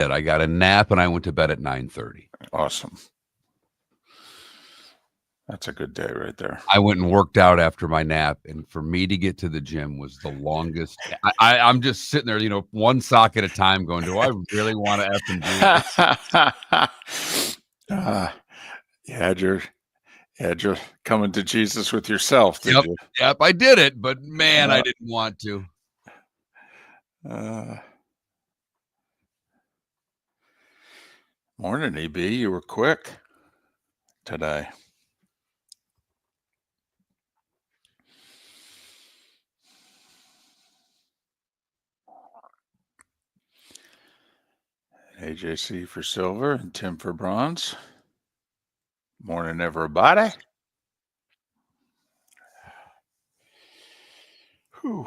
I got a nap, and I went to bed at 9:30. Awesome. That's a good day right there. I went and worked out after my nap, and for me to get to the gym was the longest. I'm just sitting there, one sock at a time going, do I really want to effing do this? You had your coming to Jesus with yourself, did you? Yep, I did it, but man, I didn't want to. Morning, EB. You were quick today. AJC for silver and Tim for bronze. Morning, everybody. Whew.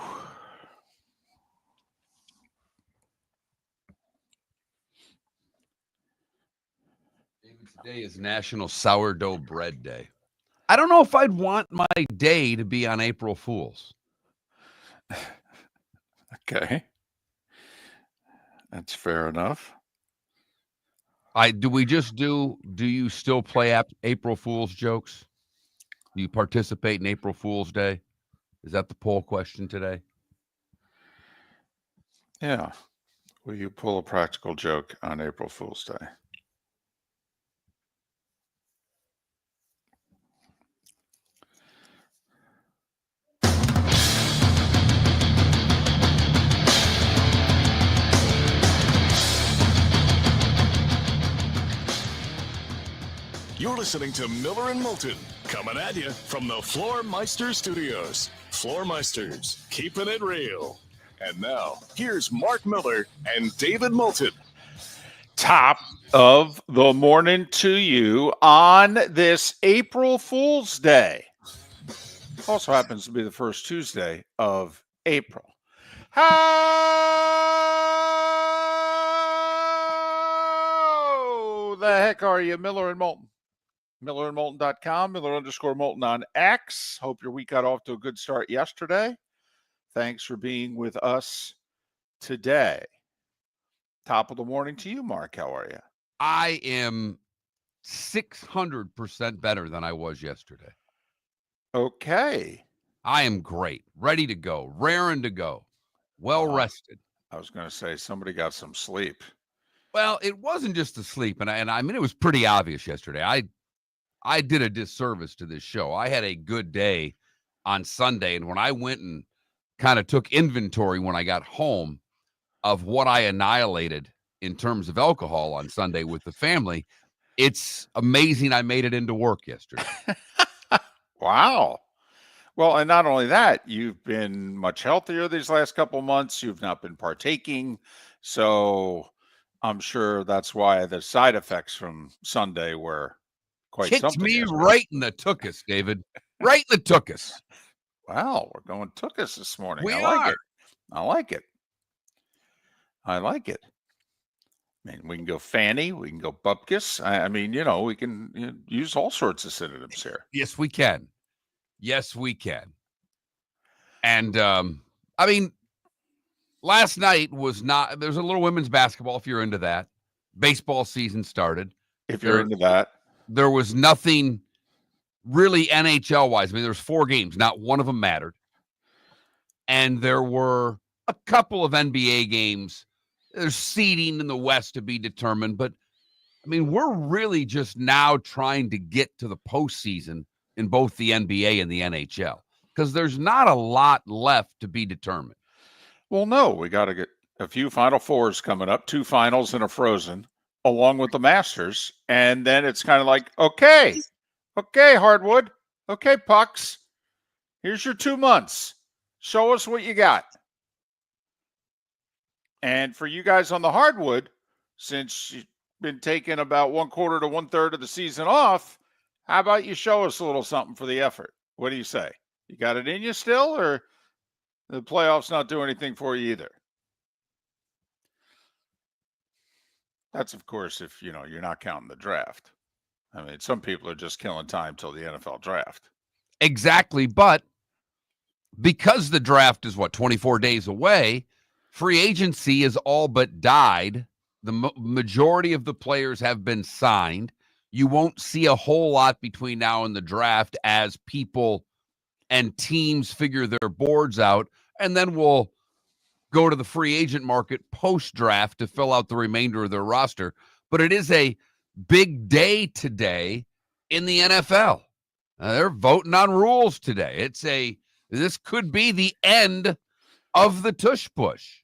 Today is National Sourdough Bread Day. I don't know if I'd want my day to be on April Fool's. Okay. That's fair enough. Do you still play April Fool's jokes? Do you participate in April Fool's Day? Is that the poll question today? Yeah. Will you pull a practical joke on April Fool's Day? You're listening to Miller and Moulton, coming at you from the Floormeister Studios. Floormeisters, keeping it real. And now, here's Mark Miller and David Moulton. Top of the morning to you on this April Fool's Day. Also happens to be the first Tuesday of April. How the heck are you, Miller and Moulton? MillerandMoulton.com, Miller_Moulton on X. Hope your week got off to a good start yesterday. Thanks for being with us today. Top of the morning to you, Mark. How are you? I am 600% better than I was yesterday. Okay. I am great. Ready to go. Raring to go. Well rested. I was going to say somebody got some sleep. Well, it wasn't just the sleep. And I mean, it was pretty obvious yesterday. I did a disservice to this show. I had a good day on Sunday. And when I went and kind of took inventory when I got home of what I annihilated in terms of alcohol on Sunday with the family, it's amazing I made it into work yesterday. Wow. Well, and not only that, you've been much healthier these last couple of months. You've not been partaking. So I'm sure that's why the side effects from Sunday were quite Kicked something. Me right in the tuchus, David. Right in the tuchus. Wow, we're going tuchus this morning. We I are. like it. I like it. I like it. I mean, we can go fanny, we can go bupkis. I mean, we can use all sorts of synonyms here. Yes, we can. Yes, we can. And, I mean, last night there's a little women's basketball if you're into that. Baseball season started. If you're into that. There was nothing really NHL-wise. I mean, there's 4 games. Not one of them mattered. And there were a couple of NBA games. There's seeding in the West to be determined. But, I mean, we're really just now trying to get to the postseason in both the NBA and the NHL because there's not a lot left to be determined. Well, no, we got to get a few Final Fours coming up, 2 finals and a Frozen, along with the Masters. And then it's kind of like, okay, hardwood. Okay, pucks. Here's your 2 months. Show us what you got. And for you guys on the hardwood, since you've been taking about 1/4 to 1/3 of the season off, how about you show us a little something for the effort? What do you say? You got it in you still, or the playoffs not do anything for you either? That's, of course, if, you're not counting the draft. I mean, some people are just killing time till the NFL draft. Exactly. But because the draft is 24 days away, free agency is all but died The majority of the players have been signed. You won't see a whole lot between now and the draft as people and teams figure their boards out, and then we'll go to the free agent market post-draft to fill out the remainder of their roster. But it is a big day today in the NFL. They're voting on rules today. This could be the end of the tush push.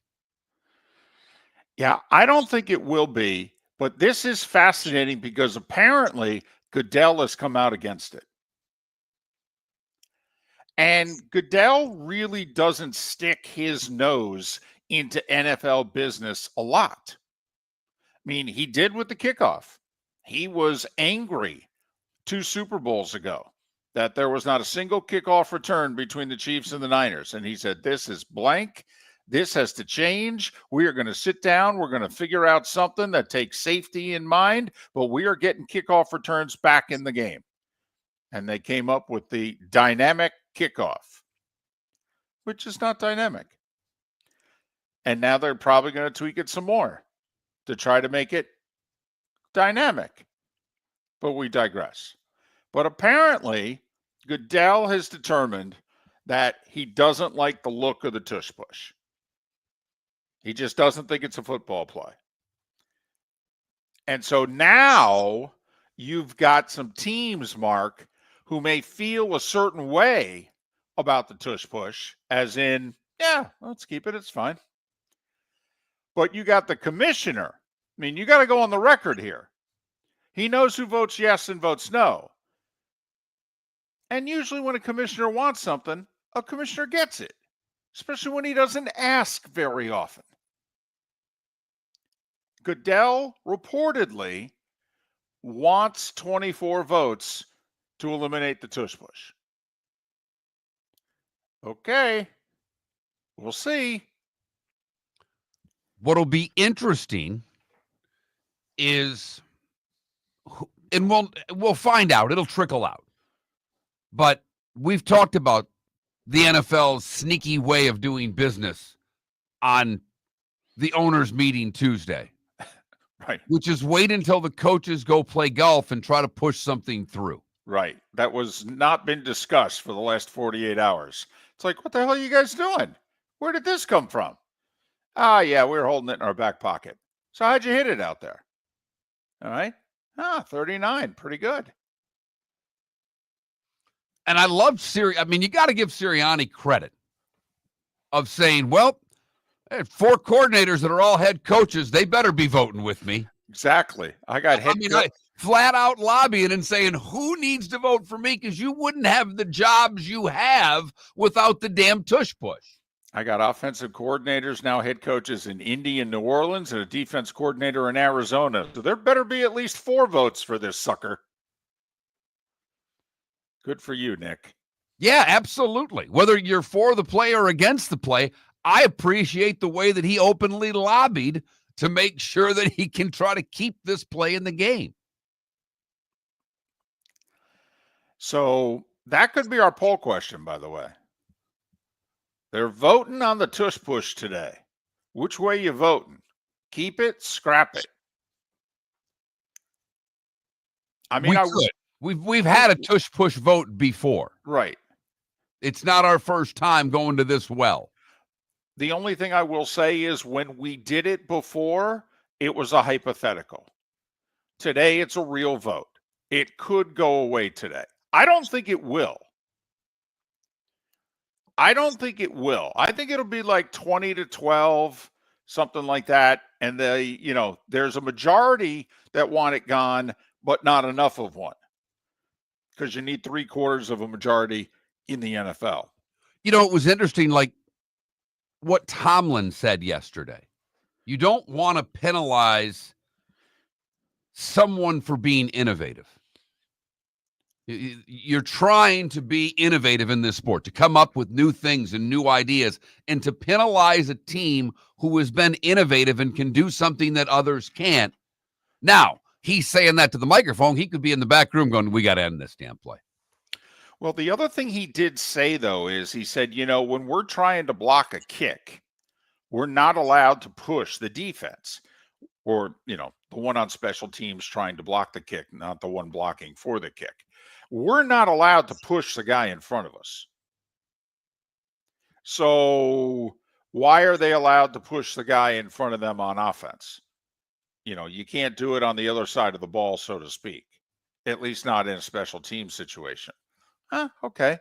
Yeah, I don't think it will be, but this is fascinating because apparently Goodell has come out against it. And Goodell really doesn't stick his nose into NFL business a lot. I mean, he did with the kickoff. He was angry 2 Super Bowls ago that there was not a single kickoff return between the Chiefs and the Niners. And he said, this is blank. This has to change. We are going to sit down. We're going to figure out something that takes safety in mind, but we are getting kickoff returns back in the game. And they came up with the dynamic kickoff, which is not dynamic. And now they're probably going to tweak it some more to try to make it dynamic. But we digress. But apparently, Goodell has determined that he doesn't like the look of the tush push. He just doesn't think it's a football play. And so now you've got some teams, Mark, who may feel a certain way about the tush push, as in, yeah, let's keep it. It's fine. But you got the commissioner. I mean, you got to go on the record here. He knows who votes yes and votes no. And usually when a commissioner wants something, a commissioner gets it, especially when he doesn't ask very often. Goodell reportedly wants 24 votes to eliminate the tush push. Okay, we'll see. What'll be interesting is, and we'll find out. It'll trickle out. But we've talked about the NFL's sneaky way of doing business on the owners' meeting Tuesday. Right. Which is wait until the coaches go play golf and try to push something through. Right. That was not been discussed for the last 48 hours. It's like, what the hell are you guys doing? Where did this come from? Yeah, we were holding it in our back pocket. So how'd you hit it out there? All right. 39. Pretty good. And I love Sirianni. I mean, you got to give Sirianni credit of saying, well, 4 coordinators that are all head coaches, they better be voting with me. Exactly. I got head I flat out lobbying and saying, who needs to vote for me? Because you wouldn't have the jobs you have without the damn tush push. I got offensive coordinators, now head coaches in Indy and New Orleans, and a defense coordinator in Arizona. So there better be at least 4 votes for this sucker. Good for you, Nick. Yeah, absolutely. Whether you're for the play or against the play, I appreciate the way that he openly lobbied to make sure that he can try to keep this play in the game. So that could be our poll question, by the way. They're voting on the tush push today. Which way you voting? Keep it, scrap it. I mean, We've had a tush push vote before. Right. It's not our first time going to this well. The only thing I will say is when we did it before, it was a hypothetical. Today, it's a real vote. It could go away today. I don't think it will. I think it'll be like 20-12, something like that. And there's a majority that want it gone, but not enough of one. Because you need 3/4 of a majority in the NFL. You know, it was interesting, like what Tomlin said yesterday. You don't want to penalize someone for being innovative. You're trying to be innovative in this sport, to come up with new things and new ideas, and to penalize a team who has been innovative and can do something that others can't. Now, he's saying that to the microphone. He could be in the back room going, we got to end this damn play. Well, the other thing he did say, though, is he said, when we're trying to block a kick, we're not allowed to push the defense. or, the one on special teams trying to block the kick, not the one blocking for the kick. We're not allowed to push the guy in front of us. So why are they allowed to push the guy in front of them on offense? You can't do it on the other side of the ball, so to speak, at least not in a special team situation. Okay.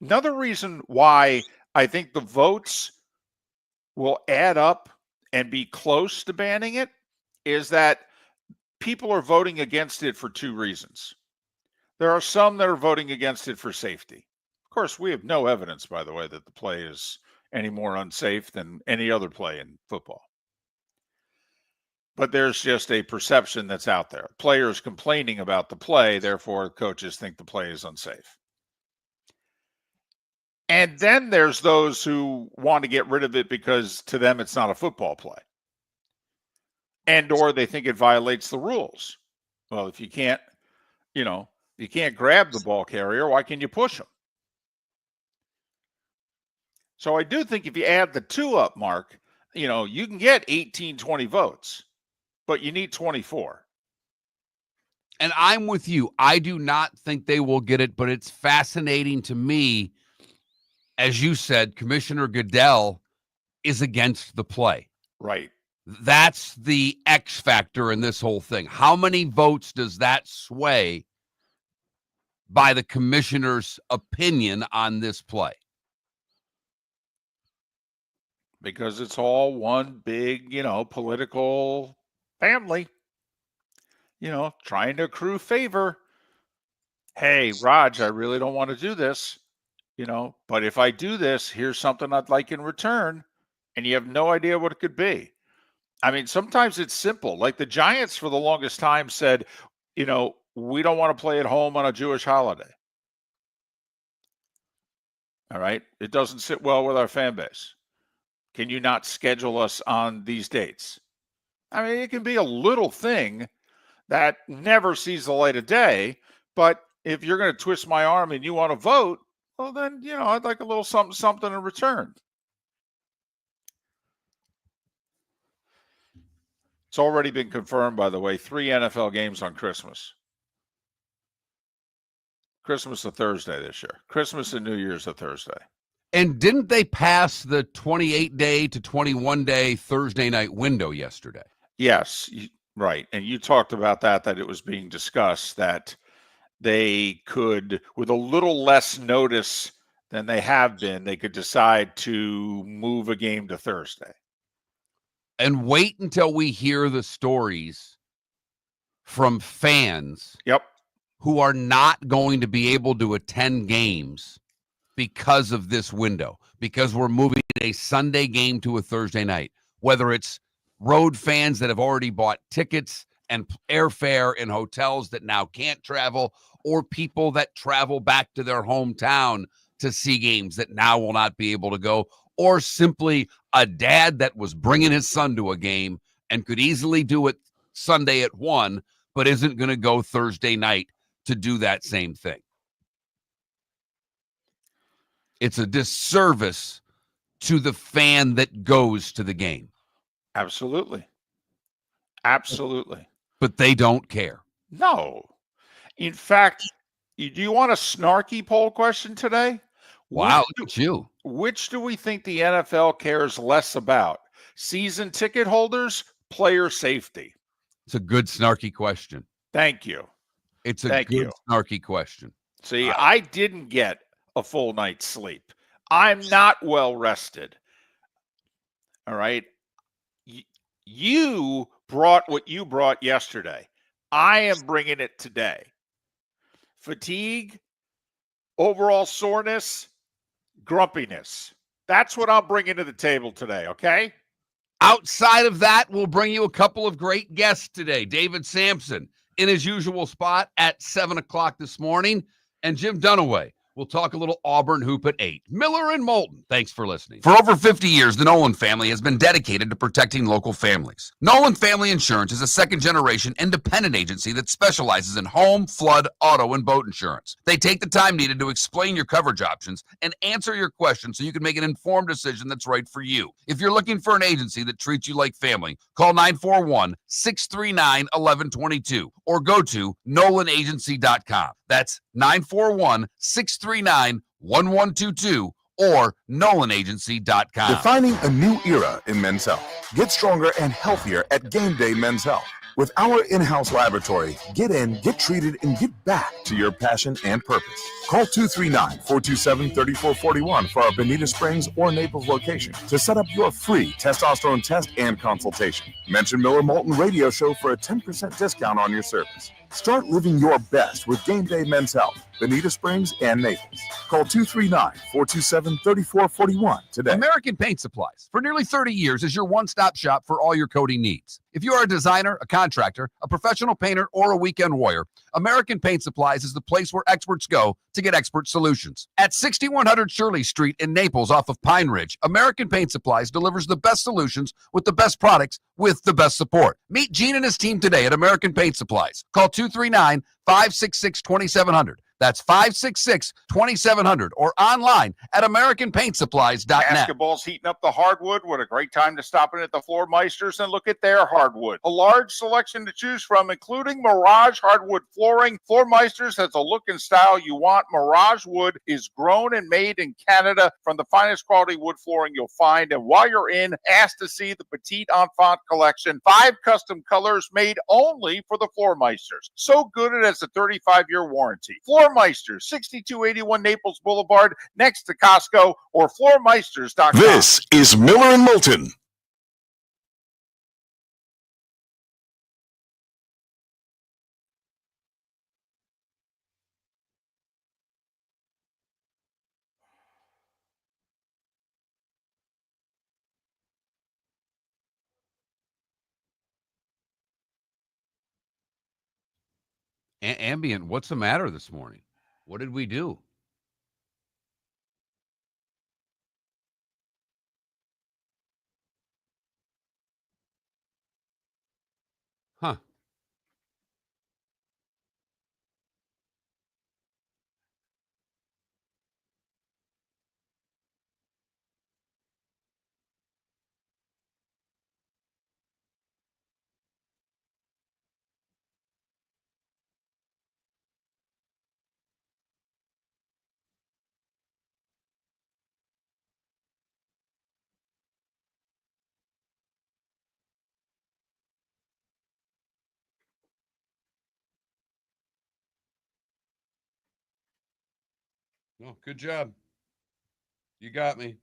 Another reason why I think the votes will add up and be close to banning it is that people are voting against it for two reasons. There are some that are voting against it for safety. Of course, we have no evidence, by the way, that the play is any more unsafe than any other play in football. But there's just a perception that's out there. Players complaining about the play, therefore coaches think the play is unsafe. And then there's those who want to get rid of it because to them it's not a football play. And or they think it violates the rules. Well, if you can't, you can't grab the ball carrier, why can you push him? So I do think if you add the two up, Mark, you can get 18, 20 votes, but you need 24. And I'm with you. I do not think they will get it, but it's fascinating to me. As you said, Commissioner Goodell is against the play. Right. That's the X factor in this whole thing. How many votes does that sway by the commissioner's opinion on this play? Because it's all one big, political family, trying to accrue favor. Hey, Raj, I really don't want to do this, but if I do this, here's something I'd like in return. And you have no idea what it could be. I mean, sometimes it's simple. Like the Giants for the longest time said, we don't want to play at home on a Jewish holiday. All right. It doesn't sit well with our fan base. Can you not schedule us on these dates? I mean, it can be a little thing that never sees the light of day. But if you're going to twist my arm and you want to vote, well, then, I'd like a little something in return. It's already been confirmed, by the way, 3 NFL games on Christmas. Christmas a Thursday this year. Christmas and New Year's a Thursday. And didn't they pass the 28-day to 21-day Thursday night window yesterday? Yes, right. And you talked about that it was being discussed that they could, with a little less notice than they have been, they could decide to move a game to Thursday. And wait until we hear the stories from fans who are not going to be able to attend games because of this window, because we're moving a Sunday game to a Thursday night, whether it's road fans that have already bought tickets and airfare in hotels that now can't travel, or people that travel back to their hometown to see games that now will not be able to go, or simply a dad that was bringing his son to a game and could easily do it Sunday at 1, but isn't going to go Thursday night to do that same thing. It's a disservice to the fan that goes to the game. Absolutely. Absolutely. But they don't care. No. In fact, do you want a snarky poll question today? Wow, look at you. Which do we think the NFL cares less about? Season ticket holders, player safety? It's a good snarky question. Thank you. It's a good snarky question. See, I didn't get a full night's sleep. I'm not well rested. All right. You brought what you brought yesterday. I am bringing it today. Fatigue, overall soreness, grumpiness. That's what I'm bringing to the table today, okay? Outside of that, we'll bring you a couple of great guests today. David Samson in his usual spot at 7 o'clock this morning, and Jim Dunaway We'll talk a little Auburn hoop at 8. Miller and Moulton. Thanks for listening. For over 50 years, the Nolan family has been dedicated to protecting local families. Nolan Family Insurance is a second-generation independent agency that specializes in home, flood, auto, and boat insurance. They take the time needed to explain your coverage options and answer your questions so you can make an informed decision that's right for you. If you're looking for an agency that treats you like family, call 941-639-1122 or go to nolanagency.com. That's 941-639-1122 or nolanagency.com. Defining a new era in men's health. Get stronger and healthier at Game Day Men's Health. With our in-house laboratory, get in, get treated, and get back to your passion and purpose. Call 239-427-3441 for our Bonita Springs or Naples location to set up your free testosterone test and consultation. Mention Miller Moulton Radio Show for a 10% discount on your service. Start living your best with Game Day Men's Health, Bonita Springs and Naples. Call 239-427-3441 today. American Paint Supplies, for nearly 30 years, is your one-stop shop for all your coating needs. If you are a designer, a contractor, a professional painter, or a weekend warrior, American Paint Supplies is the place where experts go to get expert solutions. At 6100 Shirley Street in Naples off of Pine Ridge, American Paint Supplies delivers the best solutions with the best products with the best support. Meet Gene and his team today at American Paint Supplies. Call 239-566-2700. That's 566-2700 or online at AmericanPaintSupplies.net. Basketball's heating up the hardwood. What a great time to stop in at the Floor Meisters and look at their hardwood. A large selection to choose from, including Mirage hardwood flooring. Floor Meisters has a look and style you want. Mirage wood is grown and made in Canada from the finest quality wood flooring you'll find. And while you're in, ask to see the Petite Enfant collection. 5 custom colors made only for the Floor Meisters. So good it has a 35-year warranty. Floor Meisters, 6281 Naples Boulevard, next to Costco, or floormeisters.com. This is Miller and Moulton. Ambient, what's the matter this morning? What did we do? Huh. No, good job. You got me.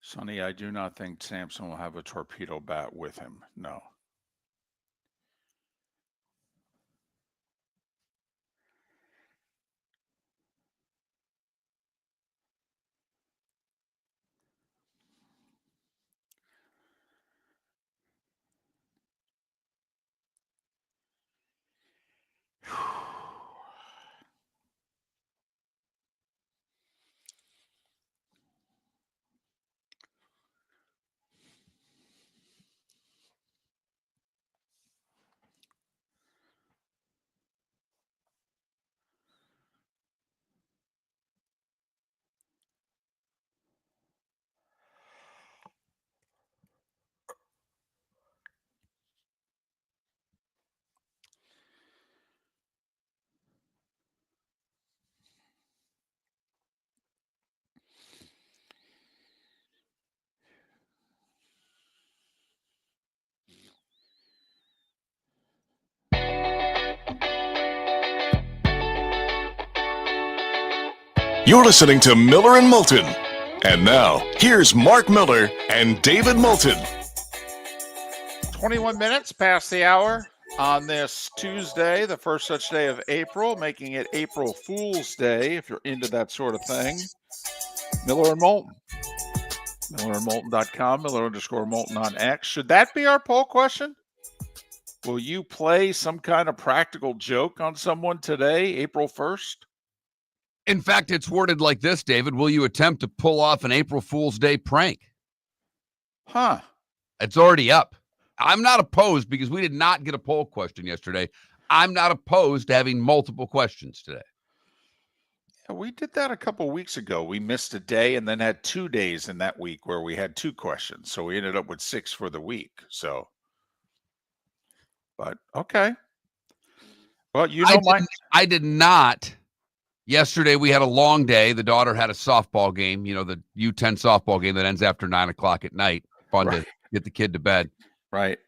Sonny, I do not think Samson will have a torpedo bat with him. No. You're listening to Miller and Moulton. And now, here's Mark Miller and David Moulton. 21 minutes past the hour on this Tuesday, the first such day of April, making it April Fool's Day, if you're into that sort of thing. Miller and Moulton. MillerandMoulton.com, Miller_Moulton on X. Should that be our poll question? Will you play some kind of practical joke on someone today, April 1st? In fact, it's worded like this, David. Will you attempt to pull off an April Fool's Day prank? Huh. It's already up. I'm not opposed because we did not get a poll question yesterday. I'm not opposed to having multiple questions today. Yeah, we did that a couple weeks ago. We missed a day and then had 2 days in that week where we had 2 questions. So we ended up with 6 for the week. So, but okay. Well, you know, I did not. Yesterday, we had a long day. The daughter had a softball game, you know, the U10 softball game that ends after 9 o'clock at night. Fun to get the kid to bed. Right.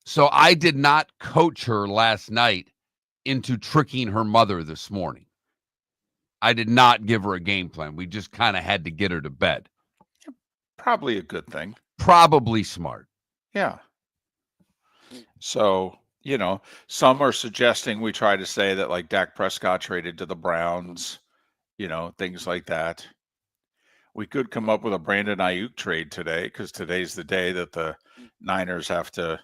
So I did not coach her last night into tricking her mother this morning. I did not give her a game plan. We just kind of had to get her to bed. Probably a good thing. Probably smart. Yeah. So, you know, some are suggesting we try to say that like Dak Prescott traded to the Browns, you know, things like that. We could come up with a Brandon Ayuk trade today because today's the day that the Niners have to,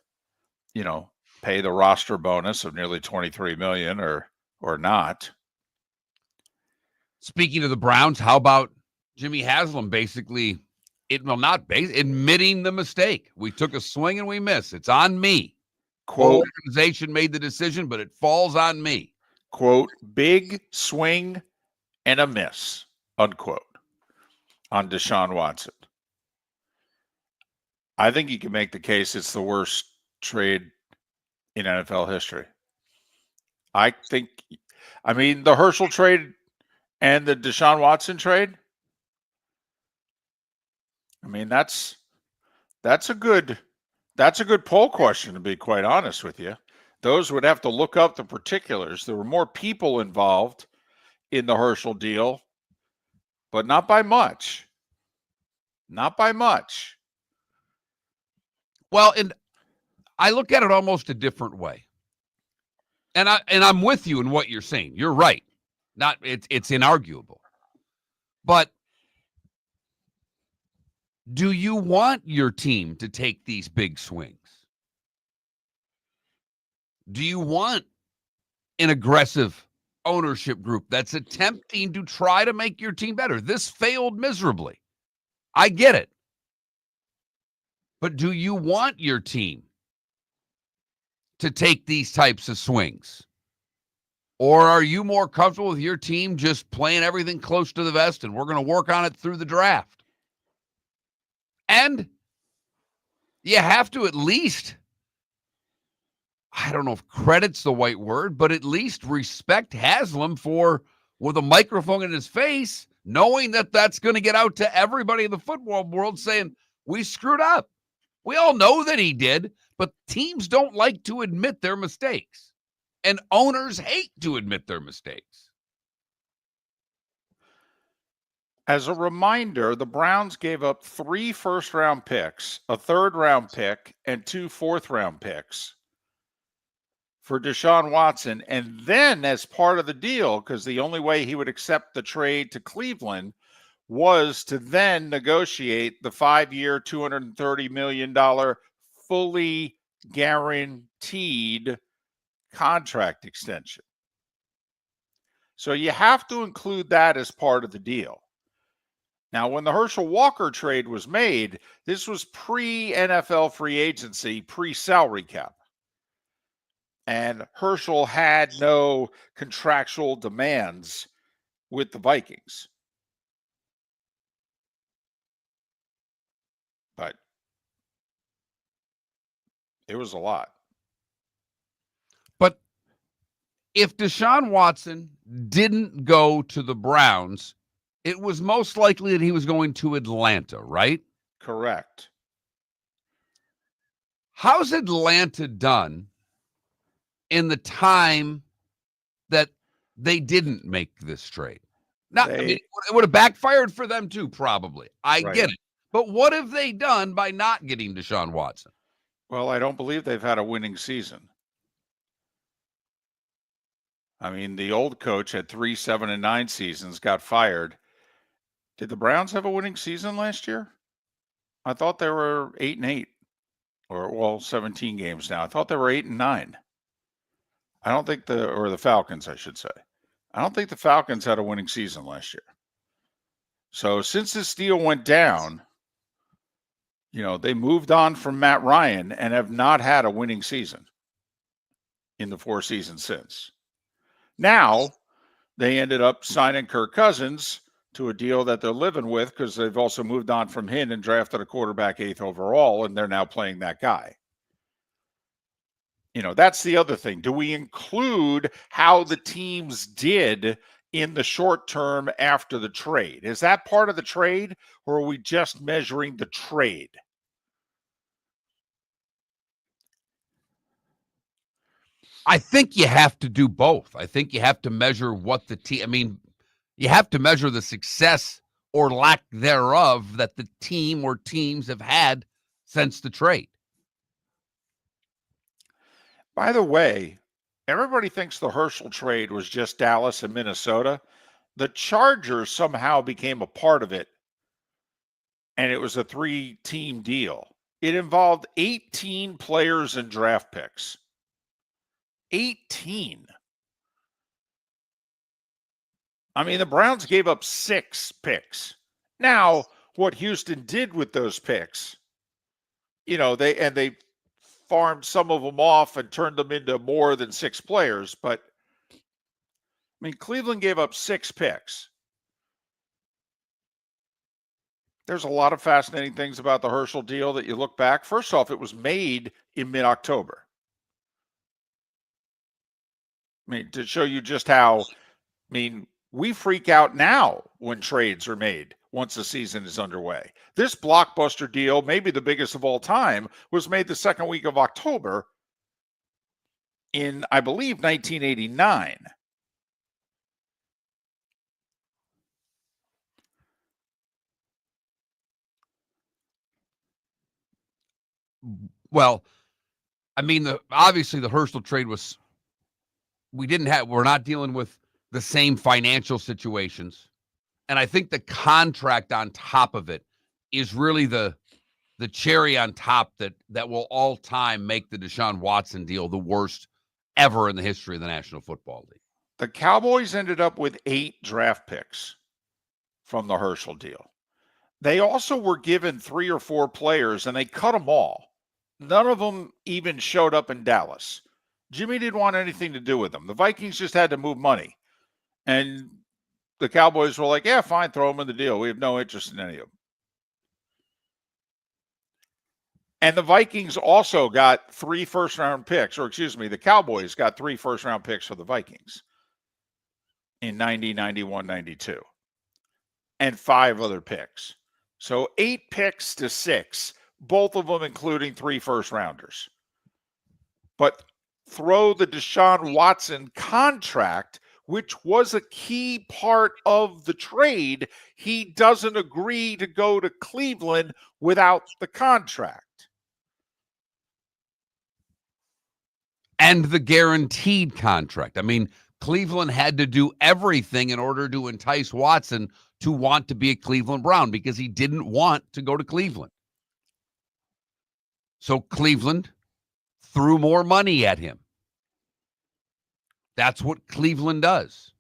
you know, pay the roster bonus of nearly $23 million or not. Speaking of the Browns, how about Jimmy Haslam basically, admitting the mistake? We took a swing and we missed. It's on me. Quote, organization made the decision, but it falls on me. Quote, big swing and a miss, unquote, on Deshaun Watson. I think you can make the case it's the worst trade in NFL history. I mean, the Herschel trade and the Deshaun Watson trade, I mean, that's a good poll question, to be quite honest with you. Those would have to look up the particulars. There were more people involved in the Herschel deal, but not by much. Not by much. Well, and I look at it almost a different way. And I'm with you in what you're saying. You're right. It's inarguable. But do you want your team to take these big swings? Do you want an aggressive ownership group that's attempting to try to make your team better? This failed miserably. I get it. But do you want your team to take these types of swings? Or are you more comfortable with your team just playing everything close to the vest and we're going to work on it through the draft? And you have to at least, I don't know if credit's the right word, but at least respect Haslam for, with a microphone in his face, knowing that that's going to get out to everybody in the football world saying, we screwed up. We all know that he did, but teams don't like to admit their mistakes. And owners hate to admit their mistakes. As a reminder, the Browns gave up 3 first-round picks, a third-round pick, and 2 fourth-round picks for Deshaun Watson. And then as part of the deal, because the only way he would accept the trade to Cleveland was to then negotiate the 5-year, $230 million fully guaranteed contract extension. So you have to include that as part of the deal. Now, when the Herschel Walker trade was made, this was pre-NFL free agency, pre-salary cap. And Herschel had no contractual demands with the Vikings. But it was a lot. But if Deshaun Watson didn't go to the Browns, it was most likely that he was going to Atlanta, right? Correct. How's Atlanta done in the time that they didn't make this trade? Not, I mean, it would have backfired for them too, probably. I get it. But what have they done by not getting Deshaun Watson? Well, I don't believe they've had a winning season. I mean, the old coach had 3 7-9 seasons, got fired. Did the Browns have a winning season last year? I thought they were 8-8, or 17 games now. I thought they were 8-9. I don't think the Falcons, I should say. I don't think the Falcons had a winning season last year. So since this deal went down, they moved on from Matt Ryan and have not had a winning season in the 4 seasons since. Now, they ended up signing Kirk Cousins to a deal that they're living with because they've also moved on from him and drafted a quarterback 8th overall, and they're now playing that guy. That's the other thing. Do we include how the teams did in the short term after the trade? Is that part of the trade, or are we just measuring the trade? I think you have to do both. I think you have to measure what the team, you have to measure the success or lack thereof that the team or teams have had since the trade. By the way, everybody thinks the Herschel trade was just Dallas and Minnesota. The Chargers somehow became a part of it, and it was a 3-team deal. It involved 18 players and draft picks. 18. I mean, the Browns gave up 6 picks. Now, what Houston did with those picks, they farmed some of them off and turned them into more than 6 players. But, Cleveland gave up 6 picks. There's a lot of fascinating things about the Herschel deal that you look back. First off, it was made in mid-October. To show you just how, we freak out now when trades are made once the season is underway. This blockbuster deal, maybe the biggest of all time, was made the second week of October in, I believe, 1989. Well, obviously the Herschel trade was, we're not dealing with the same financial situations. And I think the contract on top of it is really the cherry on top that will all time make the Deshaun Watson deal the worst ever in the history of the National Football League. The Cowboys ended up with 8 draft picks from the Herschel deal. They also were given 3 or 4 players, and they cut them all. None of them even showed up in Dallas. Jimmy didn't want anything to do with them. The Vikings just had to move money. And the Cowboys were like, yeah, fine, throw them in the deal. We have no interest in any of them. And the Vikings also got 3 first-round picks, the Cowboys got 3 first-round picks for the Vikings in 90, 91, 92, and 5 other picks. So 8 picks to 6, both of them including 3 first-rounders. But throw the Deshaun Watson contract, which was a key part of the trade. He doesn't agree to go to Cleveland without the contract. And the guaranteed contract. I mean, Cleveland had to do everything in order to entice Watson to want to be a Cleveland Brown because he didn't want to go to Cleveland. So Cleveland threw more money at him. That's what Cleveland does.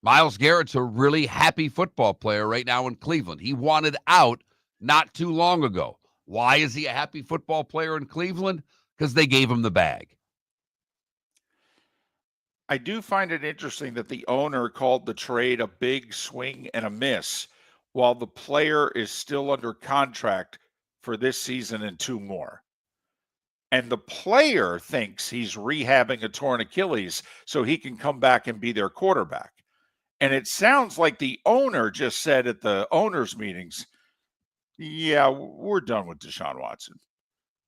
Myles Garrett's a really happy football player right now in Cleveland. He wanted out not too long ago. Why is he a happy football player in Cleveland? Because they gave him the bag. I do find it interesting that the owner called the trade a big swing and a miss, while the player is still under contract for this season and 2 more. And the player thinks he's rehabbing a torn Achilles so he can come back and be their quarterback. And it sounds like the owner just said at the owners' meetings, yeah, we're done with Deshaun Watson.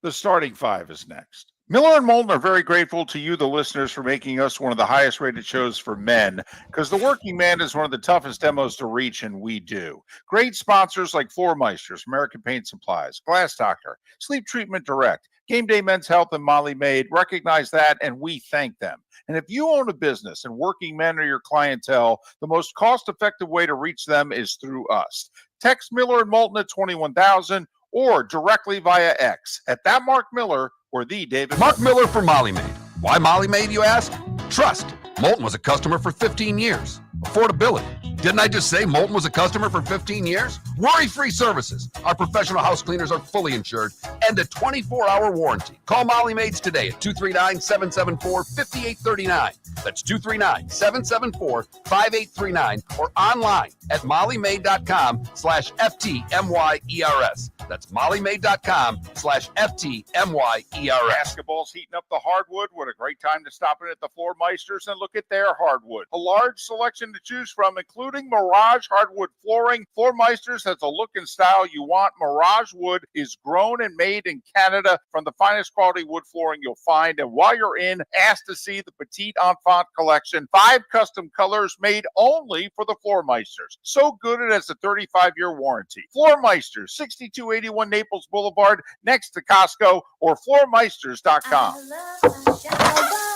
The starting 5 is next. Miller and Moulton are very grateful to you, the listeners, for making us one of the highest rated shows for men, because the working man is one of the toughest demos to reach, and we do. Great sponsors like Floor Meisters, American Paint Supplies, Glass Doctor, Sleep Treatment Direct, Game Day Men's Health, and Molly Maid recognize that, and we thank them. And if you own a business and working men are your clientele, the most cost-effective way to reach them is through us. Text Miller and Moulton at 21,000 or directly via X at that Mark Miller or the David. Mark Miller for Molly Maid. Why Molly Maid, you ask? Trust. Moulton was a customer for 15 years. Affordability. Didn't I just say Moulton was a customer for 15 years? Worry-free services. Our professional house cleaners are fully insured and a 24-hour warranty. Call Molly Maids today at 239-774-5839. That's 239-774-5839 or online at mollymaid.com/FTMYERS. That's mollymaid.com/FTMYERS. Basketball's heating up the hardwood. What a great time to stop in at the Floor Meisters and look at their hardwood. A large selection to choose from, including Mirage hardwood flooring. Floor Meisters has a look and style you want. Mirage wood is grown and made in Canada from the finest quality wood flooring you'll find. And while you're in, ask to see the Petite Enfant collection. 5 custom colors made only for the Floor Meisters. So good it has a 35-year warranty. Floor Meisters, 6281 Naples Boulevard, next to Costco, or floormeisters.com.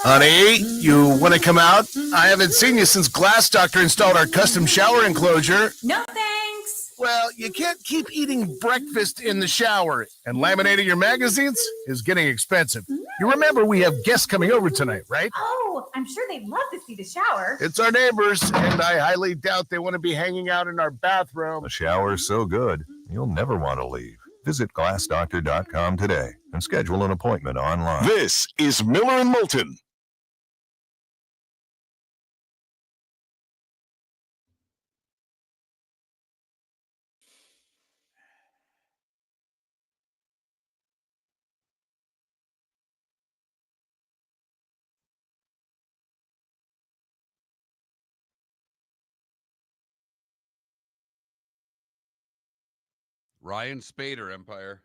Honey, you want to come out? I haven't seen you since Glass Doctor installed our custom shower enclosure. No thanks. Well, you can't keep eating breakfast in the shower, and laminating your magazines is getting expensive. You remember we have guests coming over tonight, right? Oh, I'm sure they'd love to see the shower. It's our neighbors, and I highly doubt they want to be hanging out in our bathroom. The shower's so good, you'll never want to leave. Visit glassdoctor.com today and schedule an appointment online. This is Miller and Moulton. Ryan Spader, Empire.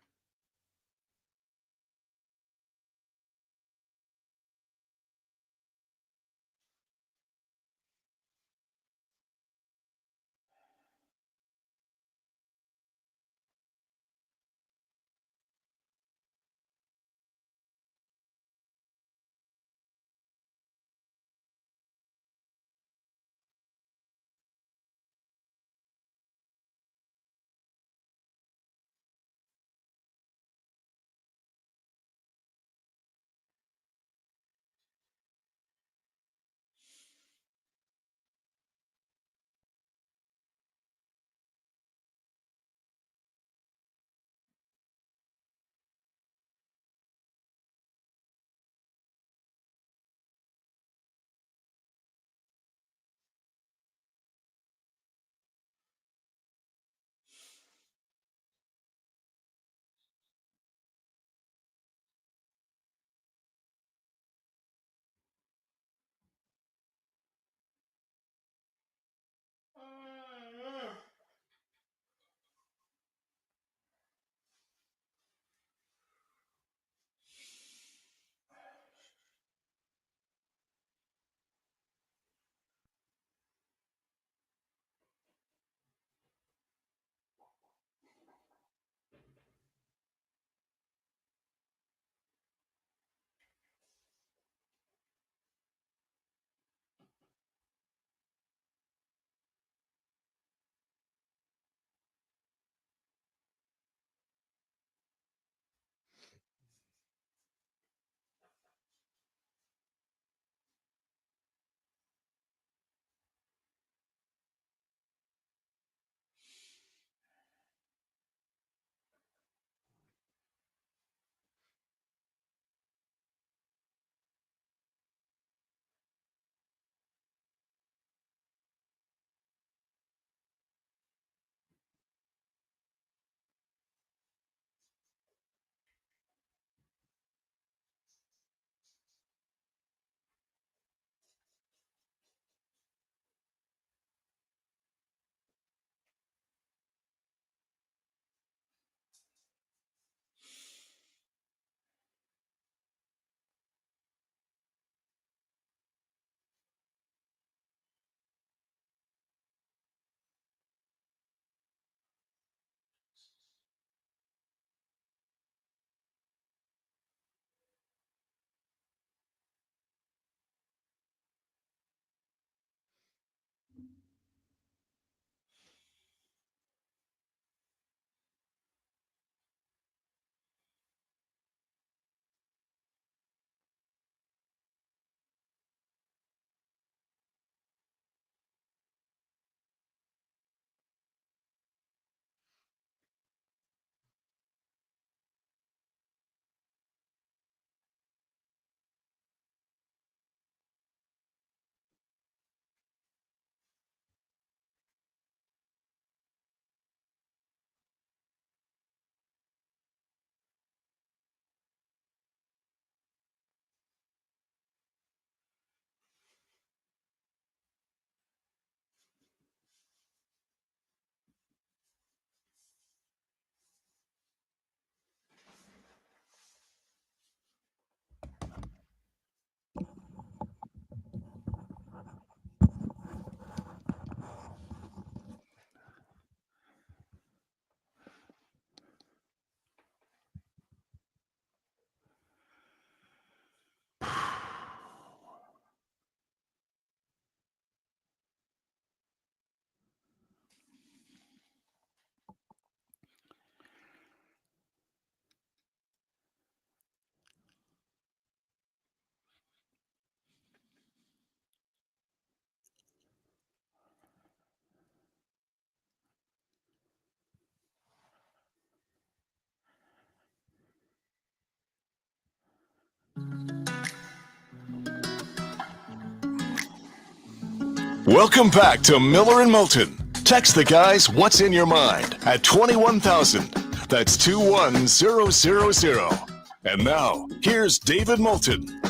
Welcome back to Miller and Moulton. Text the guys what's in your mind at 21,000. That's 21000. And now, here's David Moulton.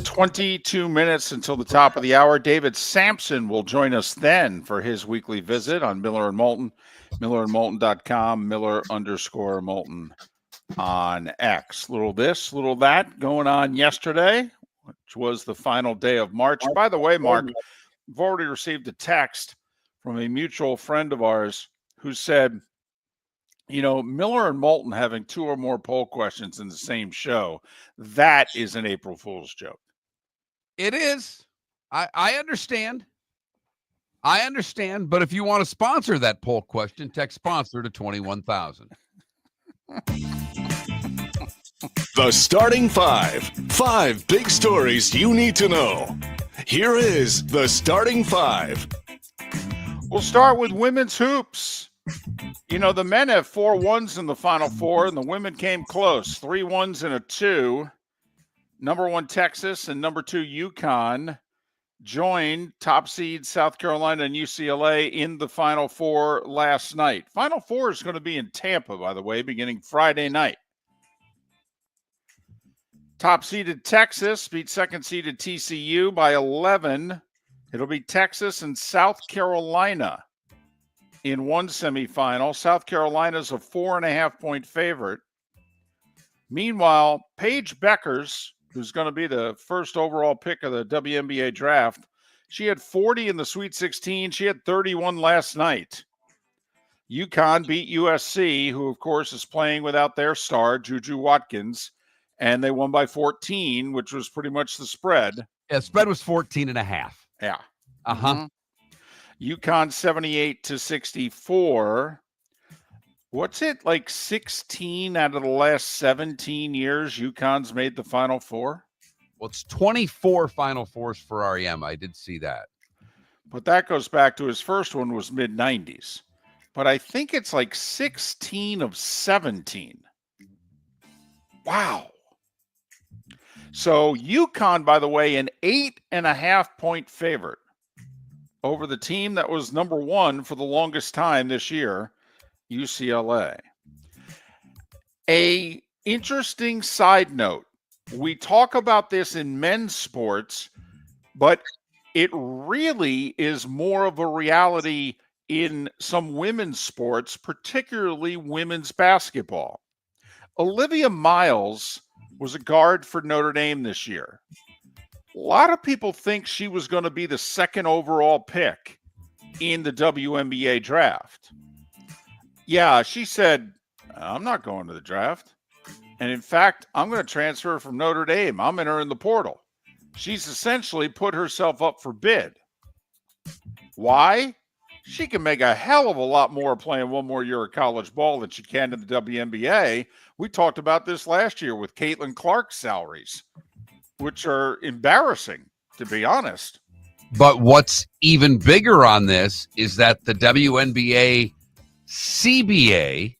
22 minutes until the top of the hour. David Samson will join us then for his weekly visit on Miller and Moulton, millerandmoulton.com, Miller_Moulton on X. Little this, little that going on yesterday, which was the final day of March. By the way, Mark, we've already received a text from a mutual friend of ours who said, you know, Miller and Moulton having 2 or more poll questions in the same show, that is an April Fool's joke. It is. I understand. I understand. But if you want to sponsor that poll question, text sponsor to 21,000. The starting 5. 5 big stories you need to know. Here is the starting 5. We'll start with women's hoops. You know, the men have 4 1s in the Final Four, and the women came close. 3 1s and a 2. Number 1 Texas and number 2 UConn joined top seed South Carolina and UCLA in the Final Four last night. Final Four is going to be in Tampa, by the way, beginning Friday night. Top seeded Texas beat second seeded TCU by 11. It'll be Texas and South Carolina in one semifinal. South Carolina's a 4.5-point favorite. Meanwhile, Paige Beckers, who's going to be the first overall pick of the WNBA draft, she had 40 in the Sweet 16. She had 31 last night. UConn beat USC, who, of course, is playing without their star, Juju Watkins, and they won by 14, which was pretty much the spread. Yeah, spread was 14.5. Yeah. Uh-huh. Mm-hmm. UConn 78-64. What's it, like 16 out of the last 17 years UConn's made the Final Four? Well, it's 24 Final Fours for REM. I did see that. But that goes back to his first one was mid-90s. But I think it's like 16 of 17. Wow. So UConn, by the way, an 8.5-point favorite over the team that was number 1 for the longest time this year, UCLA. A interesting side note. We talk about this in men's sports, but it really is more of a reality in some women's sports, particularly women's basketball. Olivia Miles was a guard for Notre Dame this year. A lot of people think she was going to be the second overall pick in the WNBA draft. Yeah, she said, I'm not going to the draft. And in fact, I'm going to transfer from Notre Dame. I'm entering the portal. She's essentially put herself up for bid. Why? She can make a hell of a lot more playing one more year of college ball than she can in the WNBA. We talked about this last year with Caitlin Clark's salaries, which are embarrassing, to be honest. But what's even bigger on this is that the WNBA CBA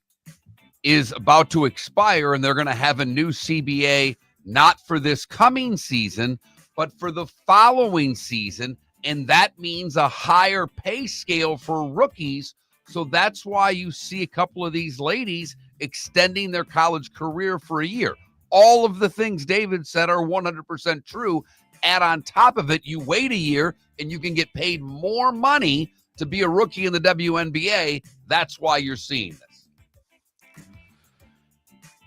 is about to expire, and they're going to have a new CBA not for this coming season, but for the following season. And that means a higher pay scale for rookies. So that's why you see a couple of these ladies extending their college career for a year. All of the things David said are 100% true. Add on top of it, you wait a year and you can get paid more money to be a rookie in the WNBA. That's why you're seeing this.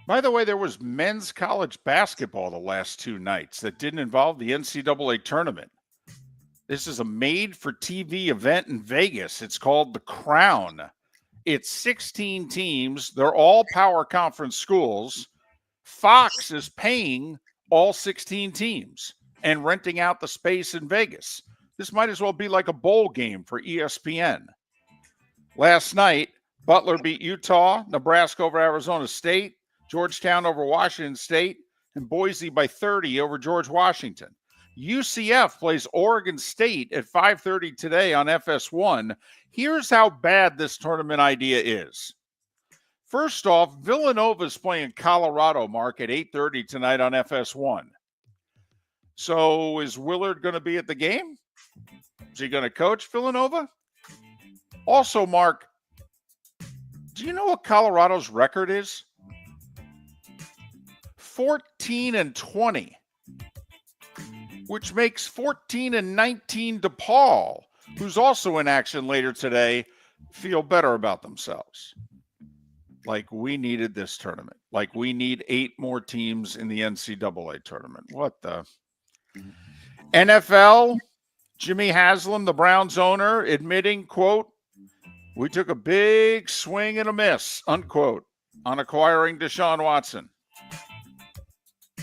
By the way, there was men's college basketball the last 2 nights that didn't involve the NCAA tournament. This is a made-for-TV event in Vegas. It's called The Crown. It's 16 teams. They're all power conference schools. Fox is paying all 16 teams and renting out the space in Vegas. This might as well be like a bowl game for ESPN. Last night, Butler beat Utah, Nebraska over Arizona State, Georgetown over Washington State, and Boise by 30 over George Washington. UCF plays Oregon State at 5:30 today on FS1. Here's how bad this tournament idea is. First off, Villanova is playing Colorado, Mark, at 8:30 tonight on FS1. So is Willard going to be at the game? Is he going to coach Villanova? Also, Mark, do you know what Colorado's record is? 14-20, which makes 14-19 DePaul, who's also in action later today, feel better about themselves. Like we needed this tournament. Like we need 8 more teams in the NCAA tournament. What the? NFL, Jimmy Haslam, the Browns owner, admitting, quote, "We took a big swing and a miss," unquote, on acquiring Deshaun Watson.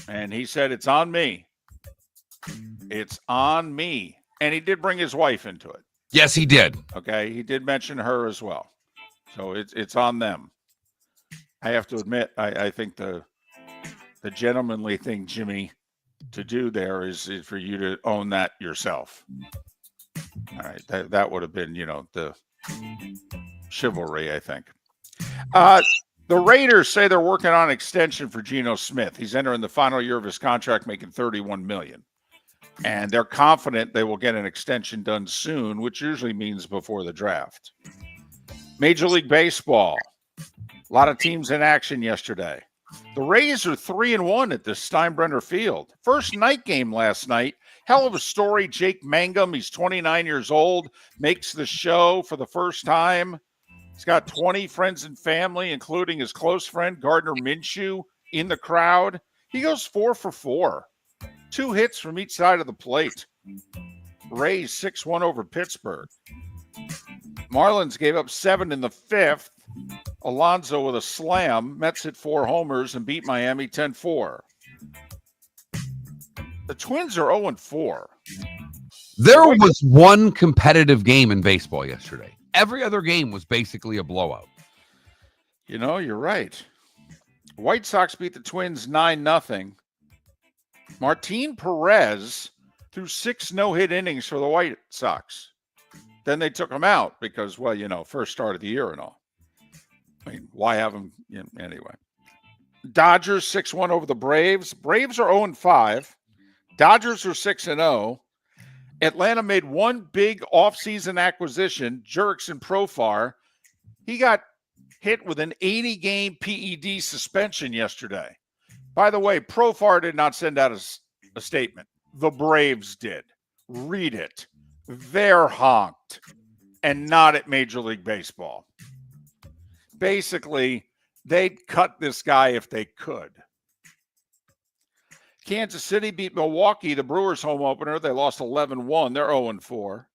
And he said, "It's on me. It's on me." And he did bring his wife into it. Yes, he did. Okay. He did mention her as well. So it's on them. I have to admit, I think the gentlemanly thing, Jimmy, to do there is for you to own that yourself. All right. That would have been, the chivalry, I think. The Raiders say they're working on an extension for Geno Smith. He's entering the final year of his contract, making $31 million. And they're confident they will get an extension done soon, which usually means before the draft. Major League Baseball. A lot of teams in action yesterday. The Rays are 3-1 at the Steinbrenner Field. First night game last night. Hell of a story. Jake Mangum, he's 29 years old, makes the show for the first time. He's got 20 friends and family, including his close friend Gardner Minshew, in the crowd. He goes 4 for 4. 2 hits from each side of the plate. Rays 6-1 over Pittsburgh. Marlins gave up 7 in the 5th. Alonso with a slam. Mets hit 4 homers and beat Miami 10-4. The Twins are 0-4. There was one competitive game in baseball yesterday. Every other game was basically a blowout. You're right. White Sox beat the Twins 9-0. Martin Perez threw 6 no-hit innings for the White Sox. Then they took him out because, first start of the year and all. I mean, why have him? Anyway. Dodgers 6-1 over the Braves. Braves are 0-5. Dodgers are 6-0. Atlanta made one big offseason acquisition, Jurickson Profar. He got hit with an 80-game PED suspension yesterday. By the way, Profar did not send out a statement. The Braves did. Read it. They're honked and not at Major League Baseball. Basically, they'd cut this guy if they could. Kansas City beat Milwaukee, the Brewers' home opener. They lost 11-1. They're 0-4.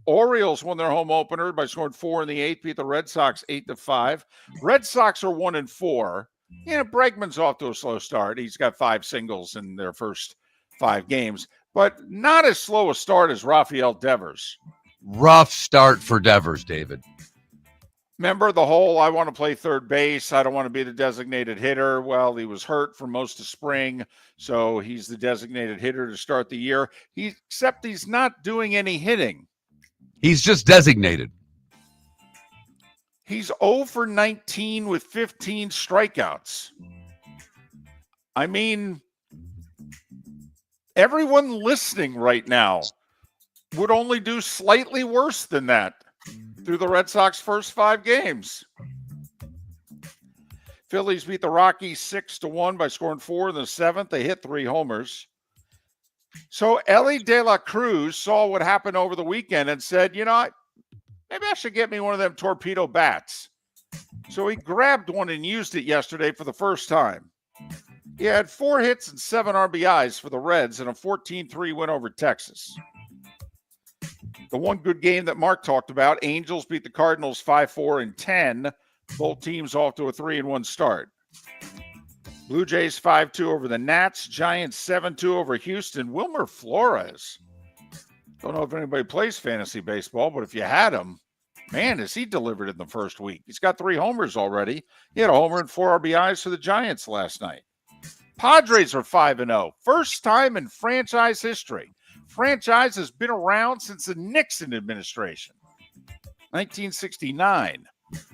Orioles won their home opener by scoring 4 in the 8th, beat the Red Sox 8-5. Red Sox are 1-4. Bregman's off to a slow start. He's got 5 singles in their first 5 games, but not as slow a start as Rafael Devers. Rough start for Devers, David. Remember the whole, I want to play third base, I don't want to be the designated hitter. Well, he was hurt for most of spring, so he's the designated hitter to start the year. Except he's not doing any hitting. He's just designated. He's 0 for 19 with 15 strikeouts. I mean, everyone listening right now would only do slightly worse than that through the Red Sox first 5 games. Phillies beat the Rockies 6-1 by scoring 4 in the 7th. They hit 3 homers. So Ellie De La Cruz saw what happened over the weekend and said, maybe I should get me one of them torpedo bats. So he grabbed one and used it yesterday for the first time. He had 4 hits and 7 RBIs for the Reds in a 14-3 win over Texas. The one good game that Mark talked about, Angels beat the Cardinals 5-4-10. Both teams off to a 3-1 start. Blue Jays 5-2 over the Nats. Giants 7-2 over Houston. Wilmer Flores. Don't know if anybody plays fantasy baseball, but if you had him, man, has he delivered in the first week. He's got 3 homers already. He had a homer and 4 RBIs for the Giants last night. Padres are 5-0. First time in franchise history. Franchise has been around since the Nixon administration. 1969.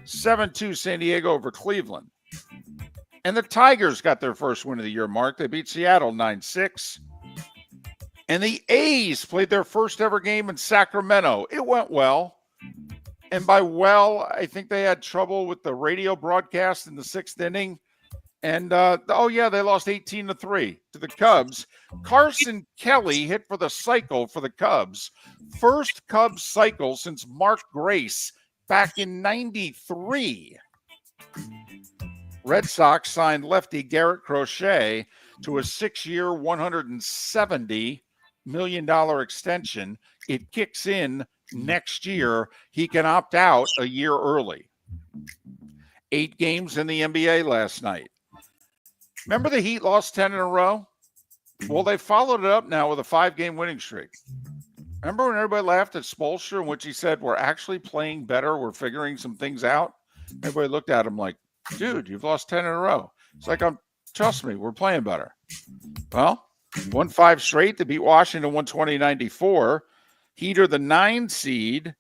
7-2 San Diego over Cleveland. And the Tigers got their first win of the year, Mark. They beat Seattle 9-6. And the A's played their first ever game in Sacramento. It went well. And by well, I think they had trouble with the radio broadcast in the 6th inning. And, they lost 18-3 to the Cubs. Carson Kelly hit for the cycle for the Cubs. First Cubs cycle since Mark Grace back in 93. Red Sox signed lefty Garrett Crochet to a 6-year, $170 million extension. It kicks in next year. He can opt out a year early. 8 games in the NBA last night. Remember the Heat lost 10 in a row? Well, they followed it up now with a 5-game winning streak. Remember when everybody laughed at Spoelstra in which he said, we're actually playing better, we're figuring some things out? Everybody looked at him like, dude, you've lost 10 in a row. It's like, trust me, we're playing better. Well, won 5 straight to beat Washington 120-94. Heat are the 9 seed,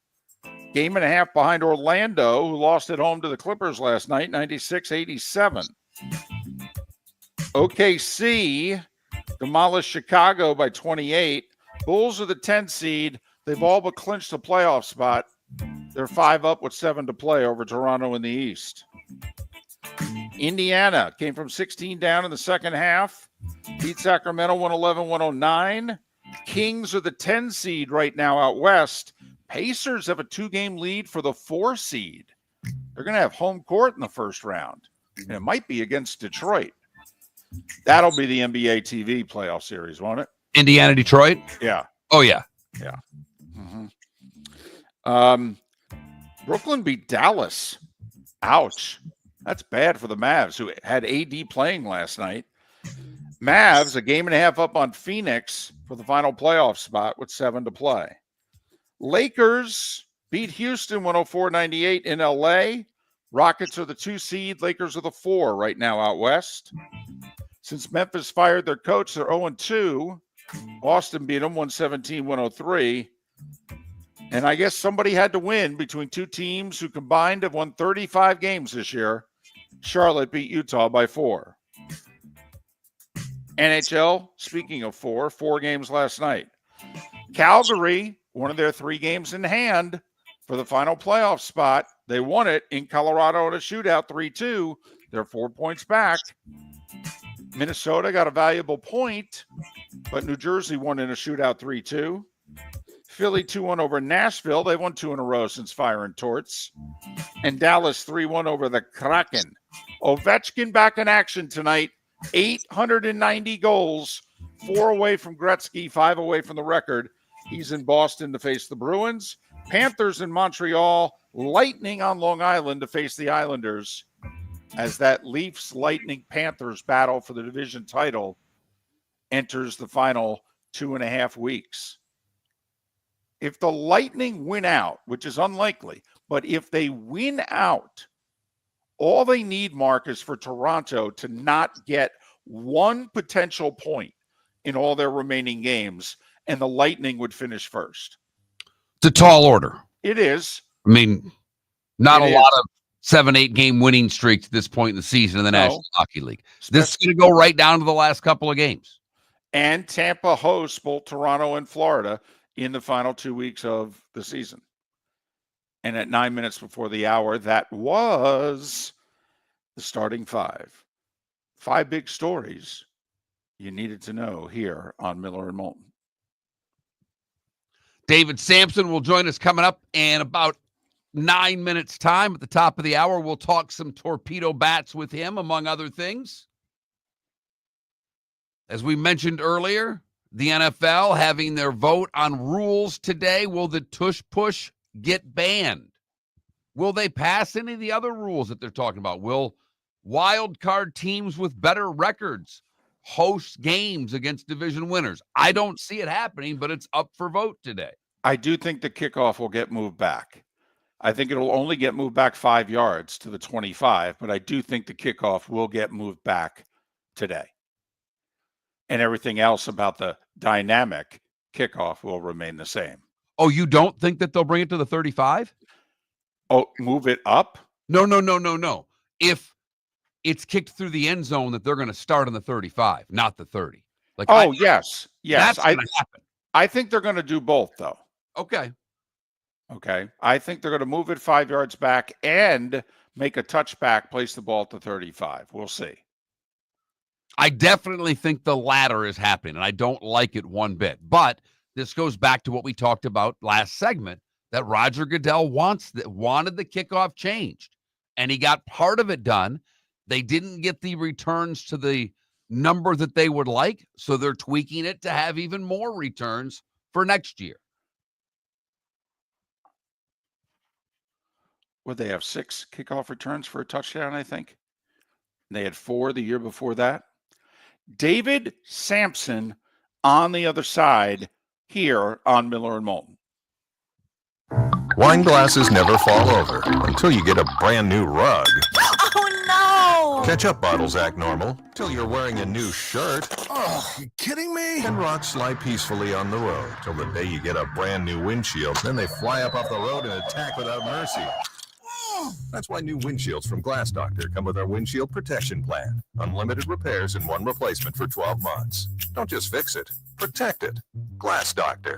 game and a half behind Orlando, who lost at home to the Clippers last night, 96-87. OKC demolished Chicago by 28. Bulls are the 10 seed. They've all but clinched a playoff spot. They're 5 up with 7 to play over Toronto in the East. Indiana came from 16 down in the second half. Beat Sacramento 111-109. Kings are the 10 seed right now out west. Pacers have a 2-game lead for the 4 seed. They're going to have home court in the first round. And it might be against Detroit. That'll be the NBA TV playoff series, won't it? Indiana, Detroit? Yeah. Oh, yeah. Yeah. Mm-hmm. Brooklyn beat Dallas. Ouch. That's bad for the Mavs, who had AD playing last night. Mavs, a game and a half up on Phoenix for the final playoff spot with 7 to play. Lakers beat Houston 104-98 in LA. Rockets are the 2 seed. Lakers are the 4 right now out west. Since Memphis fired their coach, they're 0-2. Boston beat them 117-103. And I guess somebody had to win between 2 teams who combined have won 35 games this year. Charlotte beat Utah by 4. NHL, speaking of 4 games last night. Calgary, one of their 3 games in hand for the final playoff spot. They won it in Colorado in a shootout 3-2. They're 4 points back. Minnesota got a valuable point, but New Jersey won in a shootout 3-2. Philly 2-1 over Nashville. They won 2 in a row since firing Torts. And Dallas 3-1 over the Kraken. Ovechkin back in action tonight. 890 goals, 4 away from Gretzky, 5 away from the record. He's in Boston to face the Bruins. Panthers in Montreal. Lightning on Long Island to face the Islanders, as that Leafs, Lightning, Panthers battle for the division title enters the final 2.5 weeks. If the Lightning win out, which is unlikely, but if they win out, all they need, Mark, is for Toronto to not get 1 potential point in all their remaining games, and the Lightning would finish first. It's a tall order. It is. I mean, not a lot of 7-8 game winning streaks at this point in the season in the National Hockey League. This is going to go right down to the last couple of games. And Tampa hosts both Toronto and Florida in the final 2 weeks of the season. And at 9 minutes before the hour, that was the starting 5. 5 big stories you needed to know here on Miller and Moulton. David Samson will join us coming up in about 9 minutes time. At the top of the hour, we'll talk some torpedo bats with him, among other things. As we mentioned earlier, the NFL having their vote on rules today. Will the tush push get banned? Will they pass any of the other rules that they're talking about? Will wild card teams with better records host games against division winners? I don't see it happening, but it's up for vote today. I do think the kickoff will get moved back. I think it'll only get moved back 5 yards to the 25, but I do think the kickoff will get moved back today. And everything else about the dynamic kickoff will remain the same. Oh, you don't think that they'll bring it to the 35? Oh, move it up? No. If it's kicked through the end zone, that they're going to start on the 35, not the 30. Like, Oh, yes. Yes. that's going to happen. I think they're going to do both, though. Okay. Okay. I think they're going to move it 5 yards back and make a touchback, place the ball at the 35. We'll see. I definitely think the latter is happening, and I don't like it one bit. But this goes back to what we talked about last segment, that Roger Goodell wanted the kickoff changed, and he got part of it done. They didn't get the returns to the number that they would like, so they're tweaking it to have even more returns for next year. Would they have 6 kickoff returns for a touchdown, I think? They had 4 the year before that. David Samson on the other side here on Miller and Moulton. Wine glasses never fall over until you get a brand new rug. Oh, no! Ketchup bottles act normal till you're wearing a new shirt. Oh, you kidding me? And rocks slide peacefully on the road till the day you get a brand new windshield. Then they fly up off the road and attack without mercy. That's why new windshields from Glass Doctor come with our windshield protection plan. Unlimited repairs and 1 replacement for 12 months. Don't just fix it, protect it. Glass Doctor,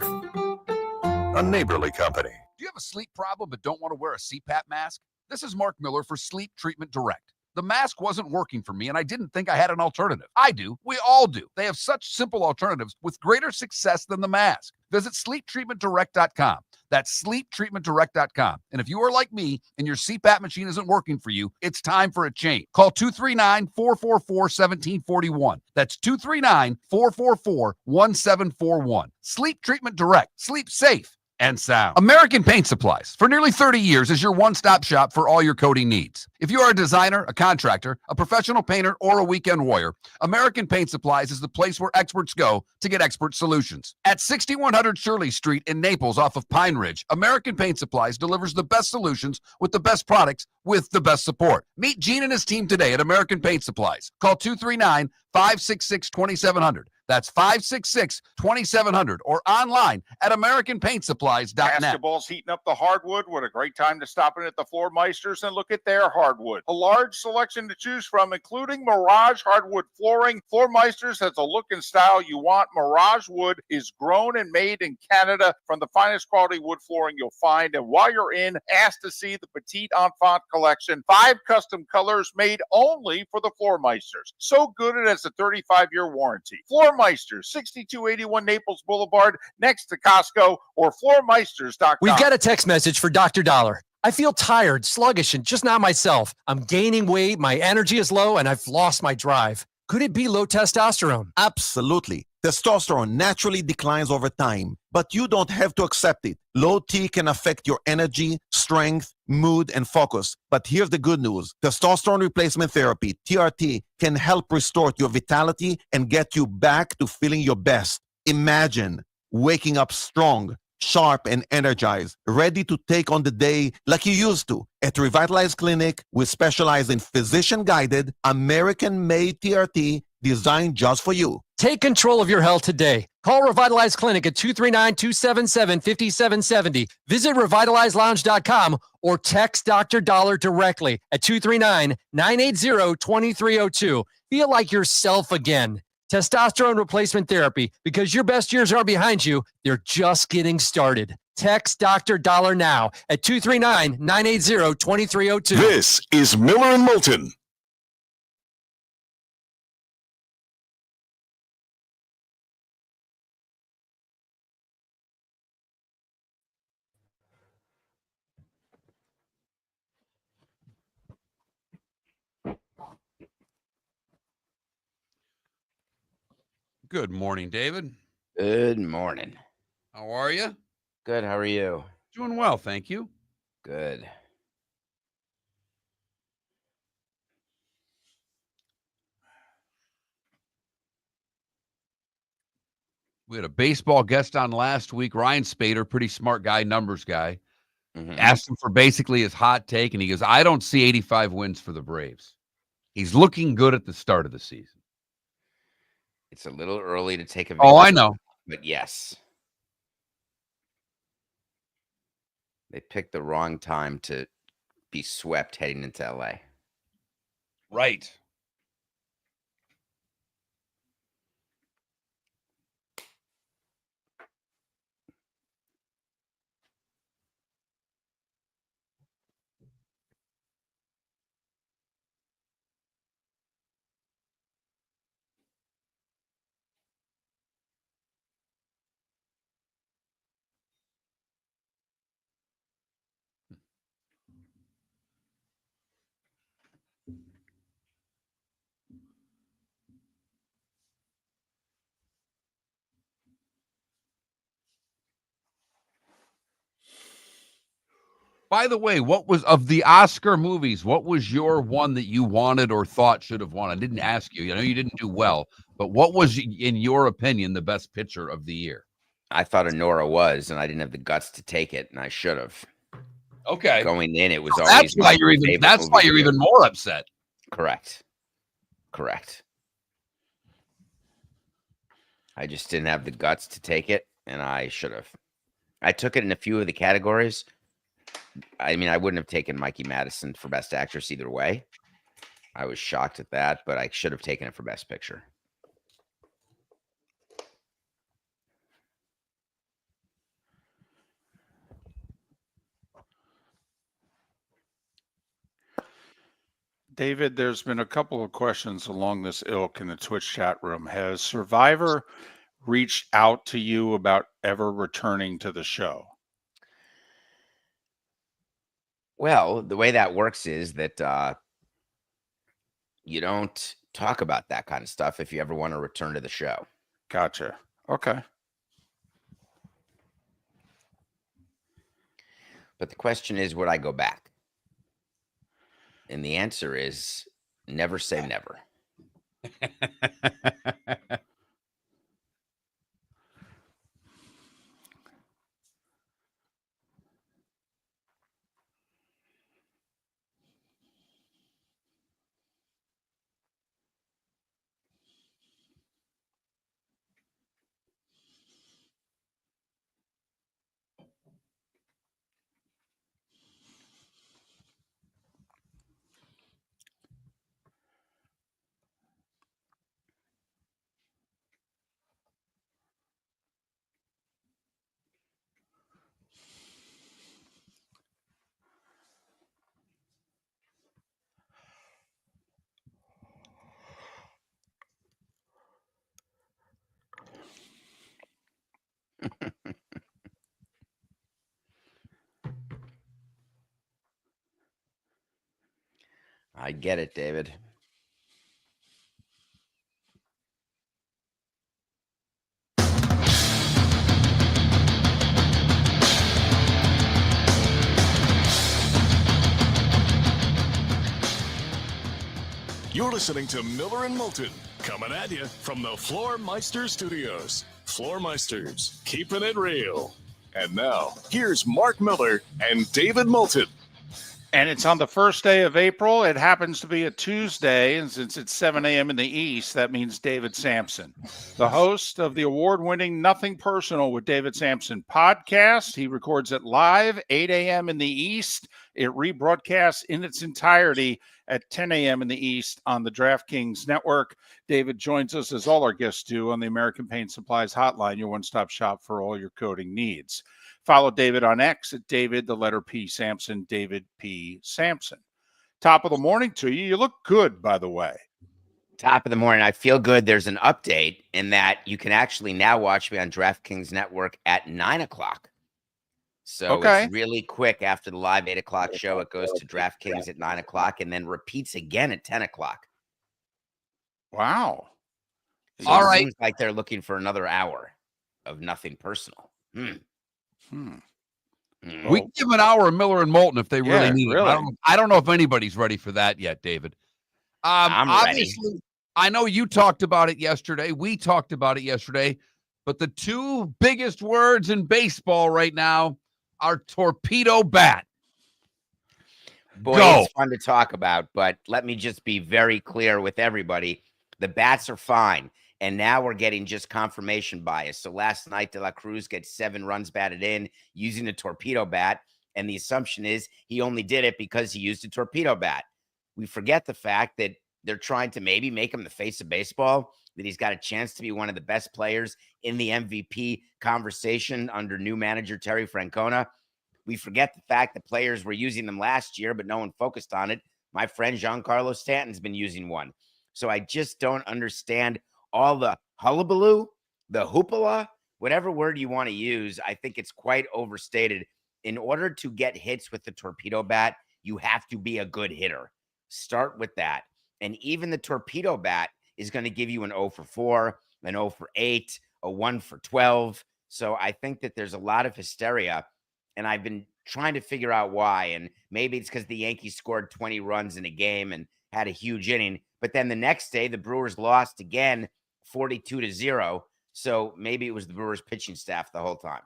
a neighborly company. Do you have a sleep problem but don't want to wear a CPAP mask? This is Mark Miller for Sleep Treatment Direct. The mask wasn't working for me, and I didn't think I had an alternative. I do. We all do. They have such simple alternatives with greater success than the mask. Visit sleeptreatmentdirect.com. That's sleeptreatmentdirect.com. And if you are like me and your CPAP machine isn't working for you, it's time for a change. Call 239-444-1741. That's 239-444-1741. Sleep Treatment Direct. Sleep safe and sound. American Paint Supplies, for nearly 30 years, is your one-stop shop for all your coating needs. If you are a designer, a contractor, a professional painter, or a weekend warrior, American Paint Supplies is the place where experts go to get expert solutions. At 6100 Shirley Street in Naples off of Pine Ridge, American Paint Supplies delivers the best solutions with the best products with the best support. Meet Gene and his team today at American Paint Supplies. Call 239-566-2700. That's 566-2700 or online at AmericanPaintSupplies.net. Basketball's heating up the hardwood. What a great time to stop in at the Floor Meisters and look at their hardwood. A large selection to choose from, including Mirage hardwood flooring. Floor Meisters has a look and style you want. Mirage wood is grown and made in Canada from the finest quality wood flooring you'll find. And while you're in, ask to see the Petite Enfant collection. 5 custom colors made only for the Floor Meisters. So good it has a 35-year warranty. Floor Meisters, 6281 Naples Boulevard, next to Costco, or floormeisters.com. We've got a text message for Dr. Dollar. I feel tired, sluggish, and just not myself. I'm gaining weight, my energy is low, and I've lost my drive. Could it be low testosterone? Absolutely. Testosterone naturally declines over time, but you don't have to accept it. Low T can affect your energy, strength, mood, and focus. But here's the good news. Testosterone replacement therapy, TRT, can help restore your vitality and get you back to feeling your best. Imagine waking up strong, sharp, and energized, ready to take on the day like you used to. At Revitalize Clinic, we specialize in physician-guided, American-made TRT designed just for you. Take control of your health today. Call Revitalize Clinic at 239-277-5770. Visit revitalizelounge.com or text Dr. Dollar directly at 239-980-2302. Feel like yourself again. Testosterone replacement therapy, because your best years are behind you, they're just getting started. Text Dr. Dollar now at 239-980-2302. This is Miller and Moulton. Good morning, David. Good morning. How are you? Good. How are you? Doing well, thank you. Good. We had a baseball guest on last week, Ryan Spader, pretty smart guy, numbers guy. Mhm. Asked him for basically his hot take, and he goes, I don't see 85 wins for the Braves. He's looking good at the start of the season. It's a little early to take a Oh, I know. but yes. They picked the wrong time to be swept heading into LA. Right. By the way, what was of the Oscar movies? What was your one that you wanted or thought should have won? I didn't ask you. I know you didn't do well, but what was, in your opinion, the best picture of the year? I thought Honora was, and I didn't have the guts to take it, and I should have. Okay. Going in, it was So always that's why my you're even. favorite That's why movie you're to do. even more upset. Correct. I just didn't have the guts to take it, and I should have. I took it in a few of the categories. I mean, I wouldn't have taken Mikey Madison for Best Actress either way. I was shocked at that, but I should have taken it for Best Picture. David, there's been a couple of questions along this ilk in the Twitch chat room. Has Survivor reached out to you about ever returning to the show? Well, the way that works is that you don't talk about that kind of stuff if you ever want to return to the show. Gotcha. Okay. But the question is, would I go back? And the answer is never say never. I get it, David. You're listening to Miller and Moulton, coming at you from the Floor Meister Studios. Floor Meisters, keeping it real. And now, here's Mark Miller and David Moulton. And it's on the first day of April. It happens to be a Tuesday, and since it's 7 a.m. in the East, that means David Samson, the host of the award-winning Nothing Personal with David Samson podcast. He records it live, 8 a.m. in the East. It rebroadcasts in its entirety at 10 a.m. in the East on the DraftKings Network. David joins us, as all our guests do, on the American Paint Supplies Hotline, your one-stop shop for all your coating needs. Follow David on X at David, the letter P, Samson, David P. Samson. Top of the morning to you. You look good, by the way. Top of the morning. I feel good. There's an update in that you can actually now watch me on DraftKings Network at 9 o'clock. So it's really quick after the live 8 o'clock show. It goes to DraftKings at 9 o'clock and then repeats again at 10 o'clock. Wow. So all right. Seems like they're looking for another hour of Nothing Personal. We can give an hour of Miller and Moulton if they really need it. I don't know if anybody's ready for that yet, David. I'm obviously, ready. I know you talked about it yesterday. We talked about it yesterday. But the two biggest words in baseball right now are torpedo bat. Boy, it's fun to talk about, but let me just be very clear with everybody. The bats are fine. And now we're getting just confirmation bias. So last night, De La Cruz gets 7 runs batted in using a torpedo bat. And the assumption is he only did it because he used a torpedo bat. We forget the fact that they're trying to maybe make him the face of baseball, that he's got a chance to be one of the best players in the MVP conversation under new manager Terry Francona. We forget the fact that players were using them last year, but no one focused on it. My friend Giancarlo Stanton's been using one. So I just don't understand all the hullabaloo, the hoopla, whatever word you want to use. I think it's quite overstated. In order to get hits with the torpedo bat, you have to be a good hitter. Start with that. And even the torpedo bat is going to give you an 0 for 4, an 0 for 8, a 1 for 12. So I think that there's a lot of hysteria. And I've been trying to figure out why. And maybe it's because the Yankees scored 20 runs in a game and had a huge inning. But then the next day, the Brewers lost again 42-0. So maybe it was the Brewers pitching staff the whole time.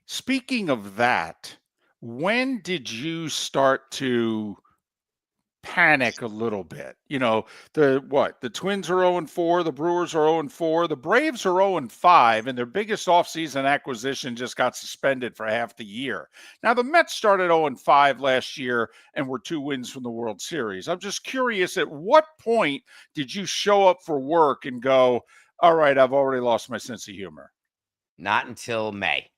Speaking of that, when did you start to panic a little bit? The Twins are 0-4, the Brewers are 0-4, the Braves are 0-5, and their biggest offseason acquisition just got suspended for half the year. Now, the Mets started 0-5 last year and were 2 wins from the World Series. I'm just curious, at what point did you show up for work and go, all right, I've already lost my sense of humor? Not until May.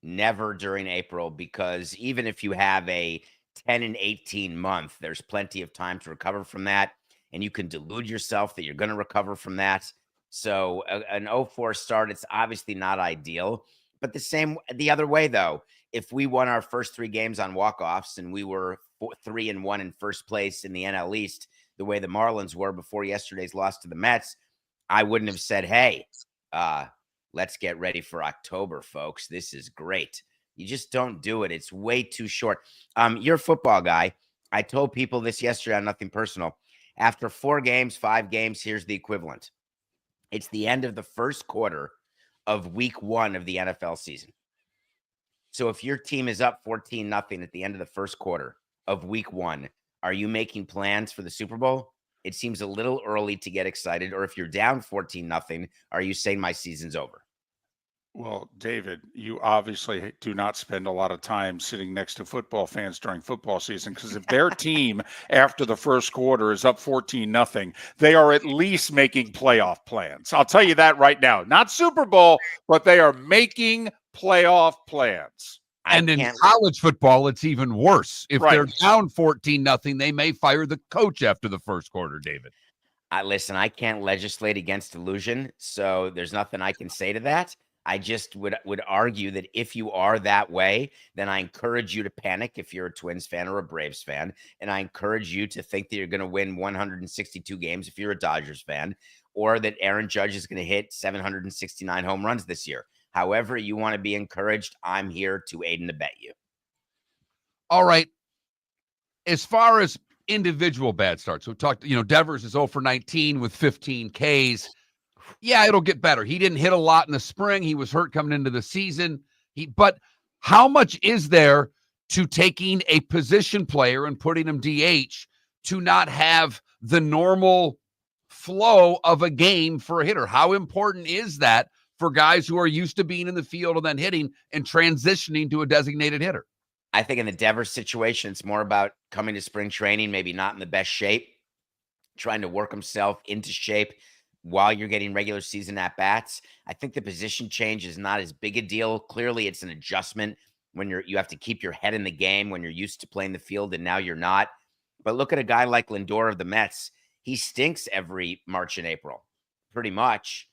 Never during April, because even if you have a 10 and 18 month, there's plenty of time to recover from that. And you can delude yourself that you're going to recover from that. So an 0-4 start, it's obviously not ideal. But the other way, though, if we won our first 3 games on walk-offs and we were 3-1 in first place in the NL East, the way the Marlins were before yesterday's loss to the Mets, I wouldn't have said, hey, let's get ready for October, folks. This is great. You just don't do it. It's way too short. You're a football guy. I told people this yesterday on Nothing Personal. After 4 games, 5 games, here's the equivalent. It's the end of the first quarter of week 1 of the NFL season. So if your team is up 14-0 at the end of the first quarter of week 1, are you making plans for the Super Bowl? It seems a little early to get excited. Or if you're down 14-0, are you saying my season's over? Well, David, you obviously do not spend a lot of time sitting next to football fans during football season, because if their team after the first quarter is up 14-0, they are at least making playoff plans. I'll tell you that right now. Not Super Bowl, but they are making playoff plans. And in college football, it's even worse. If they're down 14-0, they may fire the coach after the first quarter, David. Listen, I can't legislate against delusion, so there's nothing I can say to that. I just would argue that if you are that way, then I encourage you to panic if you're a Twins fan or a Braves fan. And I encourage you to think that you're going to win 162 games if you're a Dodgers fan, or that Aaron Judge is going to hit 769 home runs this year. However you want to be encouraged, I'm here to aid and abet you. All right. As far as individual bad starts, we talked, Devers is 0-for-19 with 15 Ks. Yeah, it'll get better. He didn't hit a lot in the spring. He was hurt coming into the season. But how much is there to taking a position player and putting him DH to not have the normal flow of a game for a hitter? How important is that for guys who are used to being in the field and then hitting and transitioning to a designated hitter? I think in the Devers situation, it's more about coming to spring training, maybe not in the best shape, trying to work himself into shape while you're getting regular season at-bats. I think the position change is not as big a deal. Clearly, it's an adjustment when you have to keep your head in the game when you're used to playing the field and now you're not. But look at a guy like Lindor of the Mets. He stinks every March and April, pretty much.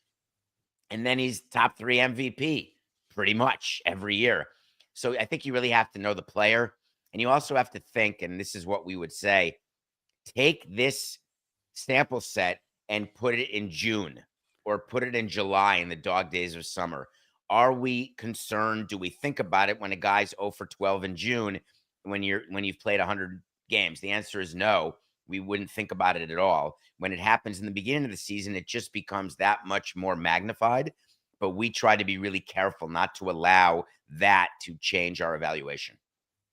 And then he's top 3 MVP pretty much every year. So I think you really have to know the player. And you also have to think, and this is what we would say, take this sample set and put it in June or put it in July in the dog days of summer. Are we concerned? Do we think about it when a guy's 0-for-12 in June when you've played 100 games? The answer is no. We wouldn't think about it at all. When it happens in the beginning of the season, it just becomes that much more magnified. But we try to be really careful not to allow that to change our evaluation.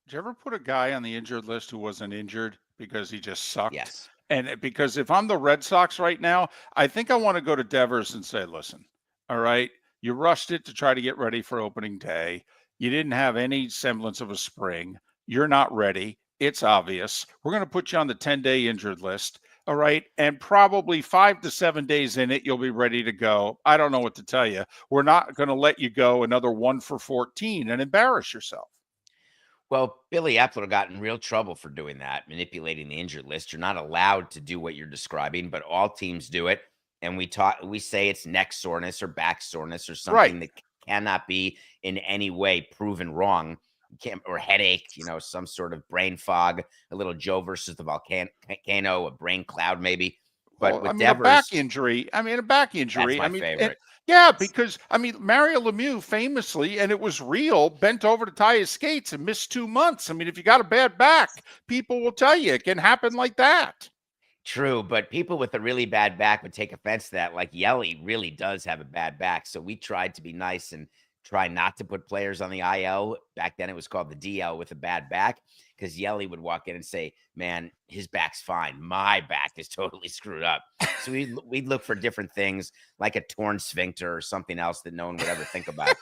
Did you ever put a guy on the injured list who wasn't injured because he just sucked? Yes. And because if I'm the Red Sox right now, I think I want to go to Devers and say, listen, all right, you rushed it to try to get ready for opening day. You didn't have any semblance of a spring. You're not ready. It's obvious. We're going to put you on the 10-day injured list. All right. And probably 5 to 7 days in it, you'll be ready to go. I don't know what to tell you. We're not going to let you go another 1-for-14 and embarrass yourself. Well, Billy Epler got in real trouble for doing that, manipulating the injured list. You're not allowed to do what you're describing, but all teams do it. And we say it's neck soreness or back soreness or something that cannot be in any way proven wrong. Or headache, some sort of brain fog, a little Joe versus the volcano, a brain cloud maybe. But Well, with I mean, Devers, a back injury. that's my favorite. Yeah, because Mario Lemieux famously, and it was real, bent over to tie his skates and missed 2 months. I mean, if you got a bad back, people will tell you it can happen like that. True, but people with a really bad back would take offense to that. Like Yelly really does have a bad back. So we tried to be nice and try not to put players on the IL. Back then it was called the DL with a bad back, because Yelly would walk in and say, man, his back's fine. My back is totally screwed up. So we'd look for different things like a torn sphincter or something else that no one would ever think about.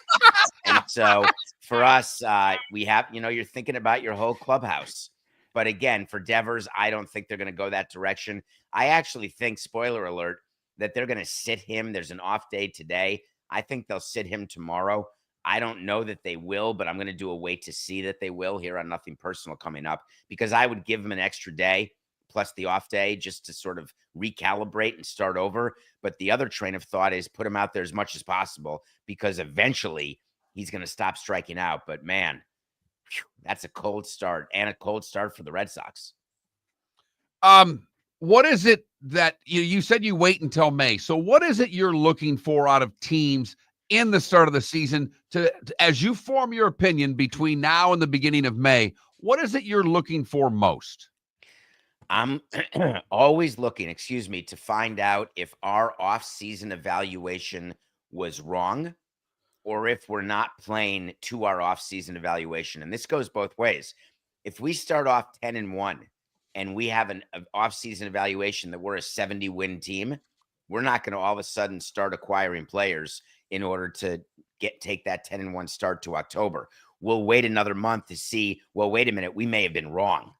And so for us, we have, you're thinking about your whole clubhouse. But again, for Devers, I don't think they're going to go that direction. I actually think, spoiler alert, that they're going to sit him. There's an off day today. I think they'll sit him tomorrow. I don't know that they will, but I'm going to do a wait to see that they will here on Nothing Personal coming up, because I would give him an extra day plus the off day just to sort of recalibrate and start over. But the other train of thought is put him out there as much as possible, because eventually he's going to stop striking out. But man, that's a cold start, and a cold start for the Red Sox. What is it that you said you wait until May? So what is it you're looking for out of teams in the start of the season to as you form your opinion between now and the beginning of May? What is it you're looking for most? I'm always looking, to find out if our off-season evaluation was wrong, or if we're not playing to our off-season evaluation. And this goes both ways. If we start off 10-1 and we have an off-season evaluation that we're a 70-win team, we're not going to all of a sudden start acquiring players in order to take that 10-1 start to October. We'll wait another month to see, well, wait a minute, we may have been wrong.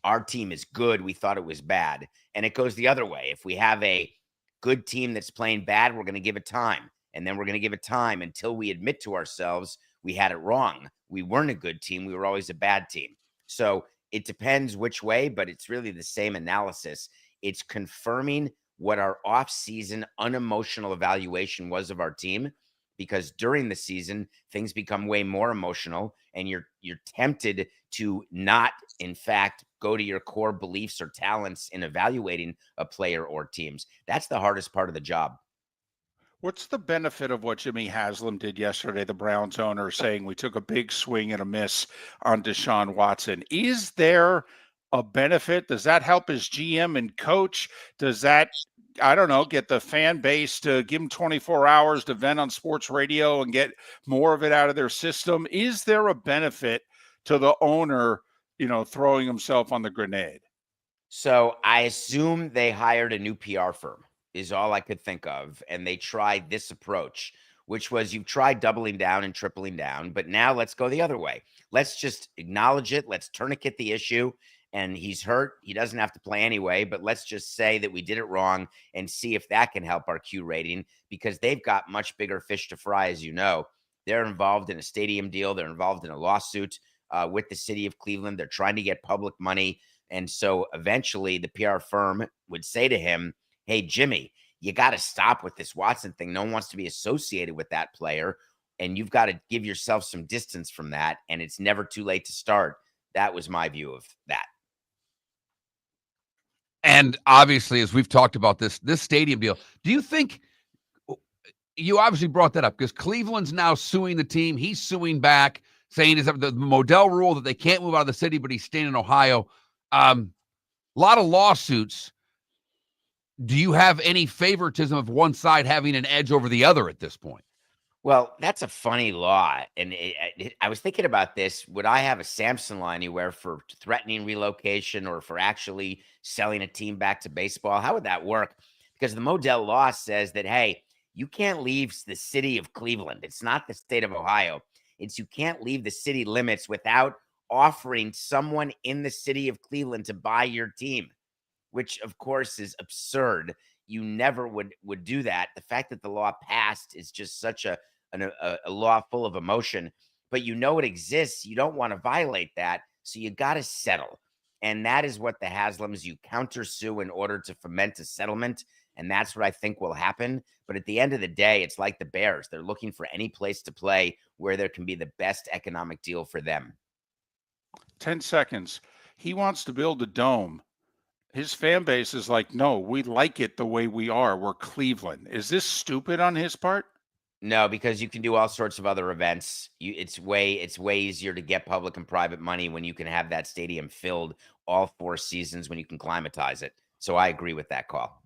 Our team is good. We thought it was bad. And it goes the other way. If we have a good team that's playing bad, we're going to give it time. And then we're going to give it time until we admit to ourselves we had it wrong. We weren't a good team. We were always a bad team. So it depends which way, but it's really the same analysis. It's confirming what our off-season unemotional evaluation was of our team, because during the season, things become way more emotional, and you're tempted to not, in fact, go to your core beliefs or talents in evaluating a player or teams. That's the hardest part of the job. What's the benefit of what Jimmy Haslam did yesterday, the Browns owner, saying we took a big swing and a miss on Deshaun Watson? Is there a benefit? Does that help his GM and coach? Does that, I don't know, get the fan base to give him 24 hours to vent on sports radio and get more of it out of their system? Is there a benefit to the owner, throwing himself on the grenade? So I assume they hired a new PR firm, is all I could think of. And they tried this approach, which was, you've tried doubling down and tripling down, but now let's go the other way. Let's just acknowledge it. Let's tourniquet the issue. And he's hurt. He doesn't have to play anyway, but let's just say that we did it wrong and see if that can help our Q rating, because they've got much bigger fish to fry, as you know. They're involved in a stadium deal. They're involved in a lawsuit with the city of Cleveland. They're trying to get public money. And so eventually the PR firm would say to him, hey, Jimmy, you got to stop with this Watson thing. No one wants to be associated with that player, and you've got to give yourself some distance from that, and it's never too late to start. That was my view of that. And obviously, as we've talked about this stadium deal, do you think, you obviously brought that up because Cleveland's now suing the team. He's suing back, saying is the Modell rule that they can't move out of the city, but he's staying in Ohio. A lot of lawsuits. Do you have any favoritism of one side having an edge over the other at this point? Well, that's a funny law. And I was thinking about this. Would I have a Samson law anywhere for threatening relocation or for actually selling a team back to baseball? How would that work? Because the Modell law says that, hey, you can't leave the city of Cleveland. It's not the state of Ohio. It's you can't leave the city limits without offering someone in the city of Cleveland to buy your team, which of course is absurd. You never would do that. The fact that the law passed is just such a law full of emotion, but it exists. You don't want to violate that. So you got to settle. And that is what the Haslams, you countersue in order to foment a settlement. And that's what I think will happen. But at the end of the day, it's like the Bears. They're looking for any place to play where there can be the best economic deal for them. 10 seconds. He wants to build a dome his fan base is like, no, we like it the way we are. We're Cleveland. Is this stupid on his part? No, because you can do all sorts of other events. It's way easier to get public and private money when you can have that stadium filled all 4 seasons, when you can climatize it. So I agree with that call.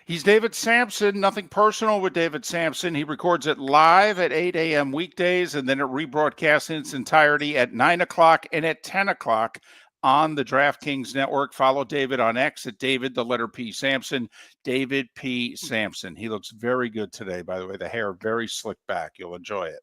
He's David Samson. Nothing personal with David Samson. He records it live at 8 a.m. weekdays, and then it rebroadcasts in its entirety at 9 o'clock and at 10 o'clock on the DraftKings Network. Follow David on X at David, the letter P, Samson, David P. Samson. He looks very good today, by the way. The hair very slick back. You'll enjoy it.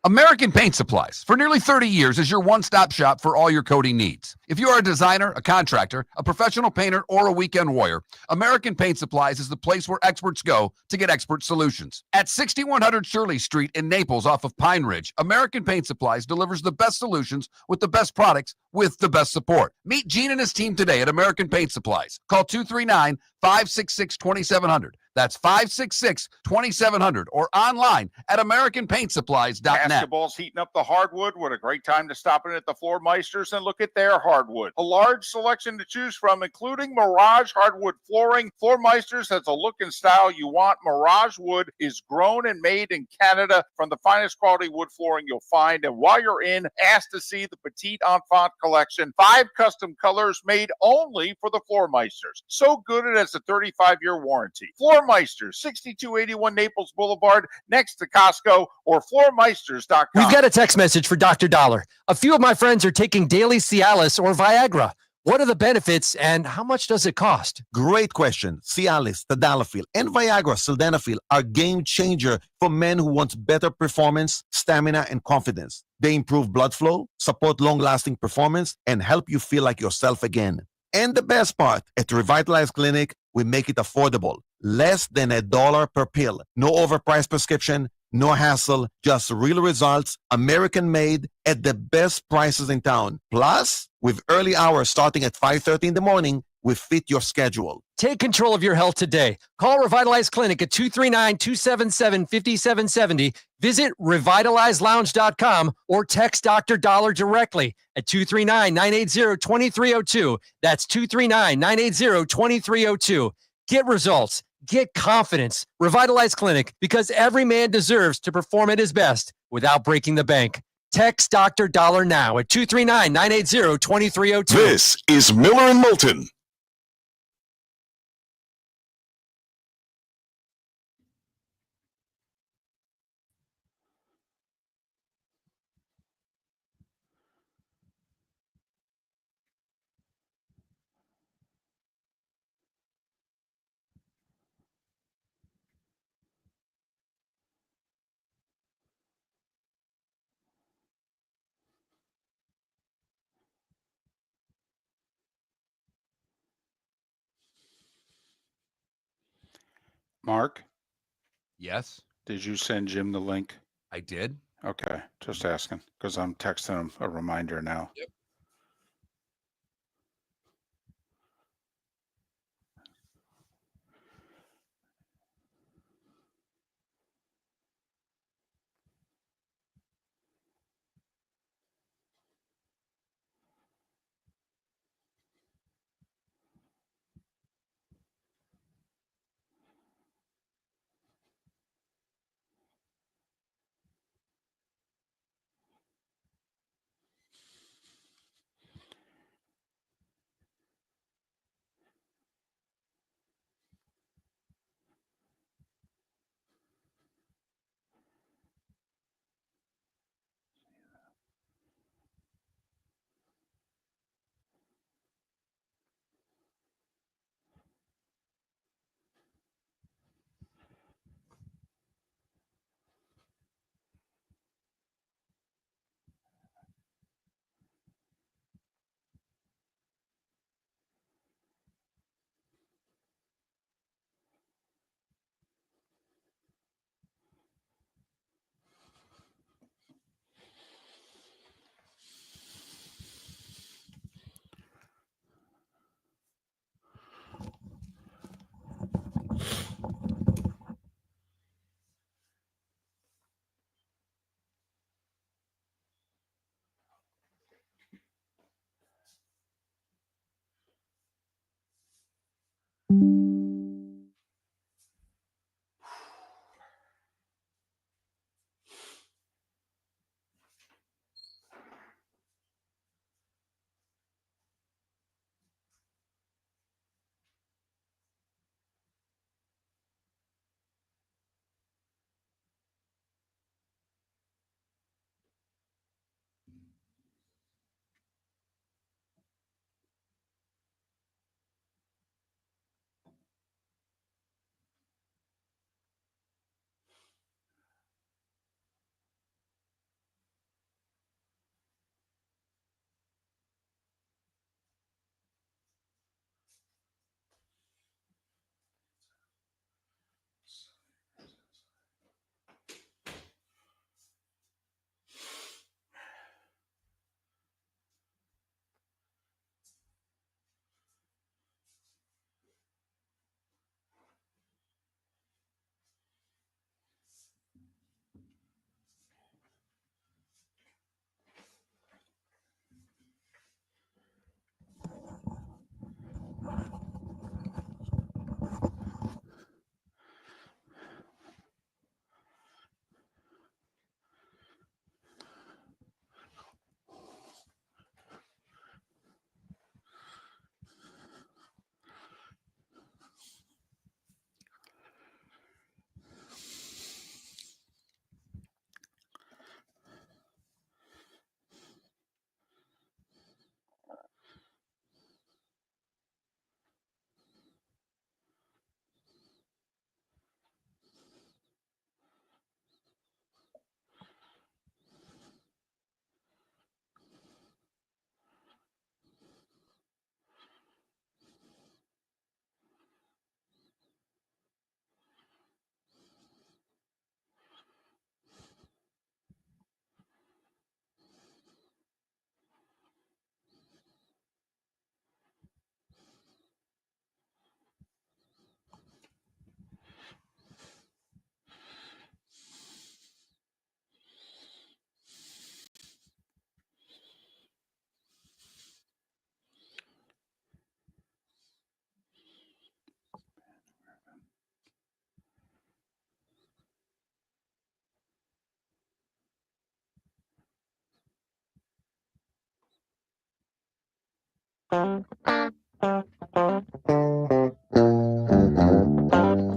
American Paint Supplies, for nearly 30 years, is your one-stop shop for all your coating needs. If you are a designer, a contractor, a professional painter, or a weekend warrior, American Paint Supplies is the place where experts go to get expert solutions. At 6100 Shirley Street in Naples off of Pine Ridge, American Paint Supplies delivers the best solutions with the best products with the best support. Meet Gene and his team today at American Paint Supplies. Call 239-566-2700. That's 566-2700 or online at AmericanPaintSupplies.net. Basketball's heating up the hardwood. What a great time to stop in at the Floor Meisters and look at their hardwood. A large selection to choose from, including Mirage hardwood flooring. Floor Meisters has a look and style you want. Mirage wood is grown and made in Canada from the finest quality wood flooring you'll find. And while you're in, ask to see the Petite Enfant collection. 5 custom colors made only for the Floor Meisters. So good it has a 35-year warranty. Floor Meisters, 6281 Naples Boulevard, next to Costco, or floormeisters.com. We've got a text message for Dr. Dollar. A few of my friends are taking daily Cialis or Viagra. What are the benefits and how much does it cost? Great question. Cialis, Tadalafil, and Viagra, Sildenafil are game changer for men who want better performance, stamina, and confidence. They improve blood flow, support long-lasting performance, and help you feel like yourself again. And the best part, at Revitalize Clinic, we make it affordable. Less than $1 per pill. No overpriced prescription, no hassle, just real results, American-made at the best prices in town. Plus, with early hours starting at 5:30 in the morning, we fit your schedule. Take control of your health today. Call Revitalize Clinic at 239-277-5770. Visit revitalizelounge.com or text Dr. Dollar directly at 239-980-2302. That's 239-980-2302. Get results. Get confidence. Revitalize Clinic, because every man deserves to perform at his best without breaking the bank. Text Dr. Dollar now at 239-980-2302. This is Miller and Moulton. Mark, Yes, did you send Jim the link? I did. Okay, just asking, because I'm texting him a reminder now. Yep.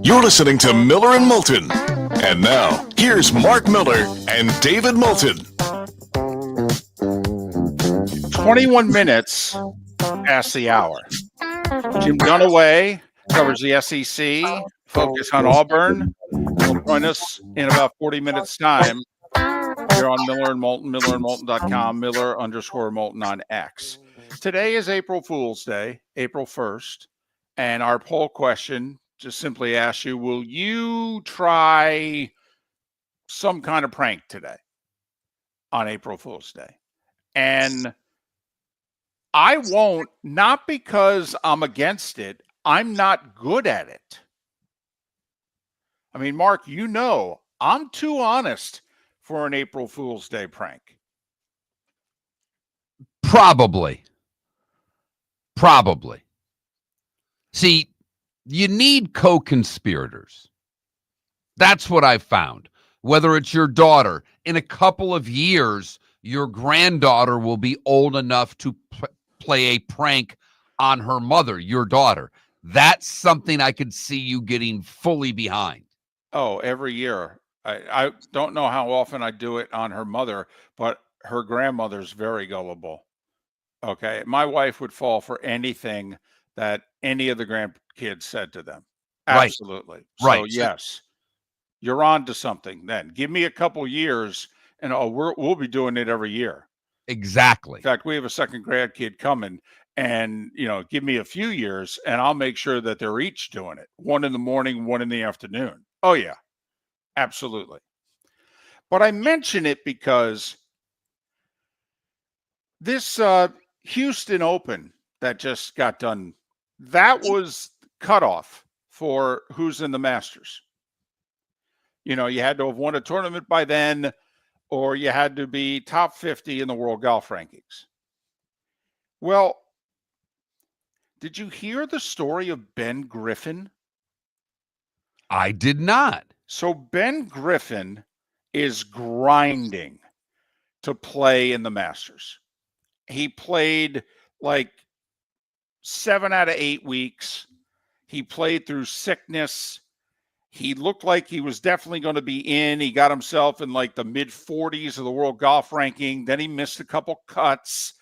You're listening to Miller and Moulton. And now, here's Mark Miller and David Moulton. 21 minutes past the hour. Jim Dunaway covers the SEC, focus on Auburn. He'll join us in about 40 minutes' time here on Miller and Moulton, millerandmoulton.com, Miller_Moulton on X. Today is April Fool's Day, April 1st, and our poll question just simply asks you, will you try some kind of prank today on April Fool's Day? And I won't, not because I'm against it. I'm not good at it. I mean, Mark, you know, I'm too honest for an April Fool's Day prank. Probably. See, you need co-conspirators. That's what I've found. Whether it's your daughter, in a couple of years, your granddaughter will be old enough to play a prank on her mother, your daughter. That's something I could see you getting fully behind. Oh, every year. I don't know how often I do it on her mother, but her grandmother's very gullible. Okay. My wife would fall for anything that any of the grandkids said to them. Right. Absolutely. Right. So yes, you're on to something then. Give me a couple years and we'll be doing it every year. Exactly. In fact, we have a second grandkid coming, and give me a few years and I'll make sure that they're each doing it. One in the morning, one in the afternoon. Oh yeah, absolutely. But I mention it because this Houston Open that just got done, that was cutoff for who's in the Masters. You had to have won a tournament by then, or you had to be top 50 in the world golf rankings. Well, Did you hear the story of Ben Griffin? I did not. So Ben Griffin is grinding to play in the Masters. He played like 7 out of 8 weeks. He played through sickness. He looked like he was definitely going to be in. He got himself in like the mid 40s of the world golf ranking. Then he missed a couple cuts.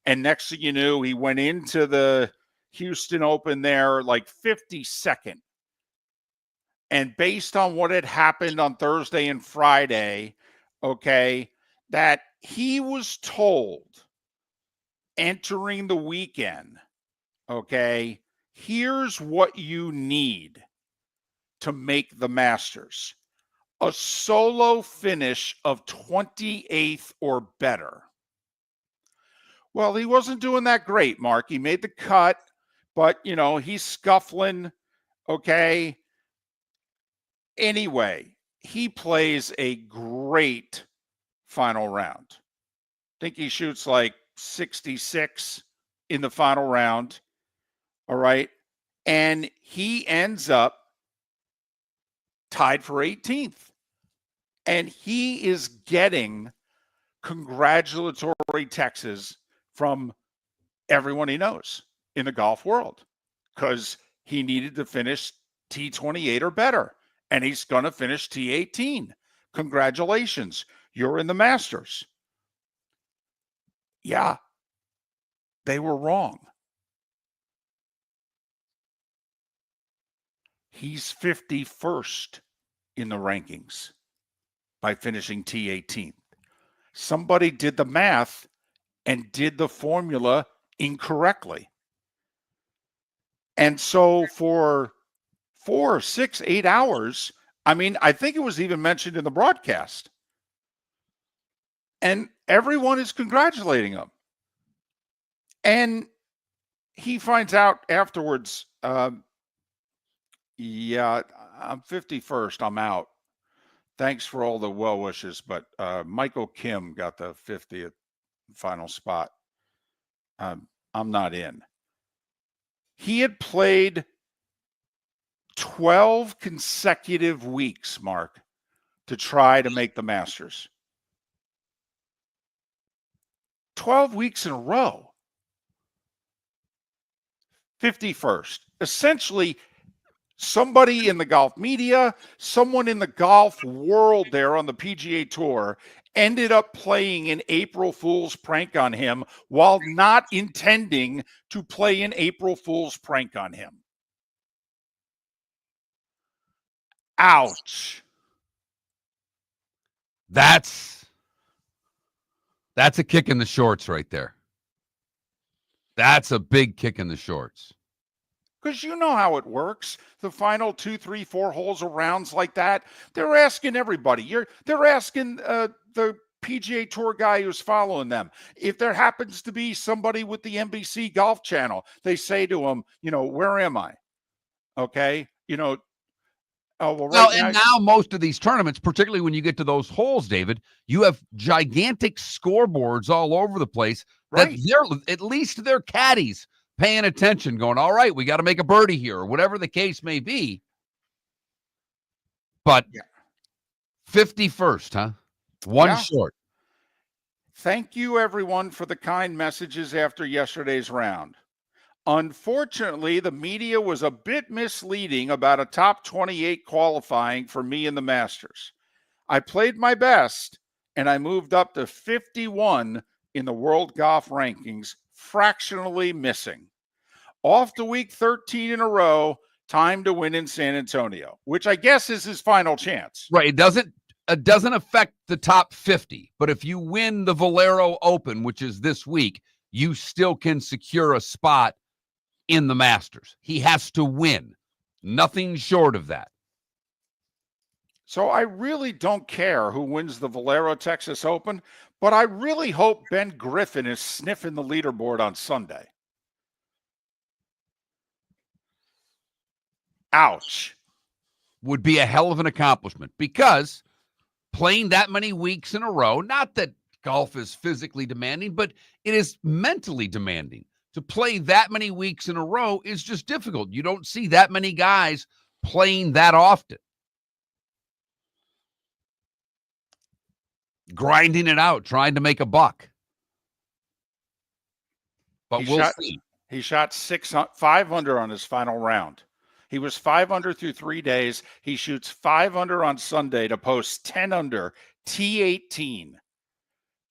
And next thing you knew, he went into the Houston Open there like 52nd. And based on what had happened on Thursday and Friday, okay, that he was told entering the weekend, okay, here's what you need to make the Masters. A solo finish of 28th or better. Well, he wasn't doing that great, Mark. He made the cut, but, you know, he's scuffling, okay. Anyway, he plays a great final round. I think he shoots like 66 in the final round. All right. And he ends up tied for 18th. And he is getting congratulatory texts from everyone he knows in the golf world because he needed to finish T28 or better. And he's going to finish T18. Congratulations. You're in the Masters. Yeah, they were wrong. He's 51st in the rankings by finishing T18. Somebody did the math and did the formula incorrectly. And so for 4, 6, 8 hours, I mean, I think it was even mentioned in the broadcast. And everyone is congratulating him. And he finds out afterwards, yeah, I'm 51st. I'm out. Thanks for all the well wishes. But Michael Kim got the 50th final spot. I'm not in. He had played 12 consecutive weeks, Mark, to try to make the Masters. 12 weeks in a row. 51st. Essentially, somebody in the golf media, someone in the golf world there on the PGA Tour ended up playing an April Fool's prank on him while not intending to play an April Fool's prank on him. Ouch. That's a kick in the shorts right there. That's a big kick in the shorts. Because you know how it works. The final 2, 3, 4 holes of rounds like that, they're asking everybody. They're asking the PGA Tour guy who's following them. If there happens to be somebody with the NBC Golf Channel, they say to him, you know, where am I? Okay, you know. Oh, well, now most of these tournaments, particularly when you get to those holes, David, you have gigantic scoreboards all over the place. Right. That they're at least their caddies paying attention, going, all right, we got to make a birdie here, or whatever the case may be. But 51st, huh? One short. Thank you, everyone, for the kind messages after yesterday's round. Unfortunately, the media was a bit misleading about a top 28 qualifying for me in the Masters. I played my best, and I moved up to 51 in the world golf rankings, fractionally missing. Off to week 13 in a row, time to win in San Antonio, which I guess is his final chance. Right. It doesn't affect the top 50, but if you win the Valero Open, which is this week, you still can secure a spot in the Masters. He has to win. Nothing short of that. So I really don't care who wins the Valero Texas Open, but I really hope Ben Griffin is sniffing the leaderboard on Sunday. Ouch. Would be a hell of an accomplishment because playing that many weeks in a row, not that golf is physically demanding, but it is mentally demanding. to play that many weeks in a row is just difficult. You don't see that many guys playing that often. Grinding it out, trying to make a buck. But we'll see. He shot 5 under on his final round. He was 5 under through 3 days. He shoots 5 under on Sunday to post 10 under, T18.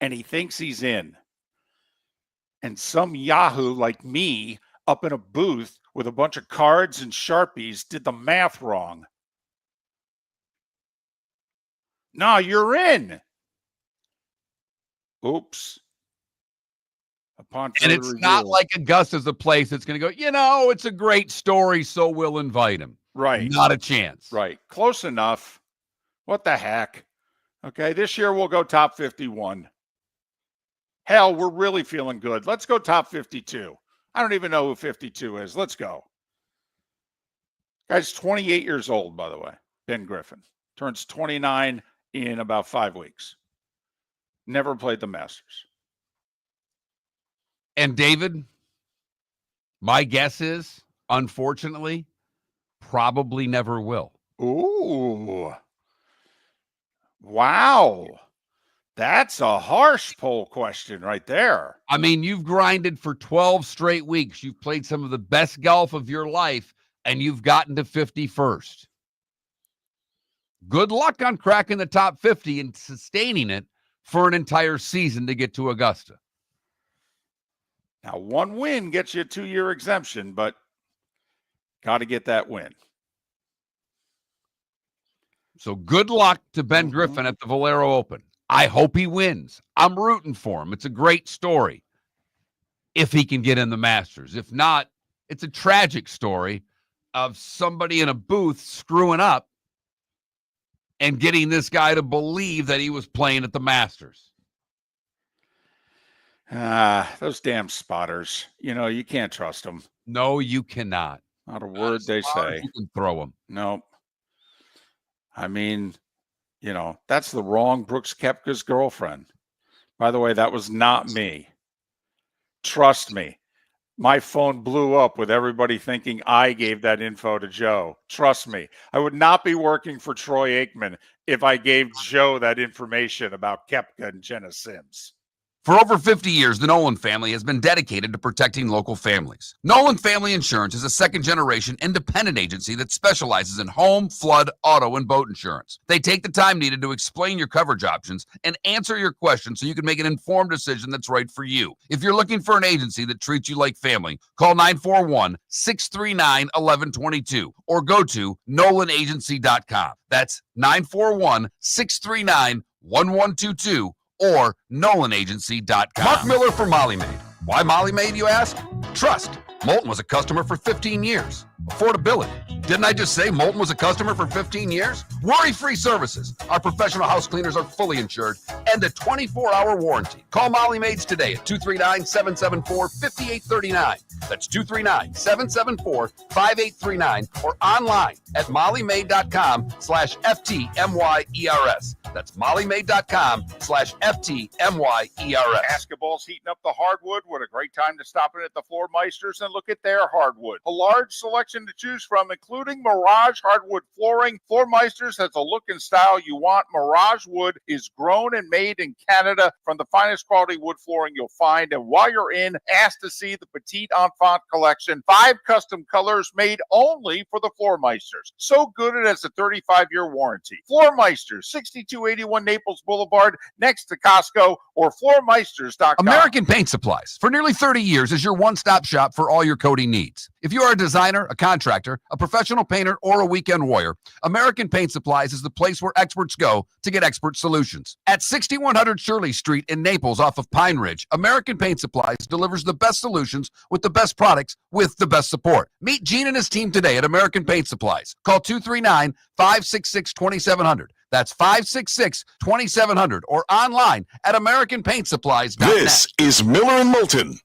And he thinks he's in. And some Yahoo like me up in a booth with a bunch of cards and Sharpies did the math wrong. No, you're in. Oops. And it's not like Augusta's a place that's going to go, it's a great story, so we'll invite him. Right. Not a chance. Right. Close enough. What the heck? Okay, this year we'll go top 51. Hell, we're really feeling good. Let's go top 52. I don't even know who 52 is. Let's go. Guy's 28 years old, by the way. Ben Griffin. Turns 29 in about 5 weeks. Never played the Masters. And David, my guess is, unfortunately, probably never will. Ooh. Wow. That's a harsh poll question right there. I mean, you've grinded for 12 straight weeks. You've played some of the best golf of your life, and you've gotten to 51st. Good luck on cracking the top 50 and sustaining it for an entire season to get to Augusta. Now, one win gets you a 2-year exemption, but got to get that win. So good luck to Ben Griffin at the Valero Open. I hope he wins. I'm rooting for him. It's a great story if he can get in the Masters. If not, it's a tragic story of somebody in a booth screwing up and getting this guy to believe that he was playing at the Masters. Those damn spotters. You can't trust them. No, you cannot. Not a word they say. You can throw them. Nope. I mean, that's the wrong Brooks Koepka's girlfriend. By the way, that was not me. Trust me. My phone blew up with everybody thinking I gave that info to Joe. Trust me. I would not be working for Troy Aikman if I gave Joe that information about Koepka and Jenna Sims. For over 50 years, the Nolan family has been dedicated to protecting local families. Nolan Family Insurance is a second-generation independent agency that specializes in home, flood, auto, and boat insurance. They take the time needed to explain your coverage options and answer your questions so you can make an informed decision that's right for you. If you're looking for an agency that treats you like family, call 941-639-1122 or go to nolanagency.com. That's 941-639-1122 or nolanagency.com. Mark Miller for Molly Maid. Why Molly Maid, you ask? Trust. Moulton was a customer for 15 years. Affordability. Didn't I just say Moulton was a customer for 15 years? Worry-free services. Our professional house cleaners are fully insured and a 24-hour warranty. Call Molly Maids today at 239-774-5839. That's 239-774-5839 or online at mollymaid.com/FTMYERS. That's mollymaid.com/FTMYERS. Basketball's heating up the hardwood. What a great time to stop in at the Floor Meisters and look at their hardwood. A large selection to choose from, including Mirage hardwood flooring. Floor Meisters has a look and style you want. Mirage wood is grown and made in Canada from the finest quality wood flooring you'll find. And while you're in, ask to see the Petite Enfant collection. 5 custom colors made only for the Floor Meisters. So good it has a 35-year warranty. Floor Meisters, 6281 Naples Boulevard, next to Costco, or floormeisters.com. American Paint Supplies, for nearly 30 years, is your one-stop shop for all your coating needs. If you are a designer, a contractor, a professional painter, or a weekend warrior, American Paint Supplies is the place where experts go to get expert solutions. At 6100 Shirley Street in Naples off of Pine Ridge, American Paint Supplies delivers the best solutions with the best products with the best support. Meet Gene and his team today at American Paint Supplies. Call 239-566-2700. That's 566-2700 or online at AmericanPaintSupplies.net. This is Miller and Moulton.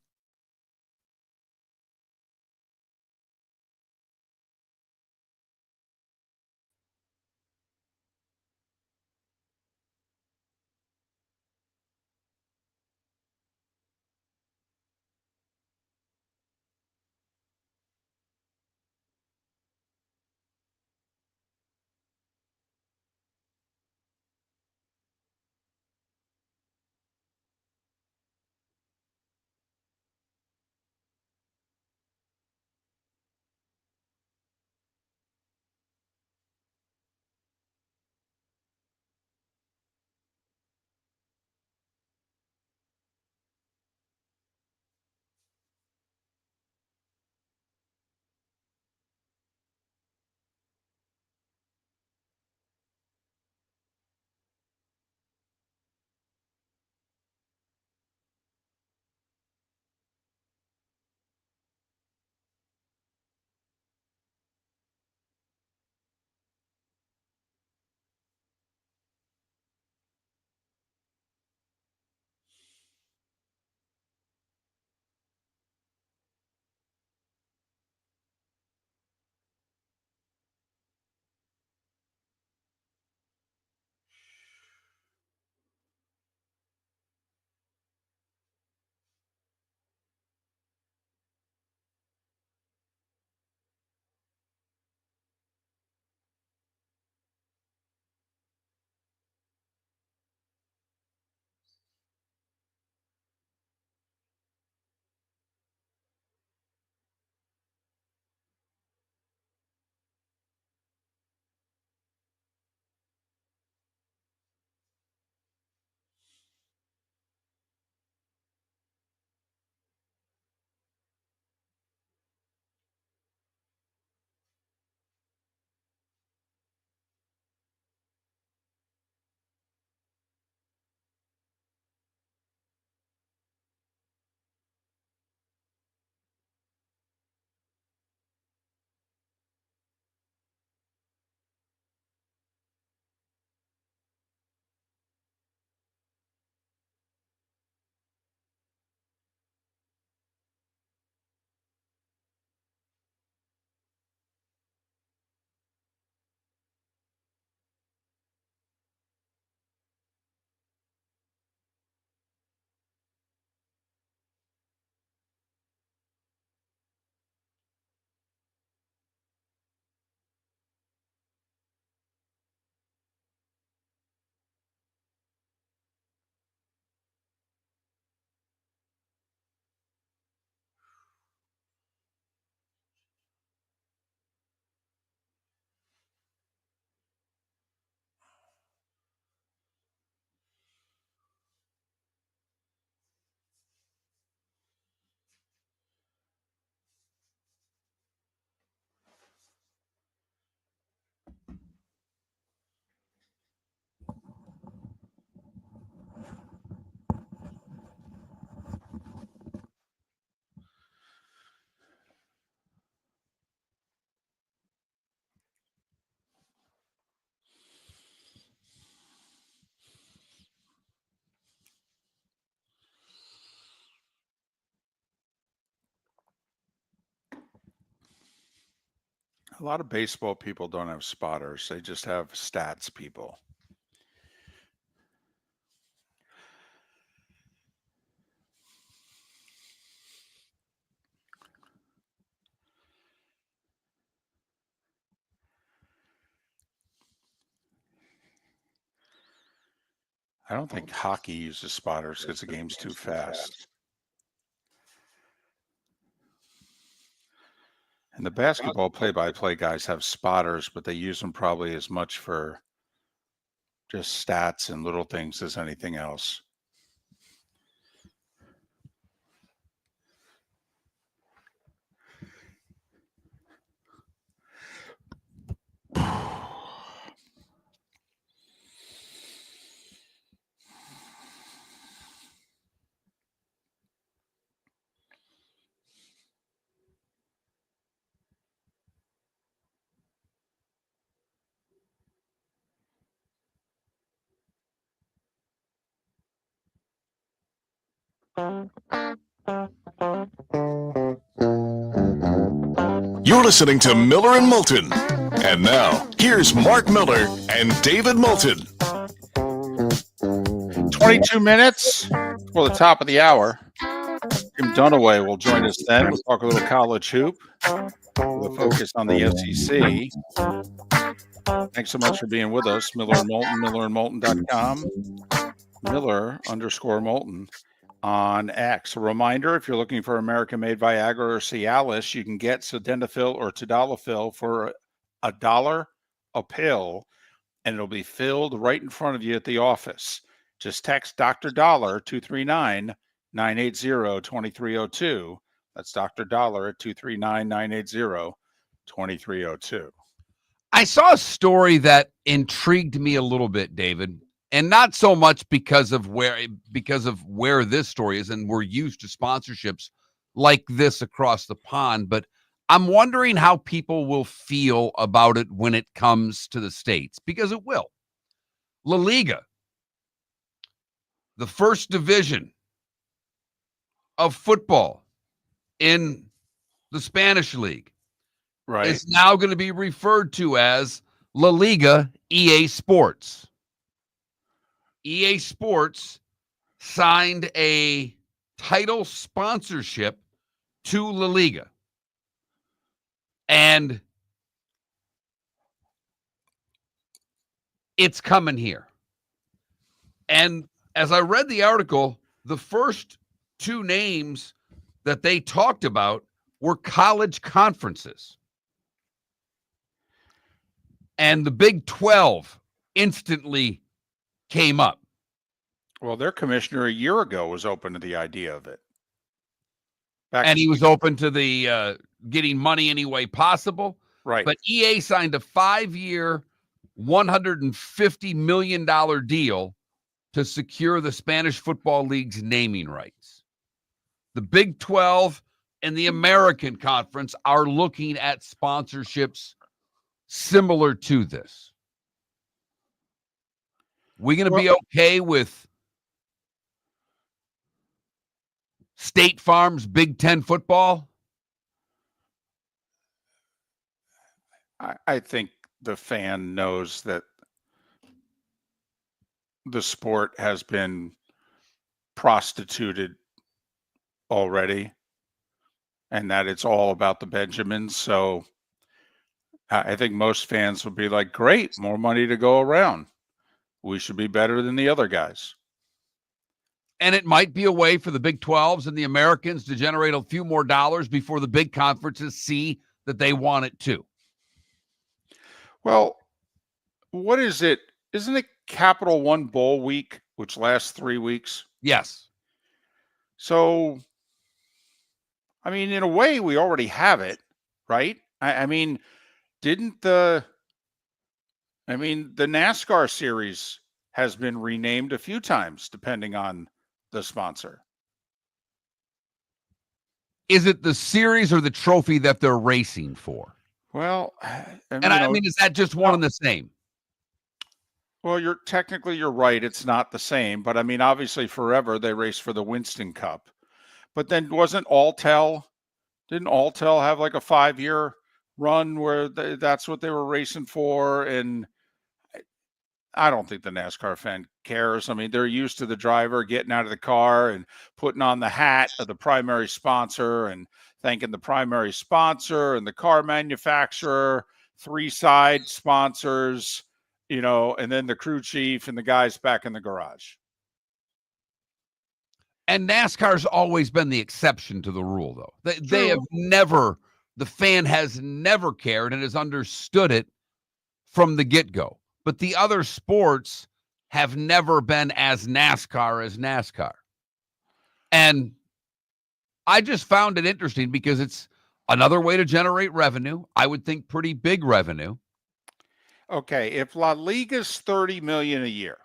A lot of baseball people don't have spotters. They just have stats people. I don't think hockey uses spotters because the game's too fast. And the basketball play-by-play guys have spotters, but they use them probably as much for just stats and little things as anything else. You're listening to Miller and Moulton. And now, here's Mark Miller and David Moulton. 22 minutes for the top of the hour. Jim Dunaway will join us then. We'll talk a little college hoop with a focus on the SEC. Thanks so much for being with us. Miller and Moulton, millerandmoulton.com. Miller_Moulton on X. A reminder, if you're looking for American-made Viagra or Cialis, you can get Sildenafil or Tadalafil for $1 a pill, and it'll be filled right in front of you at the office. Just text Dr. Dollar 239-980-2302. That's Dr. Dollar at 239-980-2302. I saw a story that intrigued me a little bit, David. And not so much because of where this story is, and we're used to sponsorships like this across the pond, but I'm wondering how people will feel about it when it comes to the States, because it will. La Liga, the first division of football in the Spanish League, right, is now going to be referred to as La Liga EA Sports. EA Sports signed a title sponsorship to La Liga. And it's coming here. And as I read the article, the first two names that they talked about were college conferences. And the Big 12 instantly came up. Well, their commissioner a year ago was open to the idea of it. And he was open to the getting money any way possible. Right. But EA signed a 5-year, $150 million deal to secure the Spanish Football League's naming rights. The Big 12 and the American Conference are looking at sponsorships similar to this. We going to be okay with State Farm's Big Ten football? I think the fan knows that the sport has been prostituted already and that it's all about the Benjamins. So I think most fans will be like, great, more money to go around. We should be better than the other guys. And it might be a way for the Big 12s and the Americans to generate a few more dollars before the big conferences see that they want it too. Well, what is it? Isn't it Capital One Bowl week, which lasts 3 weeks? Yes. So, I mean, in a way, we already have it, right? I mean, the NASCAR series has been renamed a few times, depending on the sponsor. Is it the series or the trophy that they're racing for? Well, I mean, is that just one and the same? Well, you're right. It's not the same, but I mean, obviously forever they raced for the Winston Cup, but then didn't Alltel have like a 5-year run where that's what they were racing for. And I don't think the NASCAR fan cares. I mean, they're used to the driver getting out of the car and putting on the hat of the primary sponsor and thanking the primary sponsor and the car manufacturer, 3 side sponsors, and then the crew chief and the guys back in the garage. And NASCAR's always been the exception to the rule, though. They have never, the fan has never cared and has understood it from the get-go. But the other sports have never been as NASCAR. And I just found it interesting because it's another way to generate revenue. I would think pretty big revenue. Okay, if La Liga's $30 million a year,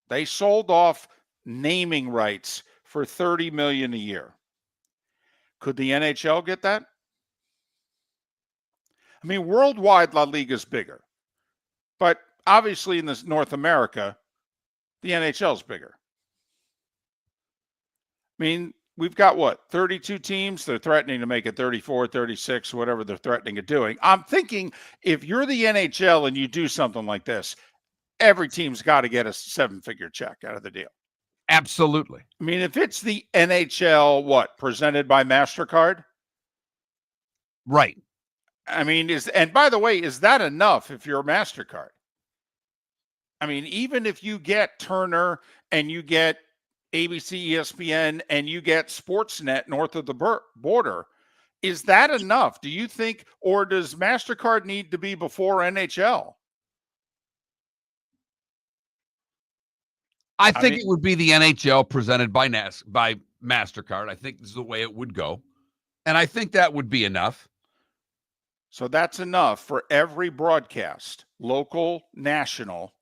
they sold off naming rights for $30 million a year. Could the NHL get that? I mean, worldwide, La Liga's bigger. But obviously in this North America, the NHL's bigger. I mean, we've got 32 teams. They're threatening to make it 34, 36, whatever they're threatening of doing. I'm thinking if you're the NHL and you do something like this, every team's got to get a 7-figure check out of the deal. Absolutely. I mean, if it's the NHL, presented by MasterCard? Right. I mean, and by the way, is that enough if you're a MasterCard? I mean, even if you get Turner and you get ABC, ESPN, and you get Sportsnet north of the border, is that enough? Do you think, or does MasterCard need to be before NHL? I think it would be the NHL presented by MasterCard. I think this is the way it would go. And I think that would be enough. So that's enough for every broadcast, local, national.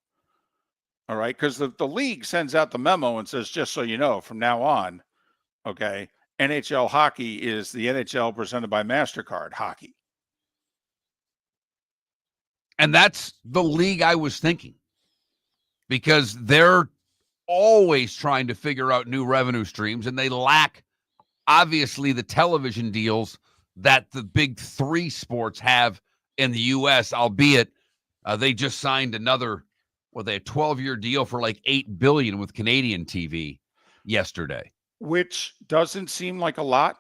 All right, because the league sends out the memo and says, just so you know, from now on, okay, NHL hockey is the NHL presented by MasterCard hockey. And that's the league I was thinking, because they're always trying to figure out new revenue streams, and they lack, obviously, the television deals that the big 3 sports have in the U.S., albeit they just signed another, they a 12-year deal for like $8 billion with Canadian TV yesterday. Which doesn't seem like a lot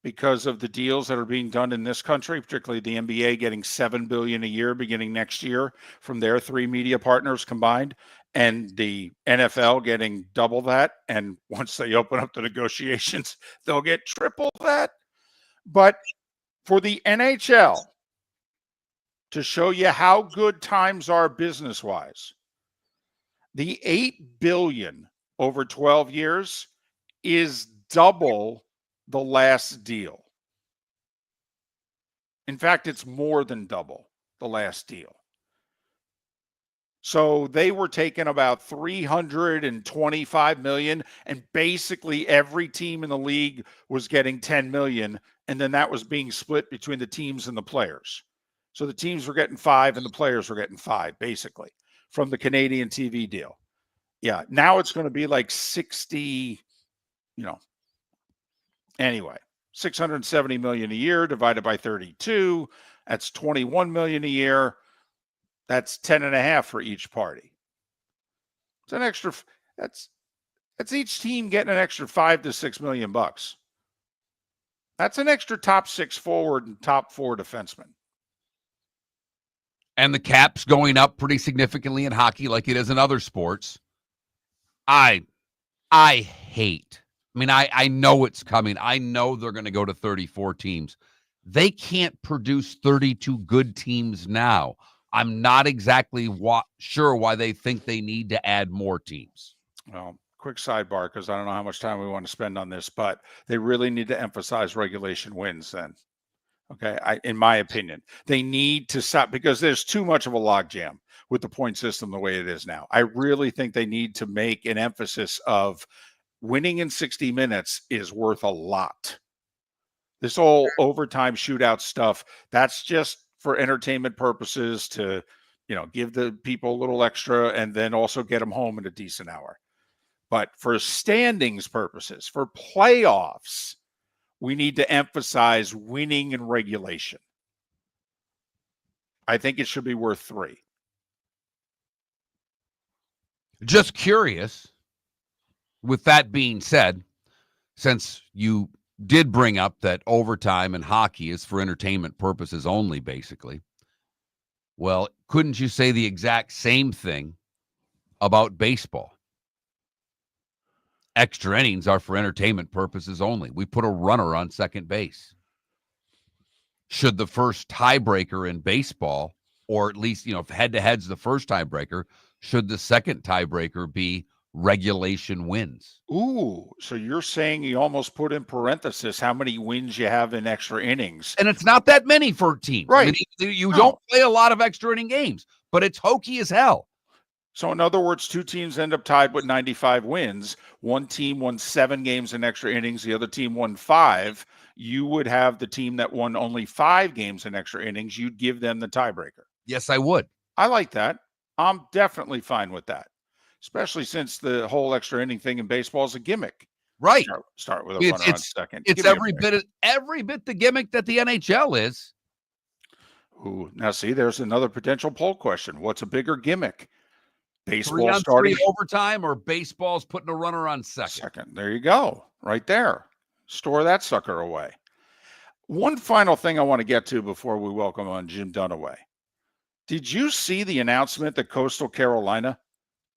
because of the deals that are being done in this country, particularly the NBA getting $7 billion a year beginning next year from their 3 media partners combined, and the NFL getting double that. And once they open up the negotiations, they'll get triple that. But for the NHL to show you how good times are business-wise, the $8 billion over 12 years is double the last deal. In fact, it's more than double the last deal. So they were taking about $325 million, and basically every team in the league was getting $10 million, and then that was being split between the teams and the players. So the teams were getting 5 and the players were getting 5, basically, from the Canadian TV deal. Yeah, now it's going to be like 60, anyway, $670 million a year divided by 32. That's $21 million a year. That's 10.5 for each party. It's an extra. That's each team getting an extra $5 to $6 million bucks. That's an extra top 6 forward and top 4 defenseman. And the cap's going up pretty significantly in hockey, like it is in other sports. I hate. I mean, I know it's coming. I know they're going to go to 34 teams. They can't produce 32 good teams now. I'm not exactly sure why they think they need to add more teams. Well, quick sidebar, because I don't know how much time we want to spend on this, but they really need to emphasize regulation wins then. Okay, in my opinion, they need to stop, because there's too much of a logjam with the point system the way it is now. I really think they need to make an emphasis of winning in 60 minutes is worth a lot. This whole overtime shootout stuff, that's just for entertainment purposes to, give the people a little extra and then also get them home in a decent hour. But for standings purposes, for playoffs, we need to emphasize winning in regulation. I think it should be worth 3. Just curious, with that being said, since you did bring up that overtime in hockey is for entertainment purposes only, basically, well, couldn't you say the exact same thing about baseball? Extra innings are for entertainment purposes only. We put a runner on second base. Should the first tiebreaker in baseball, or at least, if head-to-head's the first tiebreaker, should the second tiebreaker be regulation wins? Ooh, so you're saying you almost put in parenthesis how many wins you have in extra innings. And it's not that many for teams. Right. I mean, you don't play a lot of extra inning games, but it's hokey as hell. So in other words, 2 teams end up tied with 95 wins. One team won 7 games in extra innings. The other team won 5. You would have the team that won only 5 games in extra innings. You'd give them the tiebreaker. Yes, I would. I like that. I'm definitely fine with that, especially since the whole extra inning thing in baseball is a gimmick. Right. Start with a runner on second. It's every bit the gimmick that the NHL is. Ooh, now see, there's another potential poll question. What's a bigger gimmick? 3 Baseball on starting 3 overtime, or baseball's putting a runner on second? There you go. Right there. Store that sucker away. One final thing I want to get to before we welcome on Jim Dunaway. Did you see the announcement that Coastal Carolina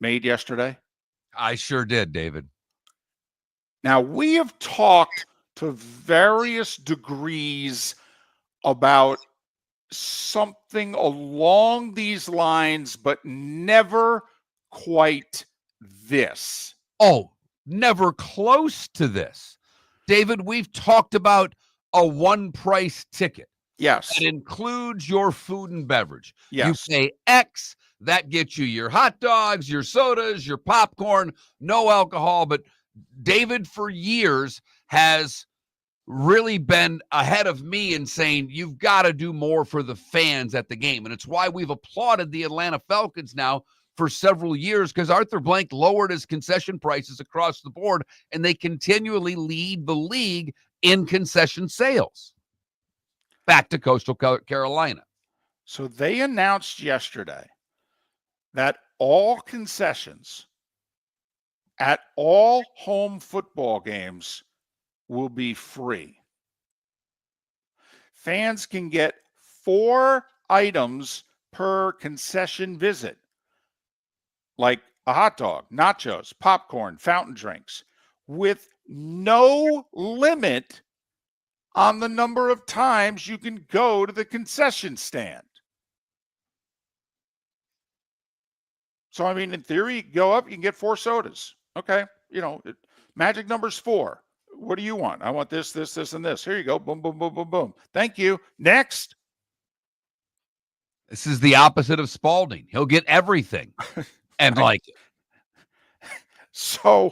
made yesterday? I sure did, David. Now, we have talked to various degrees about something along these lines, but never quite this. Oh, never close to this. David, we've talked about a one-price ticket. Yes. That includes your food and beverage. Yes. You pay X, that gets you your hot dogs, your sodas, your popcorn, no alcohol. But David, for years, has really been ahead of me in saying you've got to do more for the fans at the game. And it's why we've applauded the Atlanta Falcons now for several years, because Arthur Blank lowered his concession prices across the board, and they continually lead the league in concession sales. Back to Coastal Carolina. So they announced yesterday that all concessions at all home football games will be free. Fans can get 4 items per concession visit, like a hot dog, nachos, popcorn, fountain drinks, with no limit on the number of times you can go to the concession stand. So, I mean, in theory, you go up, you can get 4 sodas. Okay. Magic number's 4. What do you want? I want this, this, this, and this. Here you go. Boom, boom, boom, boom, boom. Thank you. Next. This is the opposite of Spalding. He'll get everything and like it. So,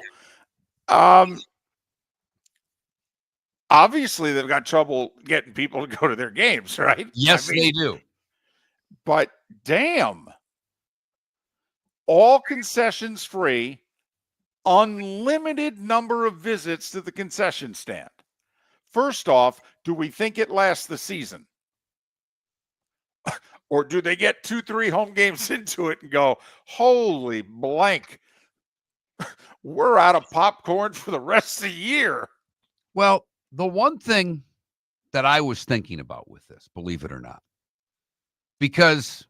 obviously, they've got trouble getting people to go to their games, right? Yes, they do. But damn, all concessions free, unlimited number of visits to the concession stand. First off, do we think it lasts the season? Or do they get 2-3 home games into it and go, holy blank, we're out of popcorn for the rest of the year? Well, the one thing that I was thinking about with this, believe it or not, because,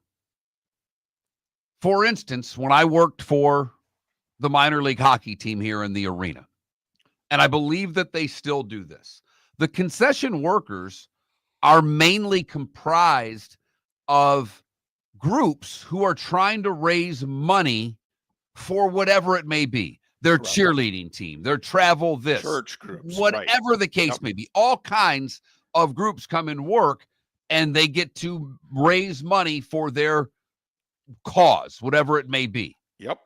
for instance, when I worked for the minor league hockey team here in the arena, and I believe that they still do this, the concession workers are mainly comprised of groups who are trying to raise money for whatever it may be. Their cheerleading team, their travel this, church groups, whatever the case may be. All kinds of groups come and work, and they get to raise money for their cause, whatever it may be. Yep.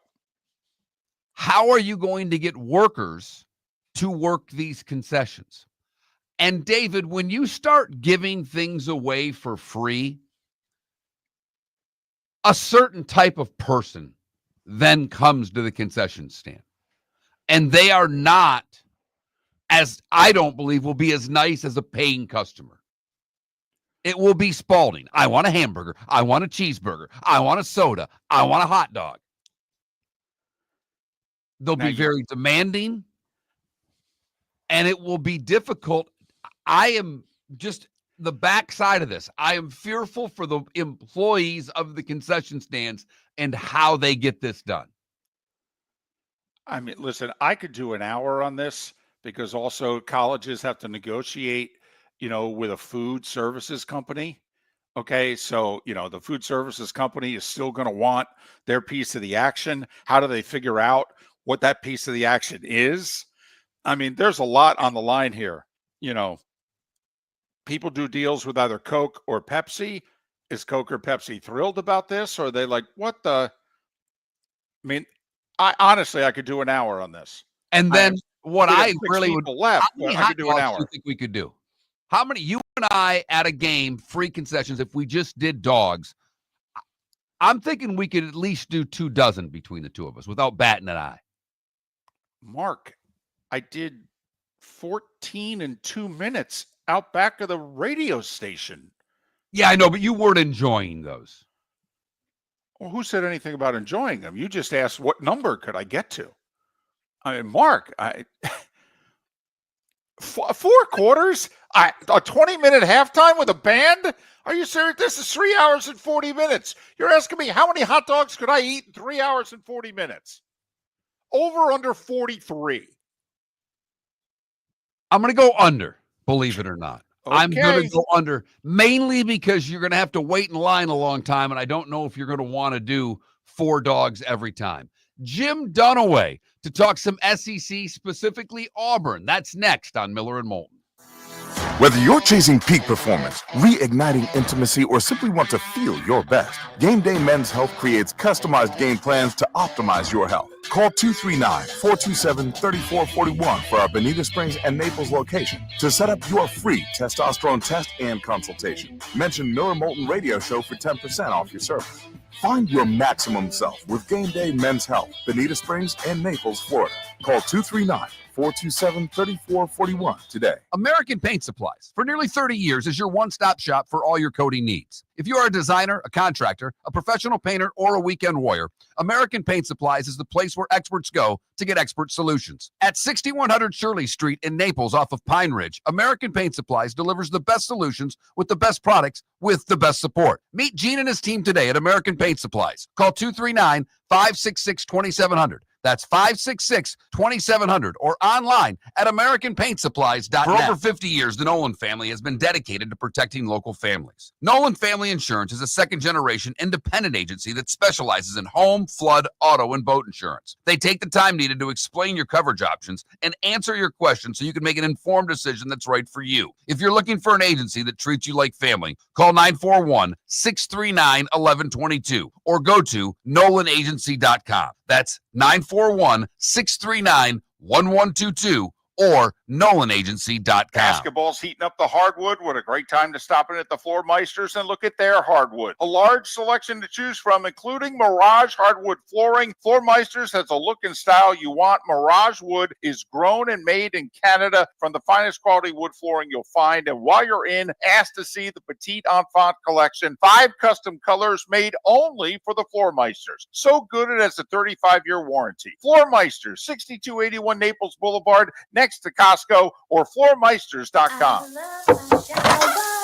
How are you going to get workers to work these concessions? And David, when you start giving things away for free, a certain type of person then comes to the concession stand. And they are not as I don't believe will be as nice as a paying customer. It will be Spalding. I want a hamburger. I want a cheeseburger. I want a soda. I want a hot dog. They'll be very demanding, and it will be difficult. I am just the backside of this. I am fearful for the employees of the concession stands and how they get this done. I mean, listen, I could do an hour on this because also colleges have to negotiate, with a food services company. Okay, so, the food services company is still going to want their piece of the action. How do they figure out what that piece of the action is? I mean, there's a lot on the line here. People do deals with either Coke or Pepsi. Is Coke or Pepsi thrilled about this? Or are they like, what the? I mean, I could do an hour on this. And then what I really would left, I could do an hour. Do you think we could do? How many, you and I at a game, free concessions, if we just did dogs, I'm thinking we could at least do 24 between the two of us without batting an eye. Mark, I did 14 in 2 minutes out back of the radio station. Yeah, I know, but you weren't enjoying those. Well, who said anything about enjoying them? You just asked what number could I get to. I mean, Mark, 4 quarters, a 20-minute halftime with a band? Are you serious? This is 3 hours and 40 minutes. You're asking me how many hot dogs could I eat in 3 hours and 40 minutes? Over under 43. I'm going to go under, believe it or not. Okay. I'm going to go under, mainly because you're going to have to wait in line a long time, and I don't know if you're going to want to do 4 dogs every time. Jim Dunaway to talk some SEC, specifically Auburn. That's next on Miller and Moulton. Whether you're chasing peak performance, reigniting intimacy, or simply want to feel your best, Game Day Men's Health creates customized game plans to optimize your health. Call 239-427-3441 for our Bonita Springs and Naples location to set up your free testosterone test and consultation. Mention Miller Moulton Radio Show for 10% off your service. Find your maximum self with Game Day Men's Health, Bonita Springs and Naples, Florida. Call 239-427-3441 today. American Paint Supplies, for nearly 30 years, is your one-stop shop for all your coating needs. If you are a designer, a contractor, a professional painter, or a weekend warrior, American Paint Supplies is the place where experts go to get expert solutions. At 6100 Shirley Street in Naples off of Pine Ridge, American Paint Supplies delivers the best solutions with the best products with the best support. Meet Gene and his team today at American Paint Supplies. Call 239-566-2700. That's 566-2700 or online at AmericanPaintSupplies.net. For over 50 years, the Nolan family has been dedicated to protecting local families. Nolan Family Insurance is a second-generation independent agency that specializes in home, flood, auto, and boat insurance. They take the time needed to explain your coverage options and answer your questions so you can make an informed decision that's right for you. If you're looking for an agency that treats you like family, call 941-639-1122 or go to NolanAgency.com. That's 941-639-1122 or NolanAgency.com. Basketball's heating up the hardwood. What a great time to stop in at the Floor Meisters and look at their hardwood. A large selection to choose from, including Mirage hardwood flooring. Floor Meisters has a look and style you want. Mirage wood is grown and made in Canada from the finest quality wood flooring you'll find. And while you're in, ask to see the Petite Enfant collection. 5 custom colors made only for the Floor Meisters. So good it has a 35-year warranty. Floor Meisters, 6281 Naples Boulevard, next to Costco, or floormeisters.com.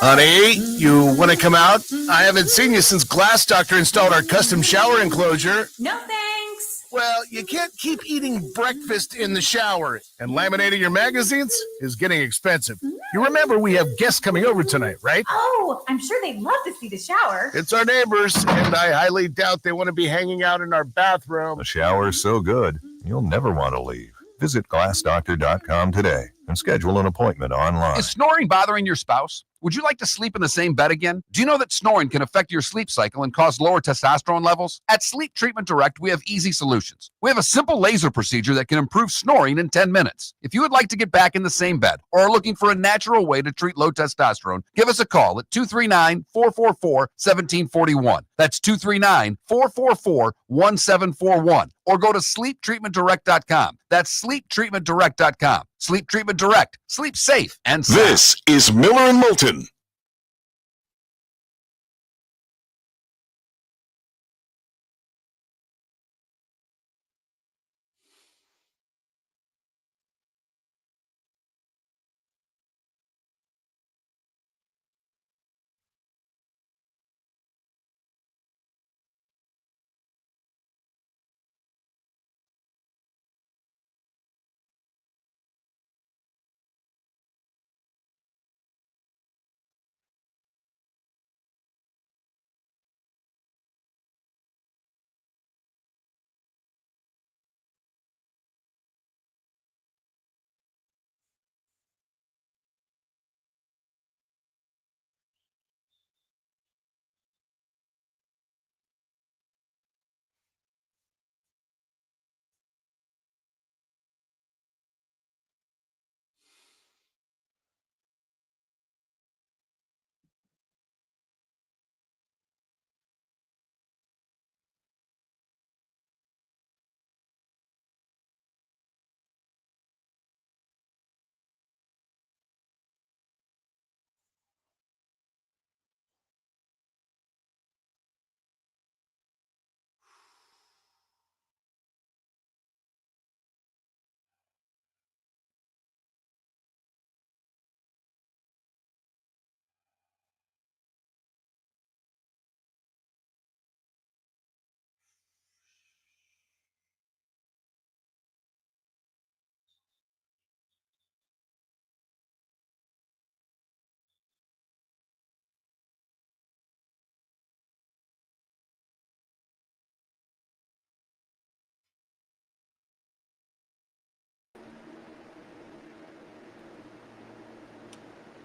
Honey, you want to come out? I haven't seen you since Glass Doctor installed our custom shower enclosure. No thanks. Well, you can't keep eating breakfast in the shower, and laminating your magazines is getting expensive. You remember we have guests coming over tonight, right? Oh, I'm sure they'd love to see the shower. It's our neighbors, and I highly doubt they want to be hanging out in our bathroom. The shower is so good, you'll never want to leave. Visit glassdoctor.com today and schedule an appointment online. Is snoring bothering your spouse? Would you like to sleep in the same bed again? Do you know that snoring can affect your sleep cycle and cause lower testosterone levels? At Sleep Treatment Direct, we have easy solutions. We have a simple laser procedure that can improve snoring in 10 minutes. If you would like to get back in the same bed or are looking for a natural way to treat low testosterone, give us a call at 239-444-1741. That's 239-444-1741. Or go to sleeptreatmentdirect.com. That's sleeptreatmentdirect.com. Sleep Treatment Direct. Sleep safe and sound. This is Miller and Moulton.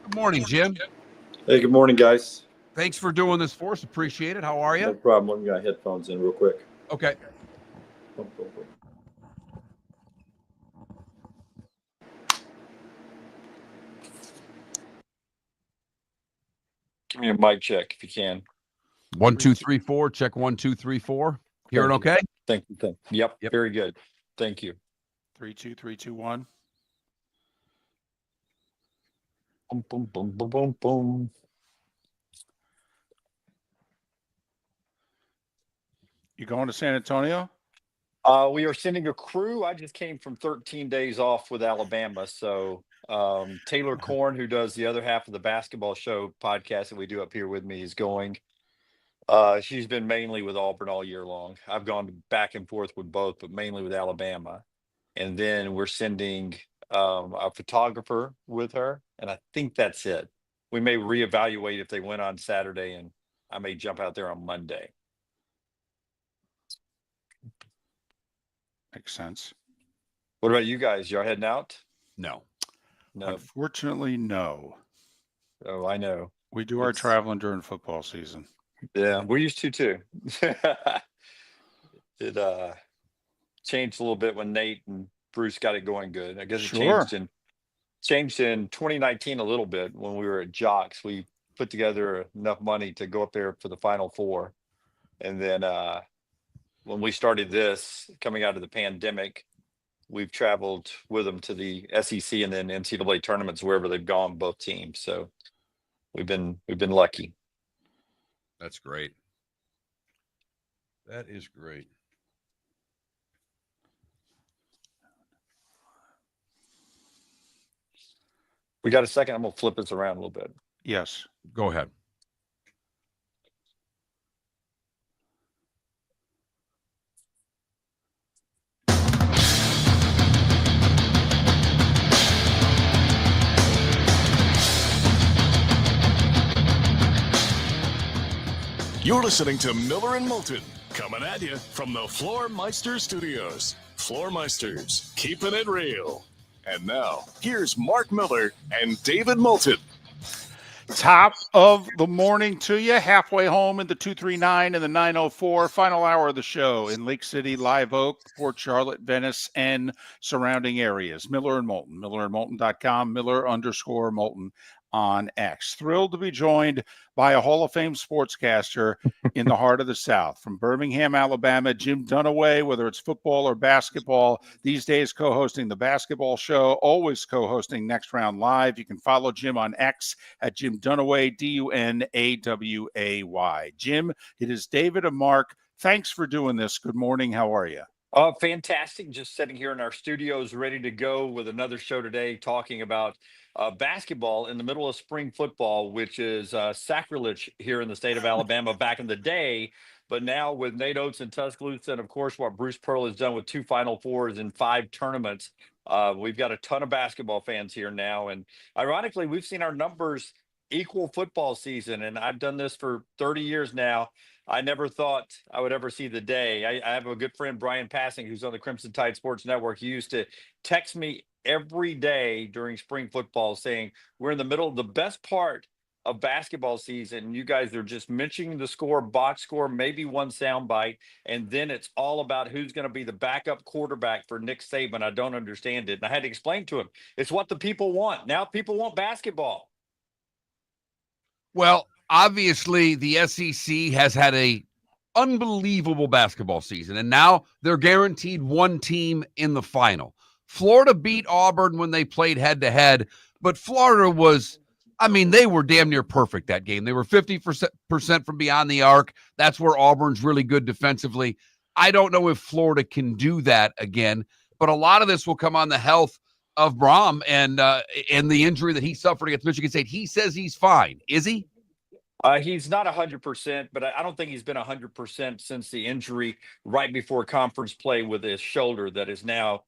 Good morning, Jim. Hey, good morning, guys. Thanks for doing this for us. Appreciate it. How are you? No problem. Let me get my headphones in real quick. Okay. Boom, boom, boom. Give me a mic check if you can. 1, 2, 3, 4. Check 1, 2, 3, 4. Hearing okay? Thank you. Yep. Very good. Thank you. 3, 2, 3, 2, 1. Boom, boom, boom, boom, boom, boom. You going to San Antonio? We are sending a crew. I just came from 13 days off with Alabama. So Taylor Korn, who does the other half of the basketball show podcast that we do up here with me, is going. She's been mainly with Auburn all year long. I've gone back and forth with both, but mainly with Alabama. And then we're sending a photographer with her. And I think that's it. We may reevaluate if they went on Saturday, and I may jump out there on Monday. Makes sense. What about you guys? Y'all heading out? No. No. Unfortunately, no. Oh, I know. We do our traveling during football season. Yeah, we used to too. It changed a little bit when Nate and Bruce got it going good. I guess it changed in 2019 a little bit when we were at Jocks. We put together enough money to go up there for the Final Four. And then when we started this, coming out of the pandemic, we've traveled with them to the SEC and then NCAA tournaments wherever they've gone, both teams. So we've been lucky. That's great. That is great. We got a second. I'm going to flip this around a little bit. Yes. Go ahead. You're listening to Miller and Moulton, coming at you from the Floor Meister Studios. Floor Meisters, keeping it real. And now, here's Mark Miller and David Moulton. Top of the morning to you, halfway home in the 239 and the 904, final hour of the show in Lake City, Live Oak, Port Charlotte, Venice, and surrounding areas. Miller and Moulton, millerandmoulton.com, Miller_Moulton on X. Thrilled to be joined by a Hall of Fame sportscaster in the heart of the South. From Birmingham, Alabama, Jim Dunaway, whether it's football or basketball, these days co-hosting the basketball show, always co-hosting Next Round Live. You can follow Jim on X at Jim Dunaway, Dunaway. Jim, it is David and Mark. Thanks for doing this. Good morning. How are you? Fantastic. Just sitting here in our studios, ready to go with another show today, talking about basketball in the middle of spring football, which is sacrilege here in the state of Alabama back in the day. But now with Nate Oates and Tuscaloosa, and of course what Bruce Pearl has done with 2 Final Fours in 5 tournaments, we've got a ton of basketball fans here now. And ironically, we've seen our numbers equal football season. And I've done this for 30 years now. I never thought I would ever see the day. I have a good friend, Brian Passing, who's on the Crimson Tide Sports Network. He used to text me every day during spring football saying, we're in the middle of the best part of basketball season. You guys are just mentioning the score, box score, maybe one soundbite, and then it's all about who's going to be the backup quarterback for Nick Saban. I don't understand it. And I had to explain to him, it's what the people want. Now people want basketball. Well, obviously the SEC has had a unbelievable basketball season, and now they're guaranteed one team in the final. Florida beat Auburn when they played head-to-head, but Florida was, they were damn near perfect that game. They were 50% from beyond the arc. That's where Auburn's really good defensively. I don't know if Florida can do that again, but a lot of this will come on the health of Braum and the injury that he suffered against Michigan State. He says he's fine. Is he? He's not 100%, but I don't think he's been 100% since the injury right before conference play with his shoulder that is now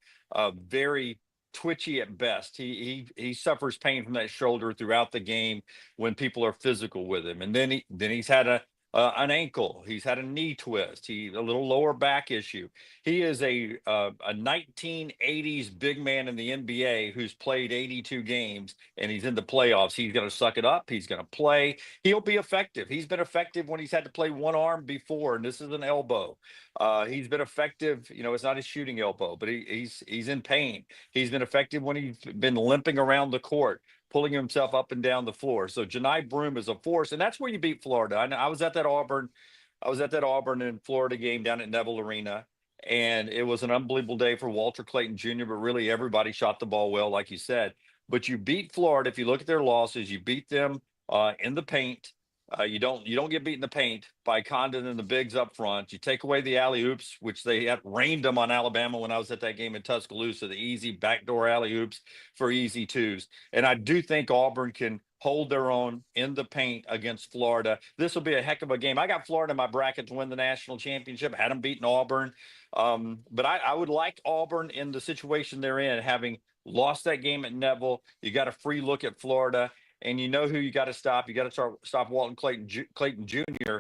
very twitchy at best. He suffers pain from that shoulder throughout the game when people are physical with him, and then he's had an ankle. He's had a knee twist. A little lower back issue. He is a 1980s big man in the NBA who's played 82 games and he's in the playoffs. He's going to suck it up. He's going to play. He'll be effective. He's been effective when he's had to play one arm before, and this is an elbow. He's been effective. It's not his shooting elbow, but he's in pain. He's been effective when he's been limping around the court, pulling himself up and down the floor. So Janai Broome is a force, and that's where you beat Florida. I was at that Auburn and Florida game down at Neville Arena, and it was an unbelievable day for Walter Clayton Jr., but really everybody shot the ball well, like you said. But you beat Florida. If you look at their losses, you beat them in the paint. You don't get beat in the paint by Condon and the bigs up front. You take away the alley-oops, which they had rained them on Alabama when I was at that game in Tuscaloosa, the easy backdoor alley-oops for easy twos. And I do think Auburn can hold their own in the paint against Florida. This will be a heck of a game. I got Florida in my bracket to win the national championship, had them beating Auburn. But I would like Auburn in the situation they're in, having lost that game at Neville. You got a free look at Florida. And you know who you got to stop. You got to stop Walton Clayton Jr.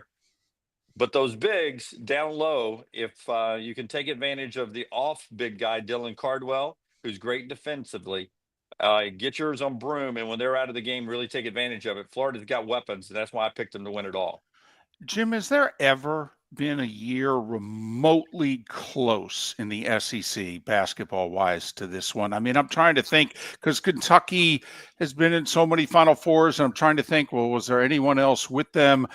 But those bigs down low, if you can take advantage of the off big guy, Dylan Cardwell, who's great defensively, get yours on Broome. And when they're out of the game, really take advantage of it. Florida's got weapons, and that's why I picked them to win it all. Jim, has there ever been a year remotely close in the SEC basketball-wise to this one? I'm trying to think, because Kentucky has been in so many Final Fours, and I'm trying to think, well, was there anyone else with them?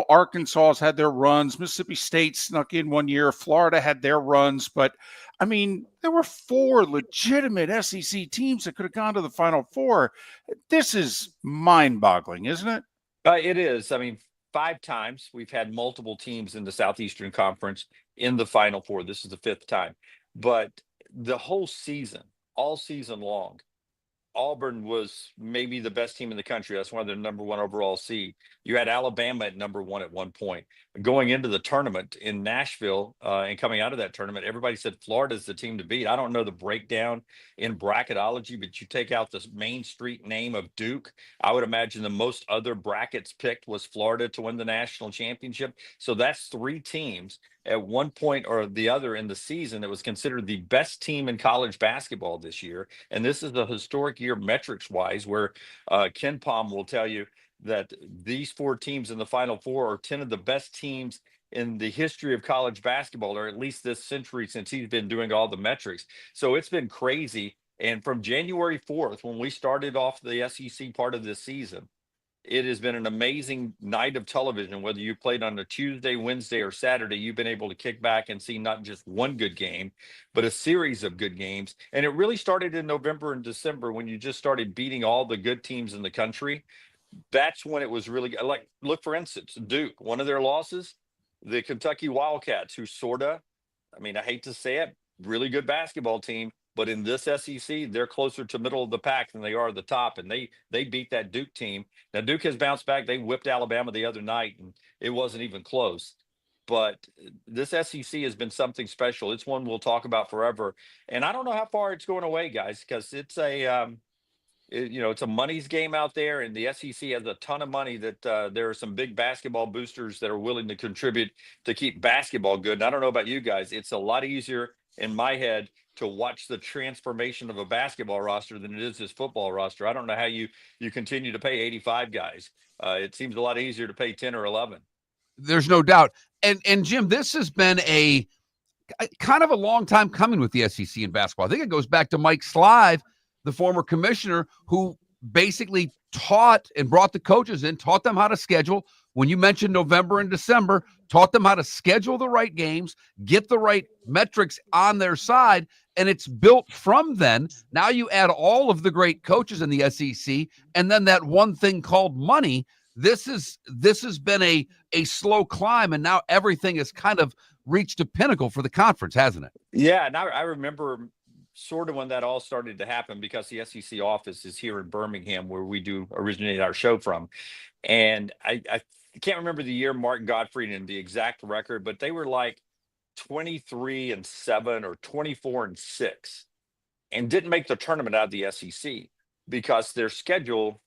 Arkansas has had their runs. Mississippi State snuck in one year. Florida had their runs. But, there were 4 legitimate SEC teams that could have gone to the Final Four. This is mind-boggling, isn't it? It is. 5 times we've had multiple teams in the Southeastern Conference in the Final Four. This is the 5th time. But the whole season, all season long, Auburn was maybe the best team in the country. That's why they're number 1 overall seed. You had Alabama at number 1 at one point. Going into the tournament in Nashville and coming out of that tournament, everybody said Florida's the team to beat. I don't know the breakdown in bracketology, but you take out the main street name of Duke, I would imagine the most other brackets picked was Florida to win the national championship. So that's 3 teams at one point or the other in the season that was considered the best team in college basketball this year. And this is a historic year metrics wise, where Ken Palm will tell you that these 4 teams in the Final Four are 10 of the best teams in the history of college basketball, or at least this century, since he's been doing all the metrics. So it's been crazy. And from January 4th, when we started off the SEC part of this season, it has been an amazing night of television. Whether you played on a Tuesday, Wednesday, or Saturday, you've been able to kick back and see not just one good game, but a series of good games. And it really started in November and December when you just started beating all the good teams in the country. That's when it was really like, look, for instance, Duke, one of their losses, the Kentucky Wildcats, who I hate to say it, really good basketball team, but in this SEC, they're closer to middle of the pack than they are the top, and they beat that Duke team. Now Duke has bounced back. They whipped Alabama the other night, and it wasn't even close. But this SEC has been something special. It's one we'll talk about forever, and I don't know how far it's going away, guys, because it's it's a money's game out there, and the SEC has a ton of money that there are some big basketball boosters that are willing to contribute to keep basketball good. And I don't know about you guys, it's a lot easier in my head to watch the transformation of a basketball roster than it is this football roster. I don't know how you continue to pay 85 guys. It seems a lot easier to pay 10 or 11. There's no doubt. And Jim, this has been a kind of a long time coming with the SEC in basketball. I think it goes back to Mike Slive, the former commissioner, who basically taught and brought the coaches in, taught them how to schedule. When you mentioned November and December, taught them how to schedule the right games, get the right metrics on their side, and it's built from then. Now you add all of the great coaches in the SEC, and then that one thing called money. This has been a slow climb, and now everything has kind of reached a pinnacle for the conference, hasn't it? Yeah, and I remember sort of when that all started to happen, because the SEC office is here in Birmingham, where we do originate our show from. And I can't remember the year Mark Gottfried and the exact record, but they were like 23-7 or 24-6 and didn't make the tournament out of the SEC because their schedule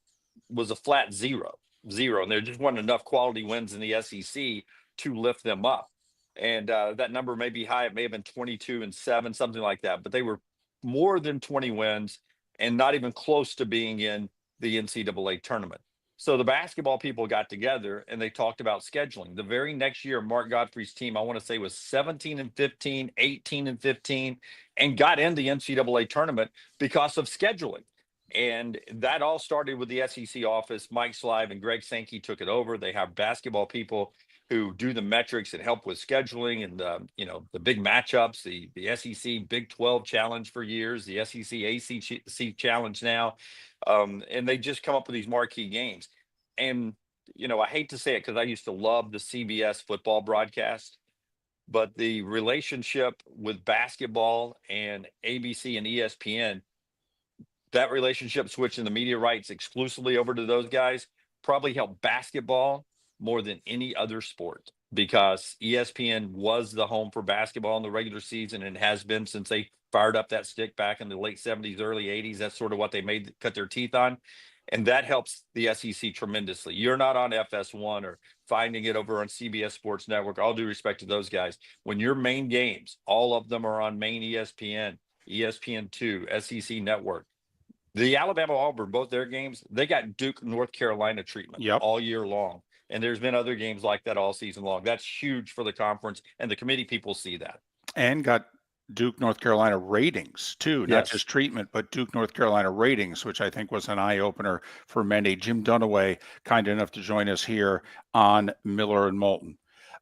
was a flat zero. And there just wasn't enough quality wins in the SEC to lift them up. And that number may be high. It may have been 22-7, something like that. But they were more than 20 wins and not even close to being in the NCAA tournament. So the basketball people got together and they talked about scheduling. The very next year, Mark Gottfried's team, I want to say, was 17-15, 18-15, and got in the NCAA tournament because of scheduling. And that all started with the SEC office. Mike Slive and Greg Sankey took it over. They have basketball people who do the metrics and help with scheduling and the big matchups, the SEC Big 12 challenge for years, the SEC ACC challenge now, and they just come up with these marquee games. And I hate to say it because I used to love the CBS football broadcast, but the relationship with basketball and ABC and ESPN, that relationship switching the media rights exclusively over to those guys probably helped basketball more than any other sport, because ESPN was the home for basketball in the regular season and has been since they fired up that stick back in the late 70s, early 80s. That's sort of what they cut their teeth on. And that helps the SEC tremendously. You're not on FS1 or finding it over on CBS Sports Network. All due respect to those guys. When your main games, all of them are on main ESPN, ESPN2, SEC Network. The Alabama-Auburn, both their games, they got Duke, North Carolina treatment all year long. And there's been other games like that all season long. That's huge for the conference, and the committee people see that. And got Duke, North Carolina ratings too, not just treatment, but Duke, North Carolina ratings, which I think was an eye opener for many. Jim Dunaway, kind enough to join us here on Miller and Moulton.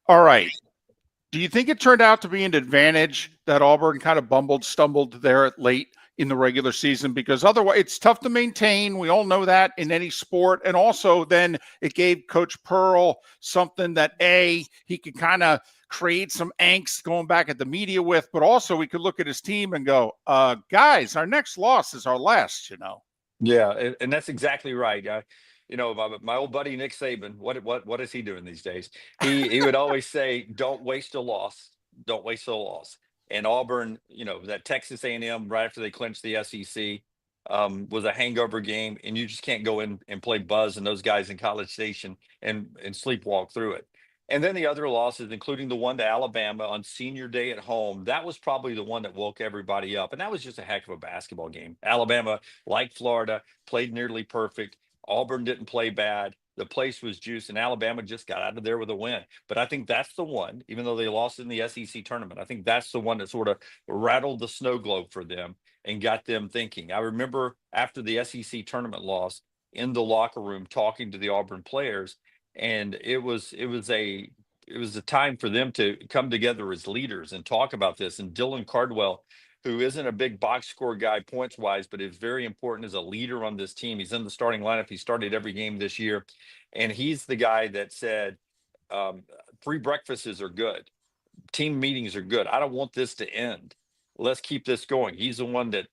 All right. Do you think it turned out to be an advantage that Auburn kind of stumbled there at late in the regular season? Because otherwise it's tough to maintain. We all know that in any sport. And also then it gave Coach Pearl something that he could kind of create some angst going back at the media with, but also we could look at his team and go, guys, our next loss is our last, Yeah. And that's exactly right. My old buddy, Nick Saban, what is he doing these days? He would always say, don't waste a loss. Don't waste a loss. And Auburn, that Texas A&M right after they clinched the SEC was a hangover game, and you just can't go in and play Buzz and those guys in College Station and sleepwalk through it. And then the other losses, including the one to Alabama on senior day at home, that was probably the one that woke everybody up. And that was just a heck of a basketball game. Alabama, like Florida, played nearly perfect. Auburn didn't play bad. The place was juiced, and Alabama just got out of there with a win. But I think that's the one, even though they lost in the SEC tournament, I think that's the one that sort of rattled the snow globe for them and got them thinking. I remember after the SEC tournament loss in the locker room talking to the Auburn players, and it was a time for them to come together as leaders and talk about this. And Dylan Cardwell, who isn't a big box score guy points wise, but is very important as a leader on this team. He's in the starting lineup. He started every game this year. And he's the guy that said, free breakfasts are good. Team meetings are good. I don't want this to end. Let's keep this going. He's the one that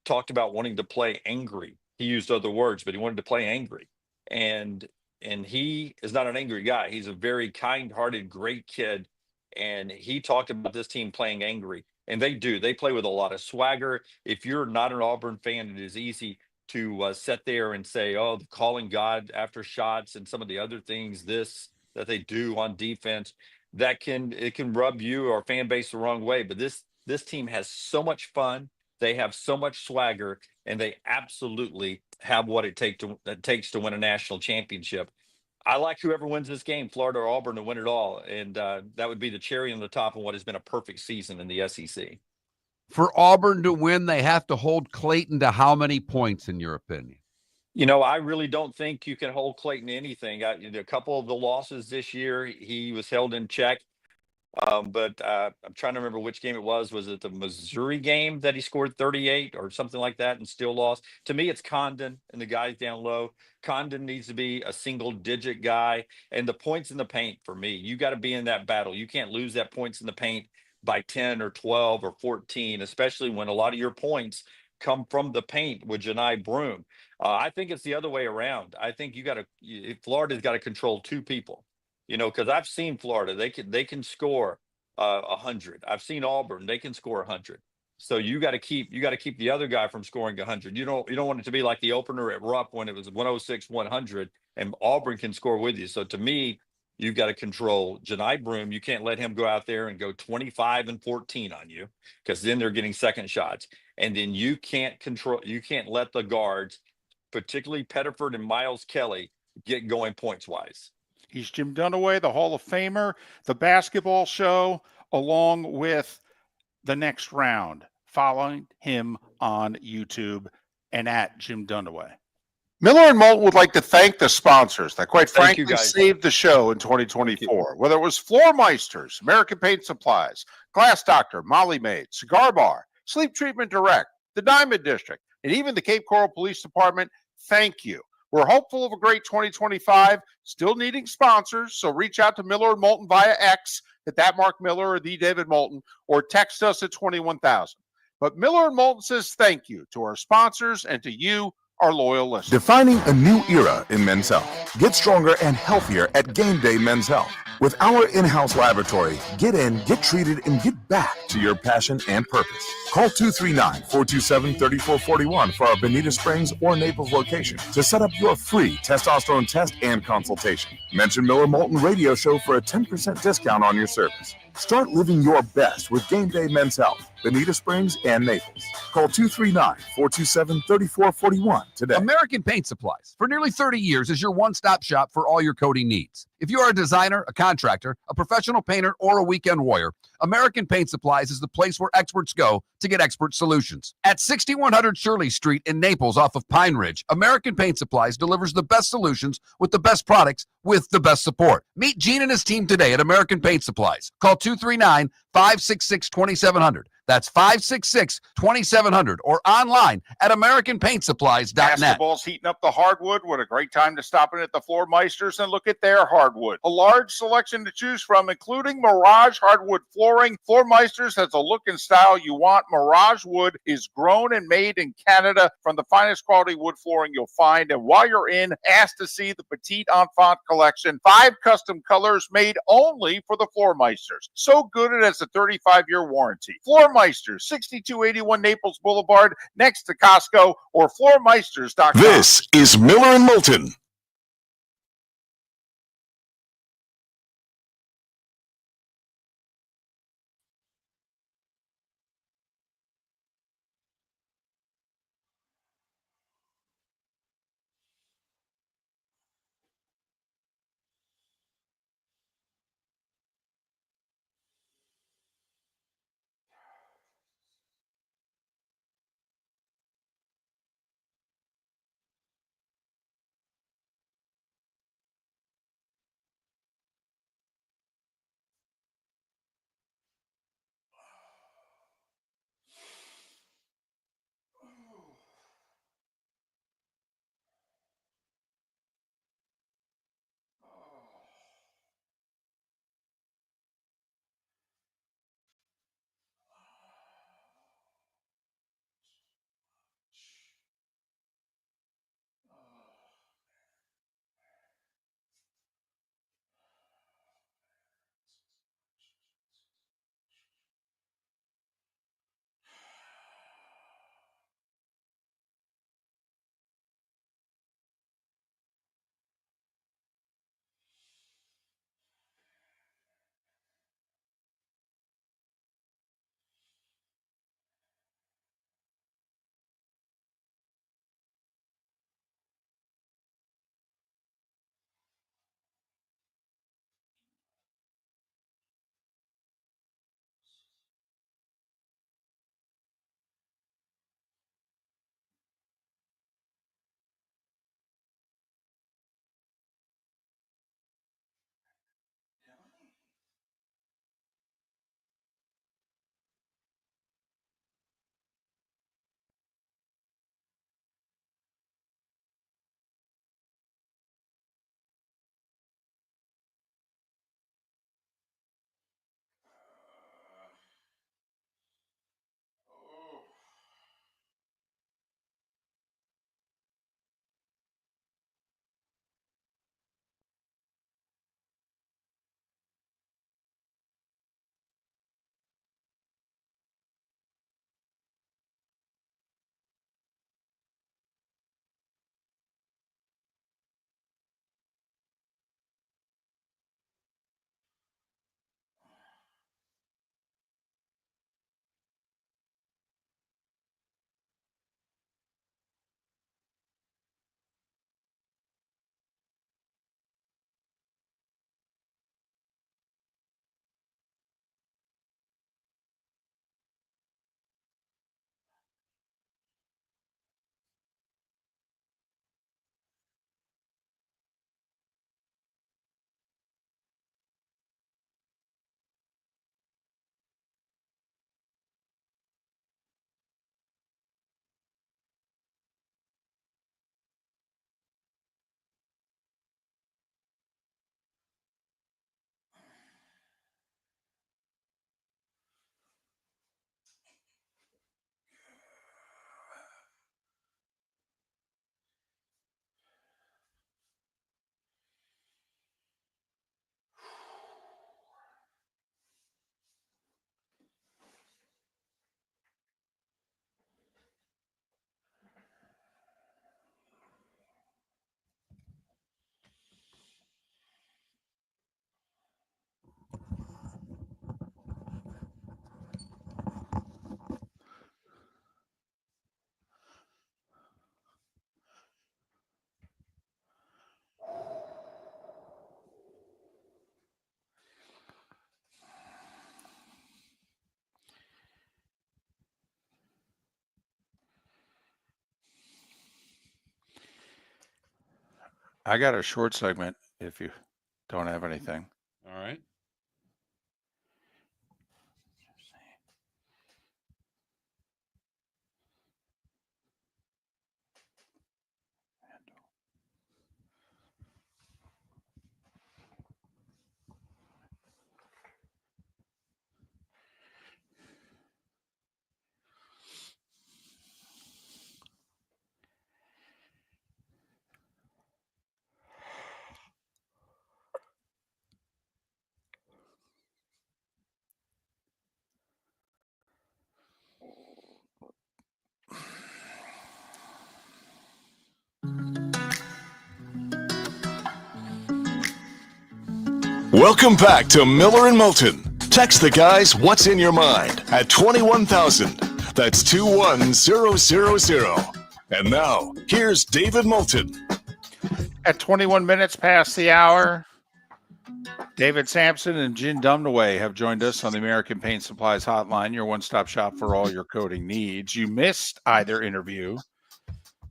talked about wanting to play angry. He used other words, but he wanted to play angry. And he is not an angry guy. He's a very kind-hearted, great kid. And he talked about this team playing angry. And they do. They play with a lot of swagger. If you're not an Auburn fan, it is easy to sit there and say, oh, calling God after shots and some of the other things that they do on defense, it can rub you or fan base the wrong way. But this team has so much fun. They have so much swagger, and they absolutely have what it takes to win a national championship. I like whoever wins this game, Florida or Auburn, to win it all. And that would be the cherry on the top of what has been a perfect season in the SEC. For Auburn to win, they have to hold Clayton to how many points, in your opinion? I really don't think you can hold Clayton to anything. A couple of the losses this year, he was held in check. But I'm trying to remember which game it was. Was it the Missouri game that he scored 38 or something like that and still lost? To me, it's Condon and the guys down low. Condon needs to be a single-digit guy. And the points in the paint, for me, you got to be in that battle. You can't lose that points in the paint by 10 or 12 or 14, especially when a lot of your points come from the paint with Janai Broome. I think it's the other way around. I think Florida's got to control two people. Because I've seen Florida, they can score 100. I've seen Auburn, they can score 100. So you got to keep the other guy from scoring 100. You don't want it to be like the opener at Rupp when it was 106, 100, and Auburn can score with you. So to me, you've got to control Janai Broome. You can't let him go out there and go 25 and 14 on you, because then they're getting second shots. And then you can't let the guards, particularly Pettiford and Miles Kelly, get going points wise. He's Jim Dunaway, the Hall of Famer, the basketball show, along with the next round. Following him on YouTube and at Jim Dunaway. Miller and Moulton would like to thank the sponsors that, quite frankly, saved the show in 2024. Whether it was Floor Meisters, American Paint Supplies, Glass Doctor, Molly Maid, Cigar Bar, Sleep Treatment Direct, the Diamond District, and even the Cape Coral Police Department, thank you. We're hopeful of a great 2025, still needing sponsors, so reach out to Miller and Moulton via X at that Mark Miller or the David Moulton, or text us at 21,000. But Miller and Moulton says thank you to our sponsors and to you, our loyal listeners. Defining a new era in men's health. Get stronger and healthier at Game Day Men's Health. With our in-house laboratory, get in, get treated, and get back to your passion and purpose. Call 239-427-3441 for our Bonita Springs or Naples location to set up your free testosterone test and consultation. Mention Miller Moulton Radio Show for a 10% discount on your service. Start living your best with Game Day Men's Health, Bonita Springs and Naples. Call 239-427-3441 today. American Paint Supplies, for nearly 30 years, is your one-stop shop for all your coating needs. If you are a designer, a contractor, a professional painter, or a weekend warrior, American Paint Supplies is the place where experts go to get expert solutions. At 6100 Shirley Street in Naples off of Pine Ridge, American Paint Supplies delivers the best solutions with the best products with the best support. Meet Gene and his team today at American Paint Supplies. Call 239-566-2700. That's 566-2700 or online at AmericanPaintSupplies.net. Basketball's heating up the hardwood. What a great time to stop in at the Floor Meisters and look at their hardwood. A large selection to choose from, including Mirage hardwood flooring. Floor Meisters has a look and style you want. Mirage wood is grown and made in Canada from the finest quality wood flooring you'll find. And while you're in, ask to see the Petite Enfant collection. 5 custom colors made only for the Floor Meisters. So good it has a 35-year warranty. Floor Meisters, 6281 Naples Boulevard, next to Costco, or floormeisters.com. This is Miller and Moulton. I got a short segment if you don't have anything. All right. Welcome back to Miller and Moulton. Text the guys what's in your mind at 21,000. That's 21000. And now, here's David Moulton. At 21 minutes past the hour, David Samson and Jen Dunaway have joined us on the American Paint Supplies Hotline, your one-stop shop for all your coating needs. You missed either interview.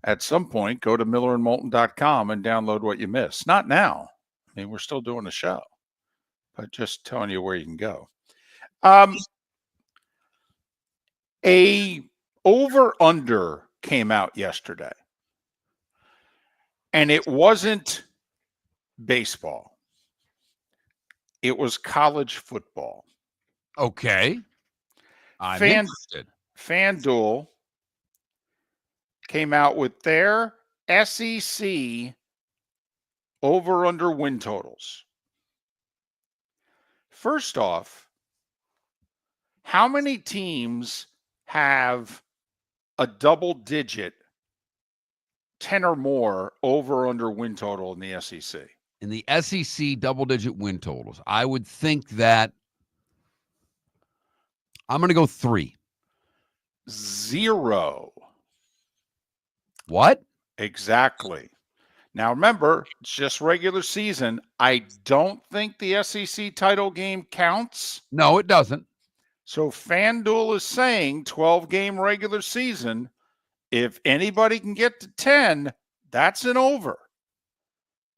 At some point, go to millerandmoulton.com and download what you missed. Not now. I mean, we're still doing the show, but just telling you where you can go. A over-under came out yesterday, and it wasn't baseball. It was college football. Okay. I'm interested. FanDuel came out with their SEC over-under win totals. First off, how many teams have a double-digit 10 or more over-under win total in the SEC? In the SEC double-digit win totals, I would think that I'm going to go 3. 0. What? Exactly. Now, remember, it's just regular season. I don't think the SEC title game counts. No, it doesn't. So FanDuel is saying 12-game regular season. If anybody can get to 10, that's an over.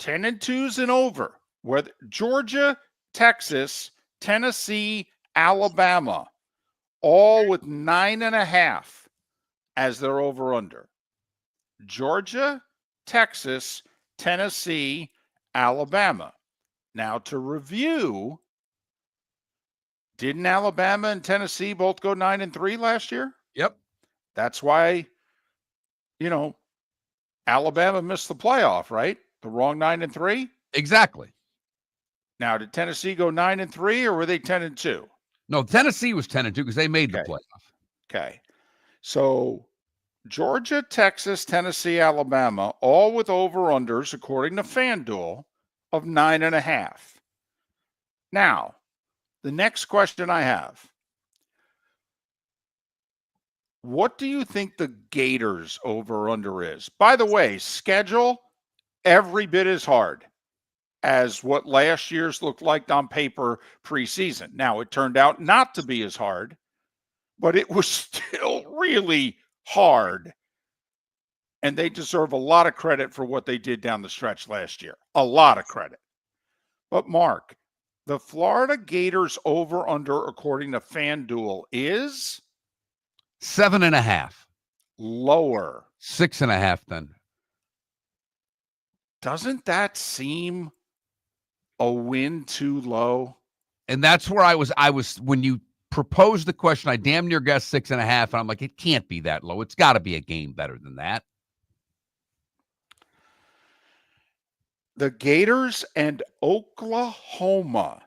10-2 is an over. Whether Georgia, Texas, Tennessee, Alabama, all with 9.5 as their over-under. Georgia, Texas, Tennessee, Alabama. Now, to review, didn't Alabama and Tennessee both go 9-3 last year? Yep. That's why, Alabama missed the playoff, right? The wrong 9-3? Exactly. Now, did Tennessee go 9-3 or were they 10-2? No, Tennessee was 10-2 because they made the playoff. Okay. So Georgia, Texas, Tennessee, Alabama, all with over-unders, according to FanDuel, of 9.5. Now, the next question I have, what do you think the Gators over-under is? By the way, schedule every bit as hard as what last year's looked like on paper preseason. Now, it turned out not to be as hard, but it was still really hard. And they deserve a lot of credit for what they did down the stretch last year. A lot of credit. But Mark, the Florida Gators over-under, according to FanDuel, is 7.5. Lower. 6.5 then. Doesn't that seem a win too low? And that's where I was when you proposed the question, I damn near guessed 6.5, and I'm like, it can't be that low. It's got to be a game better than that. The Gators and Oklahoma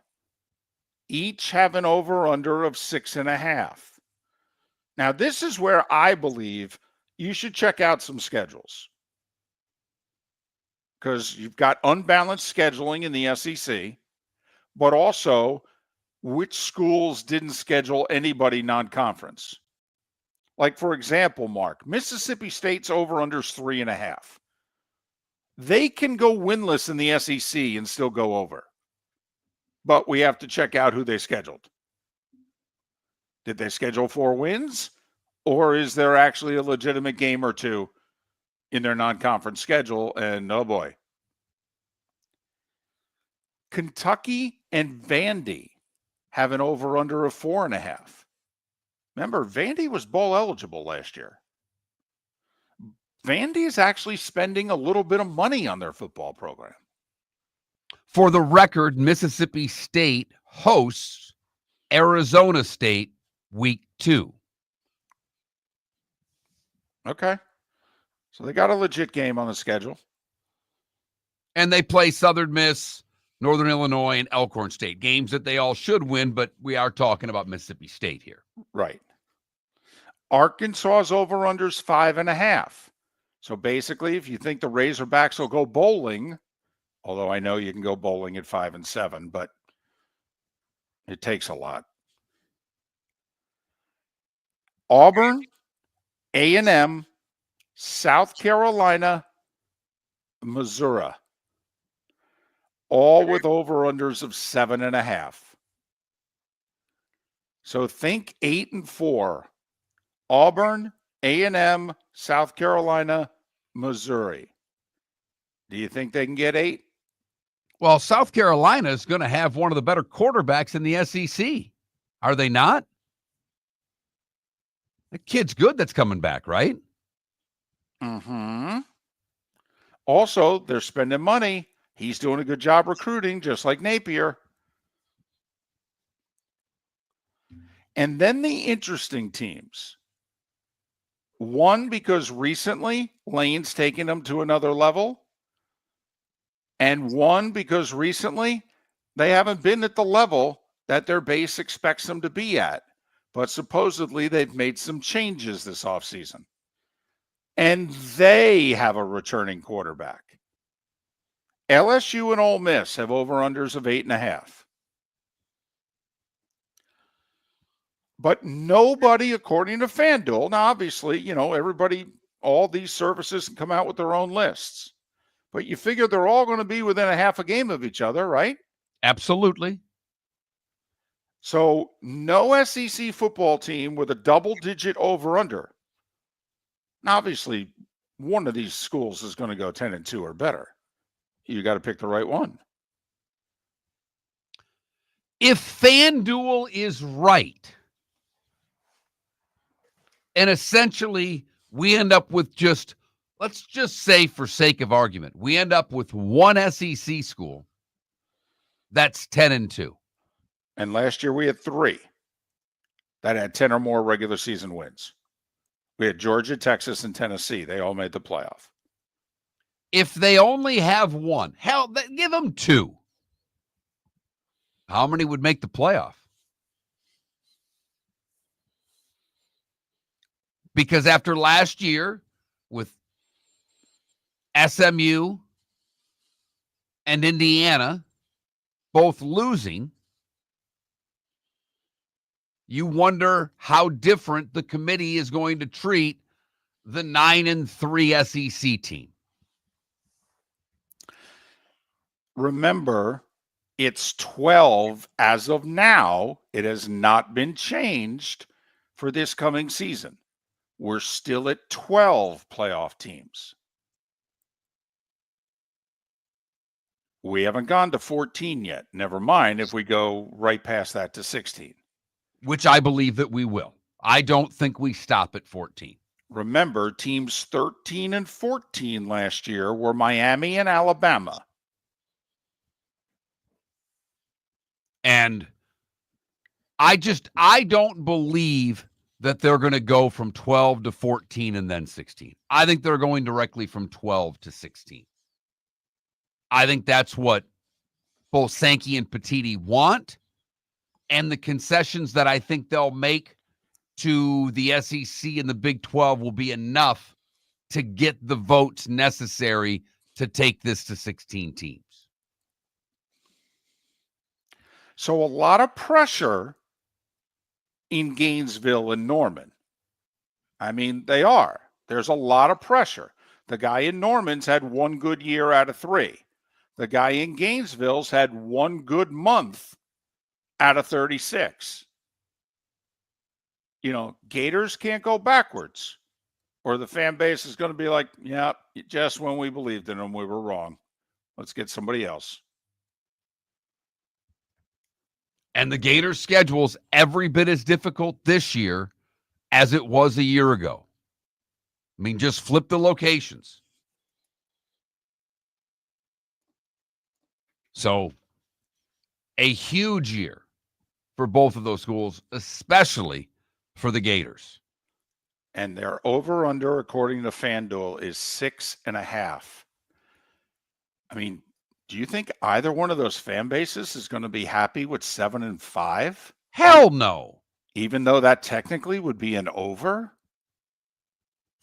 each have an over-under of 6.5. Now, this is where I believe you should check out some schedules, because you've got unbalanced scheduling in the SEC, but also which schools didn't schedule anybody non-conference. Like, for example, Mark, Mississippi State's over-under is 3.5. They can go winless in the SEC and still go over. But we have to check out who they scheduled. Did they schedule 4 wins? Or is there actually a legitimate game or two in their non-conference schedule? And oh boy, Kentucky and Vandy have an over-under of 4.5. Remember, Vandy was bowl eligible last year. Vandy is actually spending a little bit of money on their football program. For the record, Mississippi State hosts Arizona State week 2. Okay. So they got a legit game on the schedule. And they play Southern Miss, Northern Illinois, and Elkhorn State. Games that they all should win, but we are talking about Mississippi State here. Right. Arkansas's over-under's 5.5. So basically, if you think the Razorbacks will go bowling, although I know you can go bowling at 5 and 7, but it takes a lot. Auburn, A&M, South Carolina, Missouri, all with over-unders of 7.5. So think 8 and 4. Auburn, A&M, South Carolina, Missouri. Do you think they can get 8? Well, South Carolina is going to have one of the better quarterbacks in the SEC. Are they not? The kid's good that's coming back, right? Mm-hmm. Also, they're spending money. He's doing a good job recruiting, just like Napier. And then the interesting teams. One, because recently Lane's taken them to another level. And one, because recently they haven't been at the level that their base expects them to be at. But supposedly they've made some changes this offseason. And they have a returning quarterback. LSU and Ole Miss have over-unders of 8.5. But nobody, according to FanDuel, now obviously, everybody, all these services can come out with their own lists. But you figure they're all going to be within a half a game of each other, right? Absolutely. So no SEC football team with a double-digit over-under. Now, obviously, one of these schools is going to go 10-2 or better. You got to pick the right one. If FanDuel is right, and essentially we end up with let's just say for sake of argument, we end up with one SEC school that's 10-2. And last year we had 3 that had 10 or more regular season wins. We had Georgia, Texas, and Tennessee. They all made the playoff. If they only have one, hell, give them 2. How many would make the playoff? Because after last year with SMU and Indiana both losing, you wonder how different the committee is going to treat the 9-3 SEC team. Remember, it's 12 as of now. It has not been changed for this coming season. We're still at 12 playoff teams. We haven't gone to 14 yet. Never mind if we go right past that to 16. Which I believe that we will. I don't think we stop at 14. Remember, teams 13 and 14 last year were Miami and Alabama. And I don't believe that they're going to go from 12 to 14 and then 16. I think they're going directly from 12 to 16. I think that's what both Sankey and Petiti want, and the concessions that I think they'll make to the SEC and the Big 12 will be enough to get the votes necessary to take this to 16 teams. So a lot of pressure in Gainesville and Norman. I mean, they are. There's a lot of pressure. The guy in Norman's had 1 good year out of 3. The guy in Gainesville's had 1 good month out of 36. Gators can't go backwards, or the fan base is going to be like, yeah, just when we believed in them, we were wrong. Let's get somebody else. And the Gators' schedule's every bit as difficult this year as it was a year ago. I mean, just flip the locations. So, a huge year for both of those schools, especially for the Gators. And their over-under, according to FanDuel, is 6.5. I mean, do you think either one of those fan bases is going to be happy with 7-5? Hell no. Even though that technically would be an over?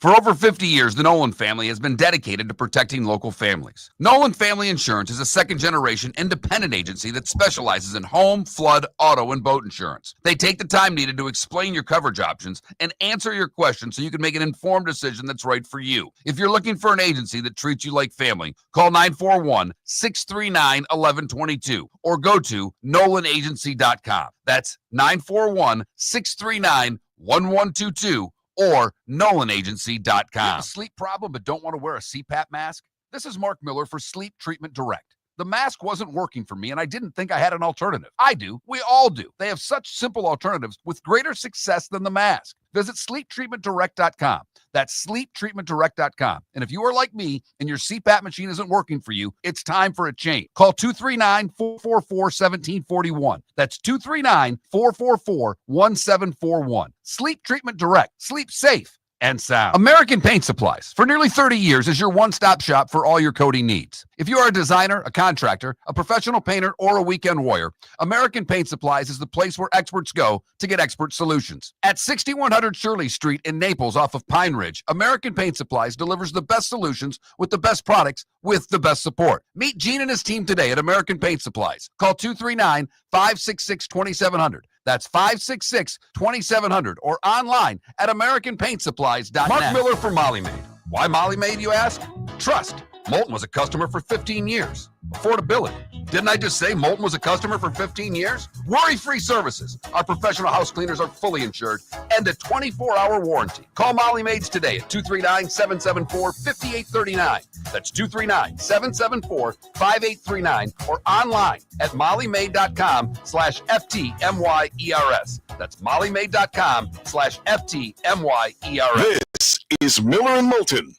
For over 50 years, the Nolan family has been dedicated to protecting local families. Nolan Family Insurance is a second-generation independent agency that specializes in home, flood, auto, and boat insurance. They take the time needed to explain your coverage options and answer your questions so you can make an informed decision that's right for you. If you're looking for an agency that treats you like family, call 941-639-1122 or go to nolanagency.com. That's 941-639-1122. or nolanagency.com. You have a sleep problem but don't want to wear a CPAP mask? This is Mark Miller for Sleep Treatment Direct. The mask wasn't working for me, and I didn't think I had an alternative. I do. We all do. They have such simple alternatives with greater success than the mask. Visit sleeptreatmentdirect.com. That's sleeptreatmentdirect.com. And if you are like me and your CPAP machine isn't working for you, it's time for a change. Call 239-444-1741. That's 239-444-1741. Sleep Treatment Direct. Sleep safe and sound. American Paint Supplies, for nearly 30 years, is your one-stop shop for all your coating needs. If you are a designer, a contractor, a professional painter, or a weekend warrior, American Paint Supplies is the place where experts go to get expert solutions. At 6100 Shirley Street in Naples off of Pine Ridge, American Paint Supplies delivers the best solutions with the best products with the best support. Meet Gene and his team today at American Paint Supplies. Call 239-566-2700. That's 566-2700 or online at AmericanPaintSupplies.net. Mark Miller for Molly Maid. Why Molly Maid, you ask? Trust. Moulton was a customer for 15 years. Affordability. Didn't I just say Moulton was a customer for 15 years? Worry-free services. Our professional house cleaners are fully insured and a 24-hour warranty. Call Molly Maids today at 239-774-5839. That's 239-774-5839 or online at mollymaid.com/FTMYERS. That's mollymaid.com/FTMYERS. This is Miller and Moulton.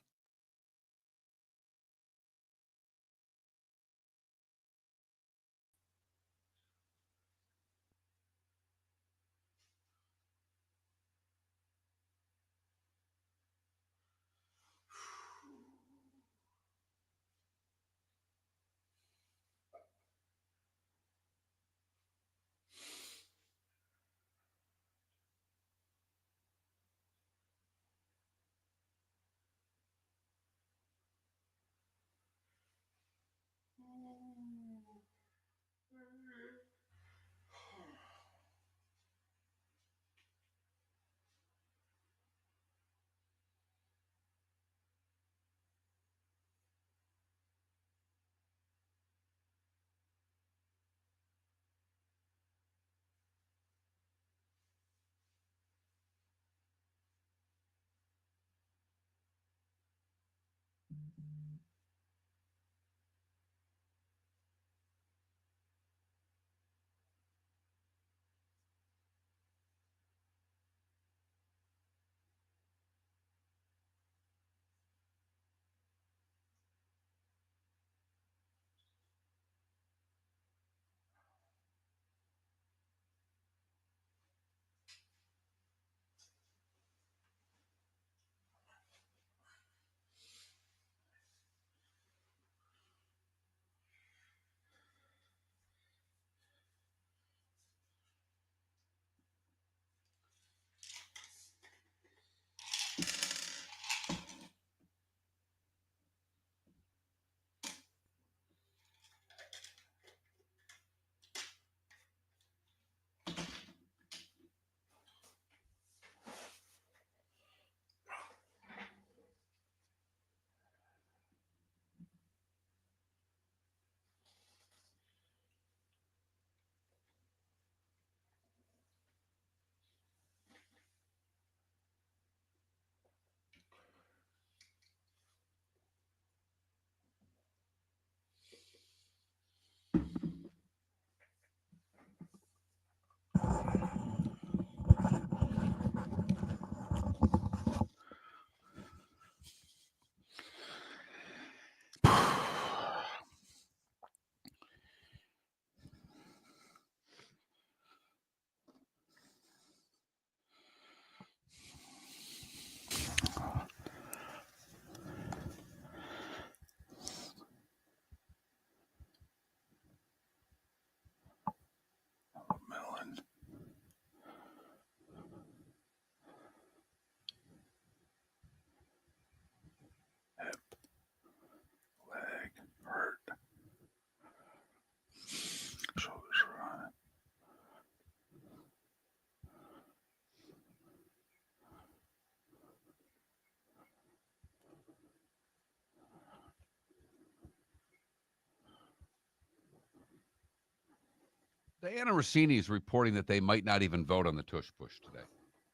Diana Rossini is reporting that they might not even vote on the tush push today.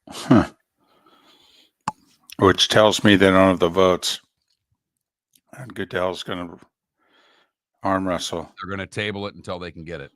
Huh. Which tells me they don't have the votes. And Goodell's going to arm wrestle. They're going to table it until they can get it.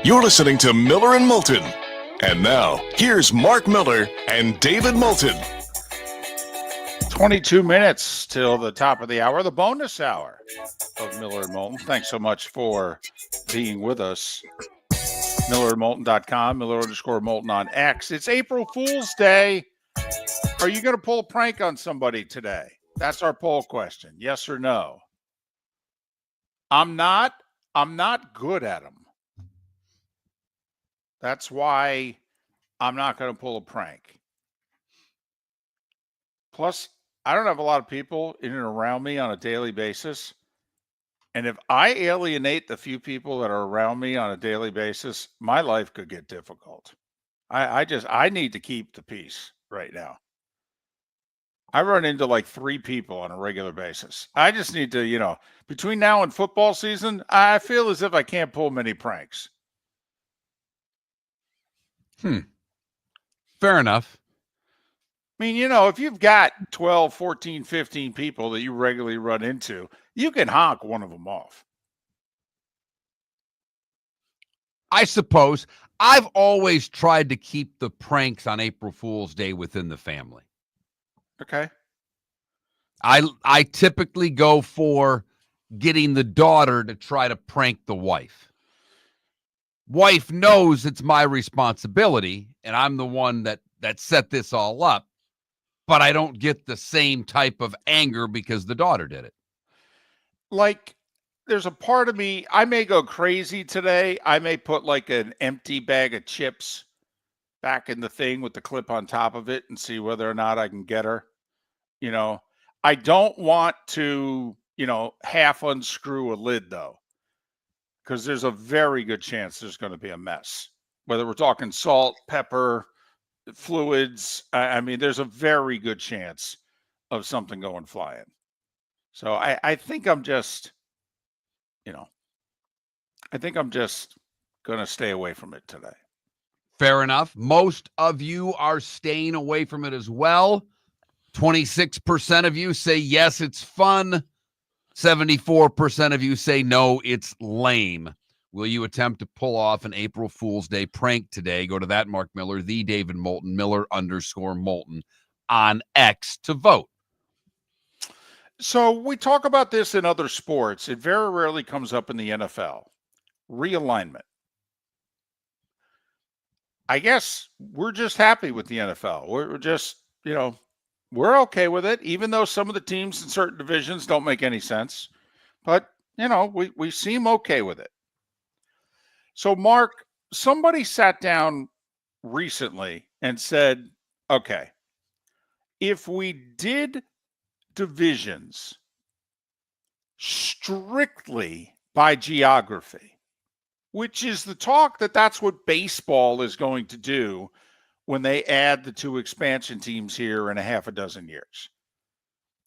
You're listening to Miller and Moulton. And now, here's Mark Miller and David Moulton. 22 minutes till the top of the hour, the bonus hour of Miller and Moulton. Thanks so much for being with us. MillerandMoulton.com, Miller_Moulton on X. It's April Fool's Day. Are you going to pull a prank on somebody today? That's our poll question. Yes or no? I'm not good at them. That's why I'm not going to pull a prank. Plus, I don't have a lot of people in and around me on a daily basis. And if I alienate the few people that are around me on a daily basis, my life could get difficult. I need to keep the peace right now. I run into like 3 people on a regular basis. I just need to, between now and football season, I feel as if I can't pull many pranks. Fair enough. I mean, if you've got 12, 14, 15 people that you regularly run into, you can honk one of them off. I suppose I've always tried to keep the pranks on April Fool's Day within the family. Okay. I typically go for getting the daughter to try to prank the wife. Wife knows it's my responsibility, and I'm the one that set this all up, but I don't get the same type of anger because the daughter did it. Like, there's a part of me, I may go crazy today. I may put like an empty bag of chips back in the thing with the clip on top of it and see whether or not I can get her. I don't want to, half unscrew a lid though, because there's a very good chance there's going to be a mess. Whether we're talking salt, pepper, fluids, I mean, there's a very good chance of something going flying. So I think I'm just, going to stay away from it today. Fair enough. Most of you are staying away from it as well. 26% of you say yes, it's fun. 74% of you say no, it's lame. Will you attempt to pull off an April Fool's Day prank today? Go to that Mark Miller, the David Moulton, Miller_Moulton on X to vote. So we talk about this in other sports. It very rarely comes up in the NFL. Realignment. I guess we're just happy with the NFL. We're just, we're okay with it, even though some of the teams in certain divisions don't make any sense. But, we seem okay with it. So, Mark, somebody sat down recently and said, okay, if we did divisions strictly by geography, which is the talk that's what baseball is going to do when they add the 2 expansion teams here in a half a dozen years.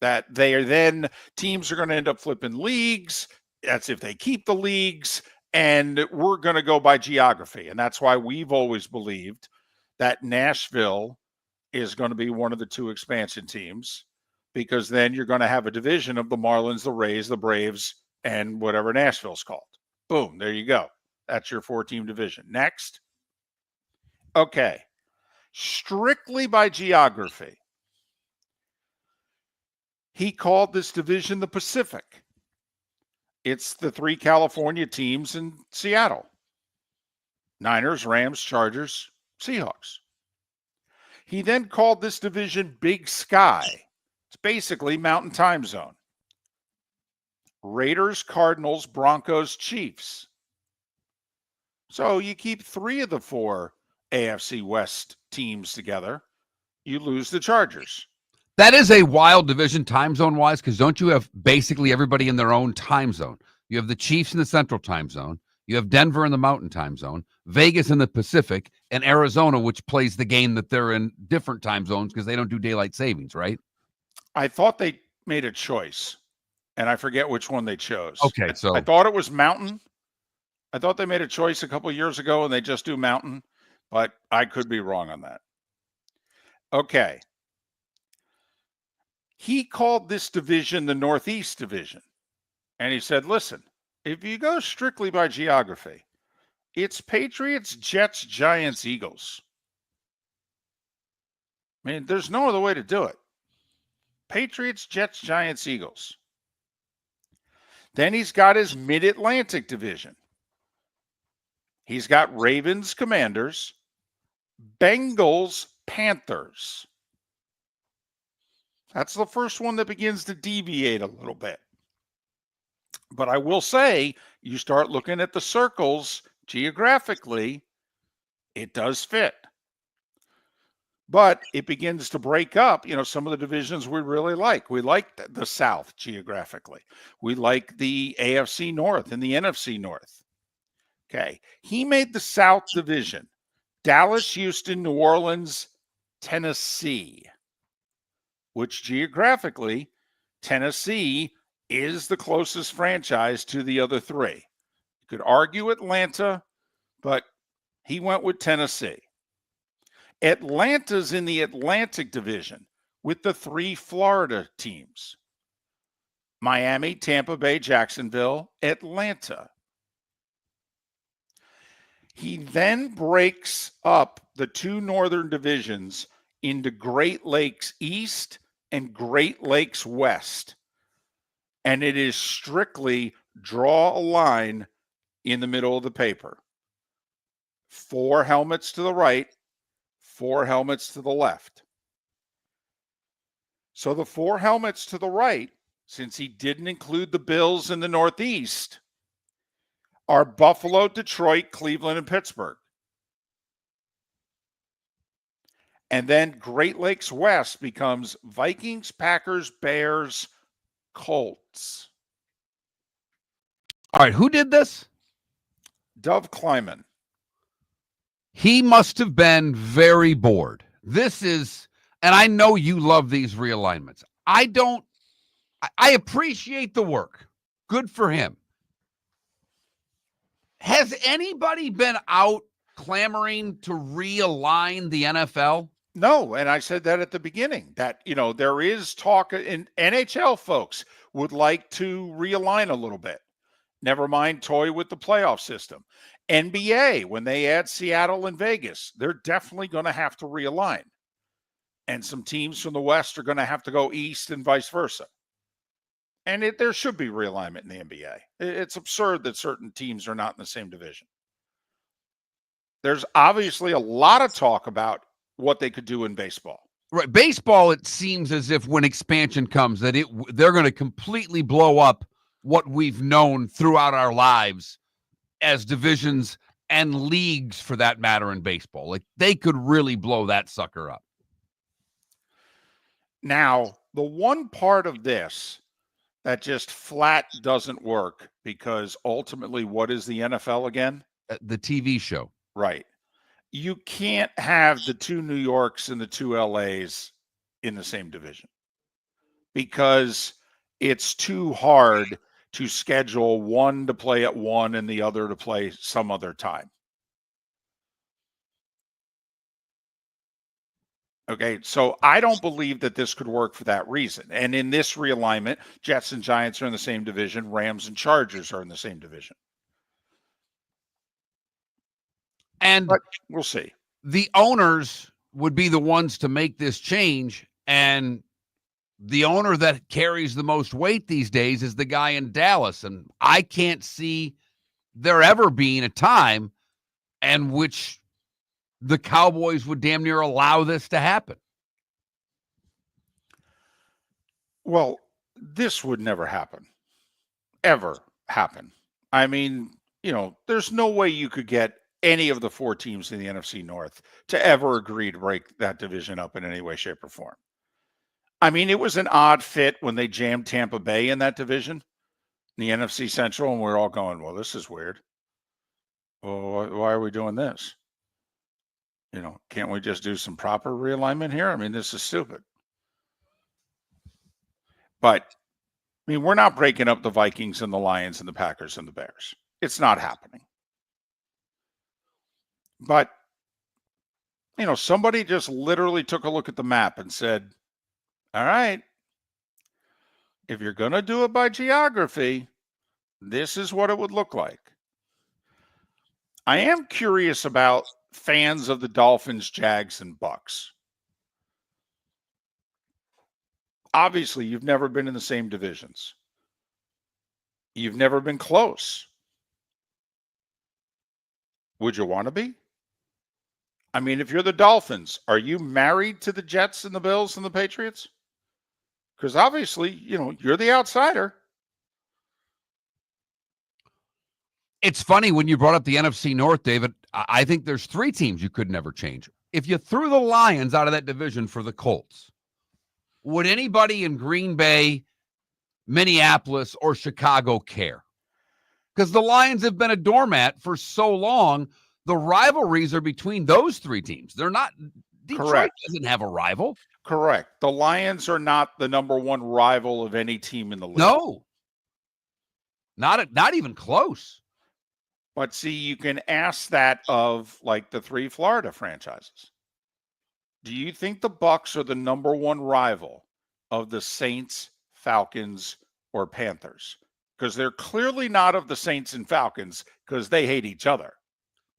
That they are then teams are going to end up flipping leagues. That's if they keep the leagues, and we're going to go by geography. And that's why we've always believed that Nashville is going to be one of the 2 expansion teams, because then you're going to have a division of the Marlins, the Rays, the Braves, and whatever Nashville's called. Boom, there you go. That's your 4-team division. Next. Okay. Strictly by geography, he called this division the Pacific. It's the 3 California teams in Seattle: Niners, Rams, Chargers, Seahawks. He then called this division Big Sky. It's basically Mountain Time Zone. Raiders, Cardinals, Broncos, Chiefs. So you keep 3 of the 4 AFC West teams together, you lose the Chargers. That is a wild division time zone wise, because don't you have basically everybody in their own time zone? You have the Chiefs in the Central Time Zone. You have Denver in the Mountain Time Zone, Vegas in the Pacific, and Arizona, which plays the game that they're in different time zones because they don't do daylight savings, right? I thought they made a choice, and I forget which one they chose. Okay, so I thought it was Mountain. I thought they made a choice a couple of years ago, and they just do Mountain, but I could be wrong on that. Okay. He called this division the Northeast Division. And he said, listen, if you go strictly by geography, it's Patriots, Jets, Giants, Eagles. I mean, there's no other way to do it. Patriots, Jets, Giants, Eagles. Then he's got his Mid-Atlantic Division. He's got Ravens, Commanders, Bengals, Panthers. That's the first one that begins to deviate a little bit. But I will say, you start looking at the circles geographically, it does fit. But it begins to break up, some of the divisions we really like. We like the South geographically. We like the AFC North and the NFC North. Okay. He made the South Division: Dallas, Houston, New Orleans, Tennessee, which geographically, Tennessee is the closest franchise to the other 3. You could argue Atlanta, but he went with Tennessee. Atlanta's in the Atlantic Division with the 3 Florida teams: Miami, Tampa Bay, Jacksonville, Atlanta. He then breaks up the 2 northern divisions into Great Lakes East and Great Lakes West. And it is strictly draw a line in the middle of the paper. 4 helmets to the right, 4 helmets to the left. So the 4 helmets to the right, since he didn't include the Bills in the Northeast, are Buffalo, Detroit, Cleveland, and Pittsburgh. And then Great Lakes West becomes Vikings, Packers, Bears, Colts. All right, who did this? Dov Kleiman. He must have been very bored. This is, and I know you love these realignments. I appreciate the work. Good for him. Has anybody been out clamoring to realign the NFL? No, and I said that at the beginning, that, there is talk, and NHL folks would like to realign a little bit. Never mind toy with the playoff system. NBA, when they add Seattle and Vegas, they're definitely going to have to realign. And some teams from the West are going to have to go east and vice versa. And there should be realignment in the NBA. It's absurd that certain teams are not in the same division. There's obviously a lot of talk about what they could do in baseball. Right. Baseball, it seems as if when expansion comes, that they're going to completely blow up what we've known throughout our lives as divisions and leagues, for that matter, in baseball. Like, they could really blow that sucker up. Now, the one part of this that just flat doesn't work, because ultimately, what is the NFL again? The TV show. Right. you can't have the two New Yorks and the two LAs in the same division because it's too hard to schedule one to play at one and the other to play some other time. Okay, so I don't believe that this could work for that reason. And in this realignment, Jets and Giants are in the same division. Rams and Chargers are in the same division. But we'll see. The owners would be the ones to make this change, and the owner that carries the most weight these days is the guy in Dallas, and I can't see there ever being a time in which the Cowboys would damn near allow this to happen. Well, this would never happen. Ever happen. I mean, there's no way you could get any of the four teams in the NFC North to ever agree to break that division up in any way, shape, or form. I mean, it was an odd fit when they jammed Tampa Bay in that division, in the NFC Central, and we're all going, well, this is weird. Well, why are we doing this? Can't we just do some proper realignment here? I mean, this is stupid. But, I mean, we're not breaking up the Vikings and the Lions and the Packers and the Bears. It's not happening. But, somebody just literally took a look at the map and said, all right, if you're going to do it by geography, this is what it would look like. I am curious about fans of the Dolphins, Jags, and Bucks. Obviously, you've never been in the same divisions. You've never been close. Would you want to be? I mean, if you're the Dolphins, are you married to the Jets and the Bills and the Patriots? Because obviously, you're the outsider. It's funny when you brought up the NFC North, David. I think there's three teams you could never change. If you threw the Lions out of that division for the Colts, would anybody in Green Bay, Minneapolis, or Chicago care? Because the Lions have been a doormat for so long. The rivalries are between those three teams. They're not. Detroit Correct. doesn't have a rival. Correct. The Lions are not the number one rival of any team in the league. No. Not even close. But see, you can ask that of like the three Florida franchises. Do you think the Bucks are the number one rival of the Saints, Falcons, or Panthers? Because they're clearly not of the Saints and Falcons because they hate each other.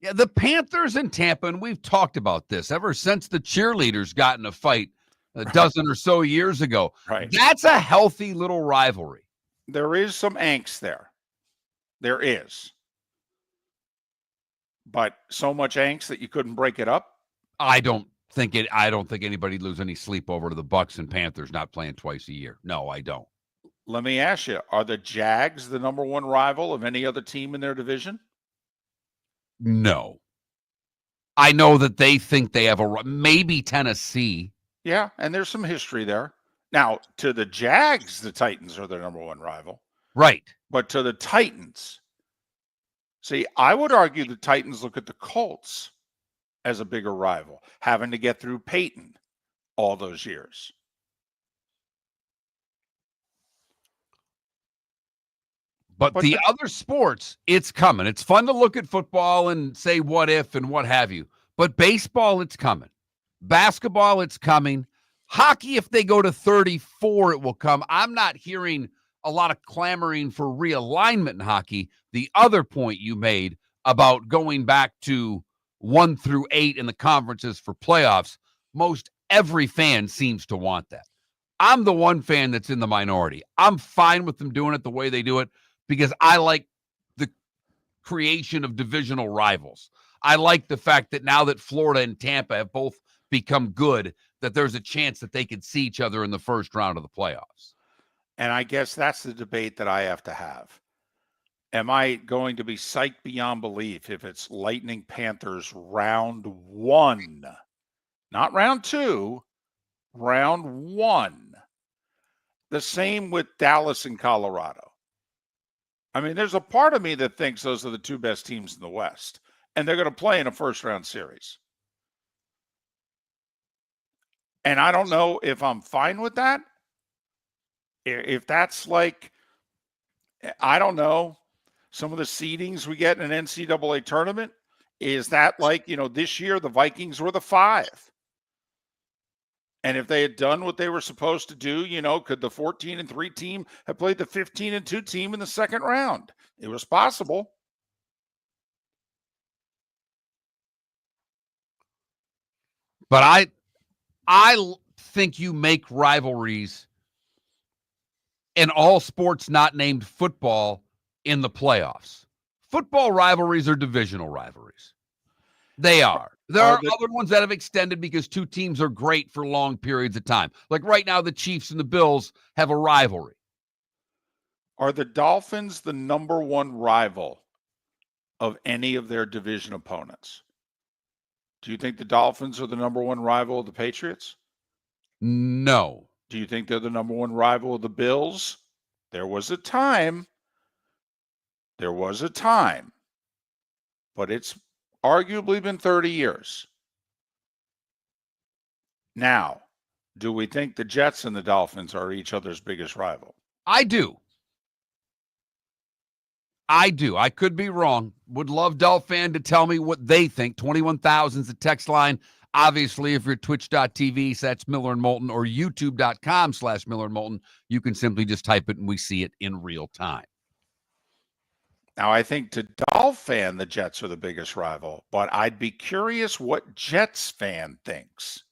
Yeah, the Panthers in Tampa, and we've talked about this ever since the cheerleaders got in a fight a dozen or so years ago. Right. That's a healthy little rivalry. There is some angst there. There is. But so much angst that you couldn't break it up? I don't think anybody lose any sleep over to the Bucks and Panthers not playing twice a year. No, I don't. Let me ask you, are the Jags the number one rival of any other team in their division? No. I know that they think they have maybe Tennessee. Yeah, and there's some history there. Now, to the Jags, the Titans are their number one rival. Right. But to the Titans, see, I would argue the Titans look at the Colts as a bigger rival, having to get through Peyton all those years. But the other sports, it's coming. It's fun to look at football and say what if and what have you. But baseball, it's coming. Basketball, it's coming. Hockey, if they go to 34, it will come. I'm not hearing a lot of clamoring for realignment in hockey. The other point you made about going back to 1 through 8 in the conferences for playoffs, most every fan seems to want that. I'm the one fan that's in the minority. I'm fine with them doing it the way they do it because I like the creation of divisional rivals. I like the fact that now that Florida and Tampa have both become good, that there's a chance that they could see each other in the first round of the playoffs. And I guess that's the debate that I have to have. Am I going to be psyched beyond belief if it's Lightning Panthers round 1, not round 2, round 1? The same with Dallas and Colorado. I mean, there's a part of me that thinks those are the two best teams in the West, and they're going to play in a first-round series. And I don't know if I'm fine with that. If that's like, I don't know, some of the seedings we get in an NCAA tournament, is that like, this year the Vikings were the 5. And if they had done what they were supposed to do, could the 14-3 team have played the 15-2 team in the second round? It was possible. But I think you make rivalries in all sports not named football in the playoffs. Football rivalries are divisional rivalries. They are. There are other ones that have extended because two teams are great for long periods of time. Like right now, the Chiefs and the Bills have a rivalry. Are the Dolphins the number one rival of any of their division opponents? Do you think the Dolphins are the number one rival of the Patriots? No. Do you think they're the number one rival of the Bills? There was a time, but it's arguably been 30 years. Now, do we think the Jets and the Dolphins are each other's biggest rival? I do. I could be wrong. Would love Dolphin to tell me what they think. 21,000 is the text line. Obviously, if you're twitch.tv, so that's Miller and Moulton, or youtube.com/Miller and Moulton, you can simply just type it and we see it in real time. Now, I think to Dolphin, the Jets are the biggest rival, but I'd be curious what Jets fan thinks.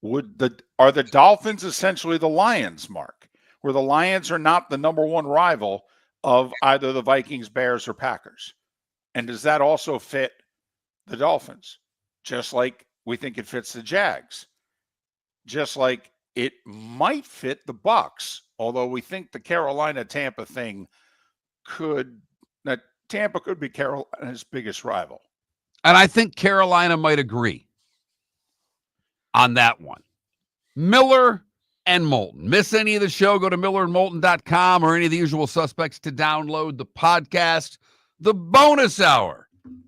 Are the Dolphins essentially the Lions, Mark, where the Lions are not the number one rival of either the Vikings, Bears, or Packers? And does that also fit the Dolphins? Just like we think it fits the Jags. Just like it might fit the Bucs, although we think the Carolina-Tampa thing Tampa could be Carolina's biggest rival. And I think Carolina might agree on that one. Miller and Moulton. Miss any of the show, go to millerandmoulton.com or any of the usual suspects to download the podcast. The bonus hour.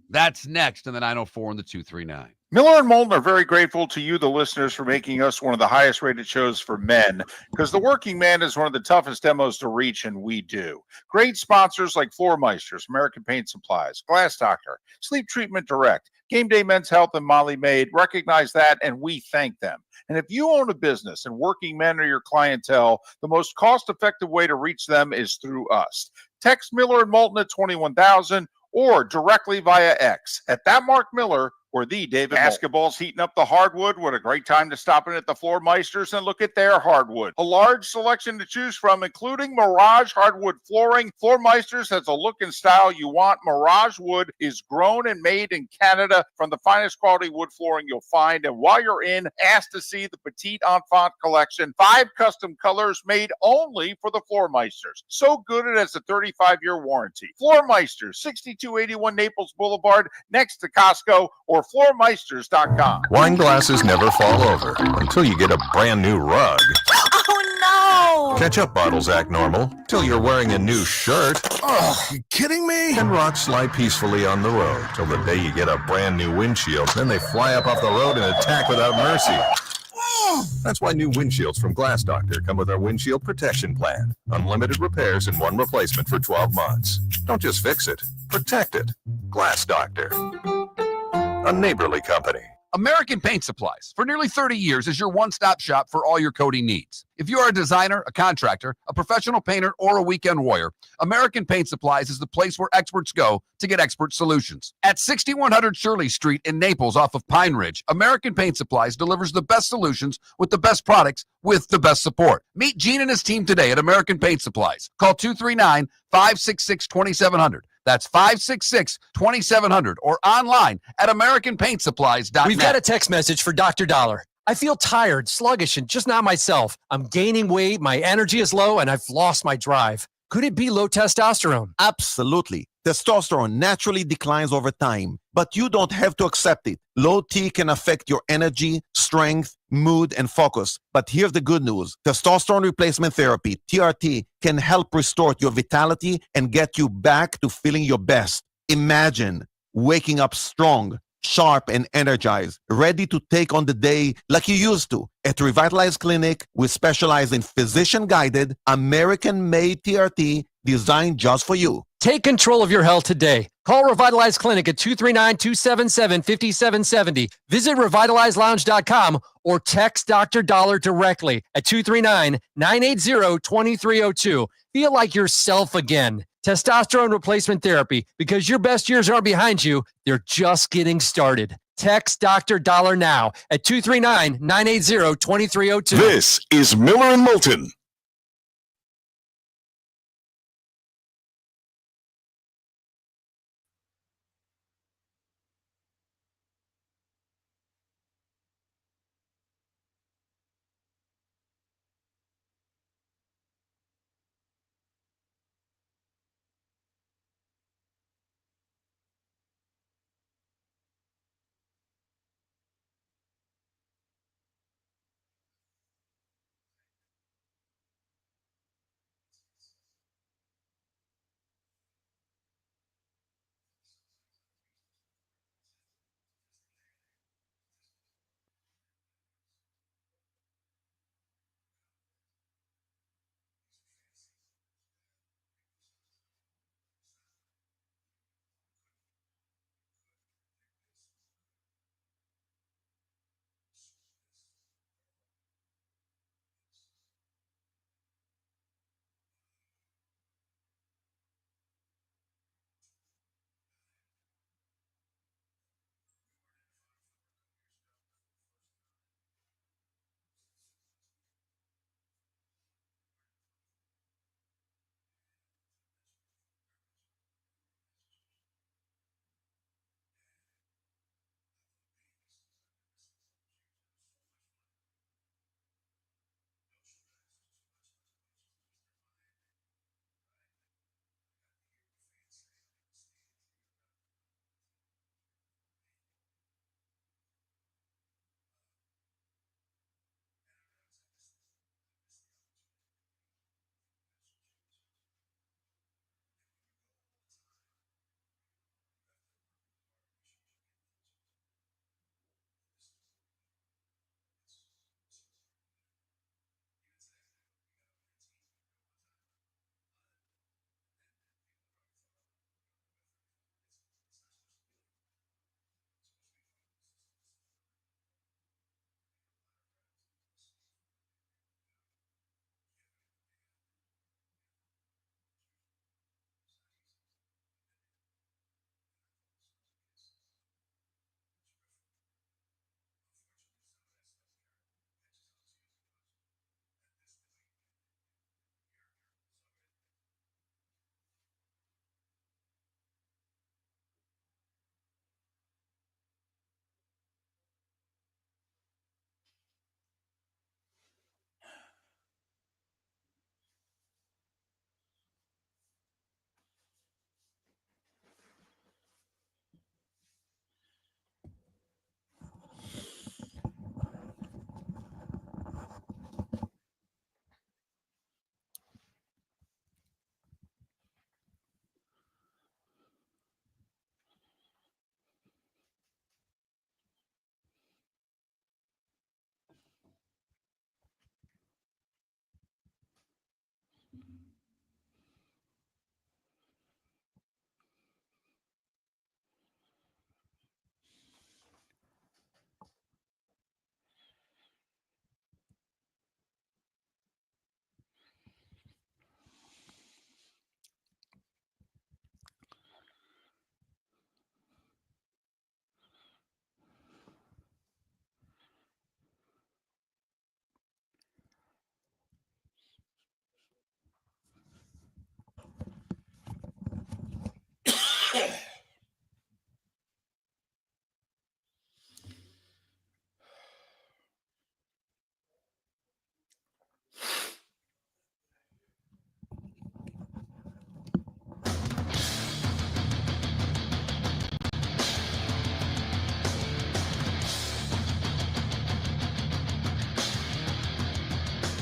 That's next in the 904 and the 239. Miller and Moulton are very grateful to you, the listeners, for making us one of the highest rated shows for men, because the working man is one of the toughest demos to reach, and we do. Great sponsors like Floor Meisters, American Paint Supplies, Glass Doctor, Sleep Treatment Direct, Game Day Men's Health, and Molly Maid recognize that, and we thank them. And if you own a business and working men are your clientele, the most cost-effective way to reach them is through us. Text Miller and Moulton at 21,000 or directly via X at that Mark Miller or the David Basketball's heating up the hardwood. What a great time to stop in at the Floor Meisters and look at their hardwood. A large selection to choose from, including Mirage hardwood flooring. Floor Meisters has a look and style you want. Mirage wood is grown and made in Canada from the finest quality wood flooring you'll find. And while you're in, ask to see the Petite Enfant collection. 5 custom colors made only for the Floor Meisters. So good it has a 35-year warranty. Floor Meisters, 6281 Naples Boulevard, next to Costco, or floormeisters.com. Wine glasses never fall over until you get a brand new rug. Oh, no! Ketchup bottles act normal till you're wearing a new shirt. Oh, you kidding me? And rocks slide peacefully on the road till the day you get a brand new windshield. Then they fly up off the road and attack without mercy. That's why new windshields from Glass Doctor come with our windshield protection plan. Unlimited repairs and 1 replacement for 12 months. Don't just fix it, protect it. Glass Doctor. A neighborly company. American Paint Supplies, for nearly 30 years, is your one-stop shop for all your coating needs. If you are a designer, a contractor, a professional painter, or a weekend warrior, American Paint Supplies is the place where experts go to get expert solutions. At 6100 Shirley Street in Naples off of Pine Ridge, American Paint Supplies delivers the best solutions with the best products with the best support. Meet Gene and his team today at American Paint Supplies. Call 239-566-2700. That's 566-2700 or online at AmericanPaintSupplies.net. We've got a text message for Dr. Dollar. I feel tired, sluggish, and just not myself. I'm gaining weight, my energy is low, and I've lost my drive. Could it be low testosterone? Absolutely. Testosterone naturally declines over time, but you don't have to accept it. Low T can affect your energy, strength, mood, and focus. But here's the good news. Testosterone replacement therapy, TRT, can help restore your vitality and get you back to feeling your best. Imagine waking up strong, sharp and energized, ready to take on the day like you used to. At Revitalize Clinic, we specialize in physician-guided, American-made TRT designed just for you. Take control of your health today. Call Revitalize Clinic at 239-277-5770. Visit revitalizelounge.com or text Dr. Dollar directly at 239-980-2302. Feel like yourself again. Testosterone replacement therapy, because your best years aren't behind you, they're just getting started. Text Dr. Dollar now at 239-980-2302. This is Miller and Moulton.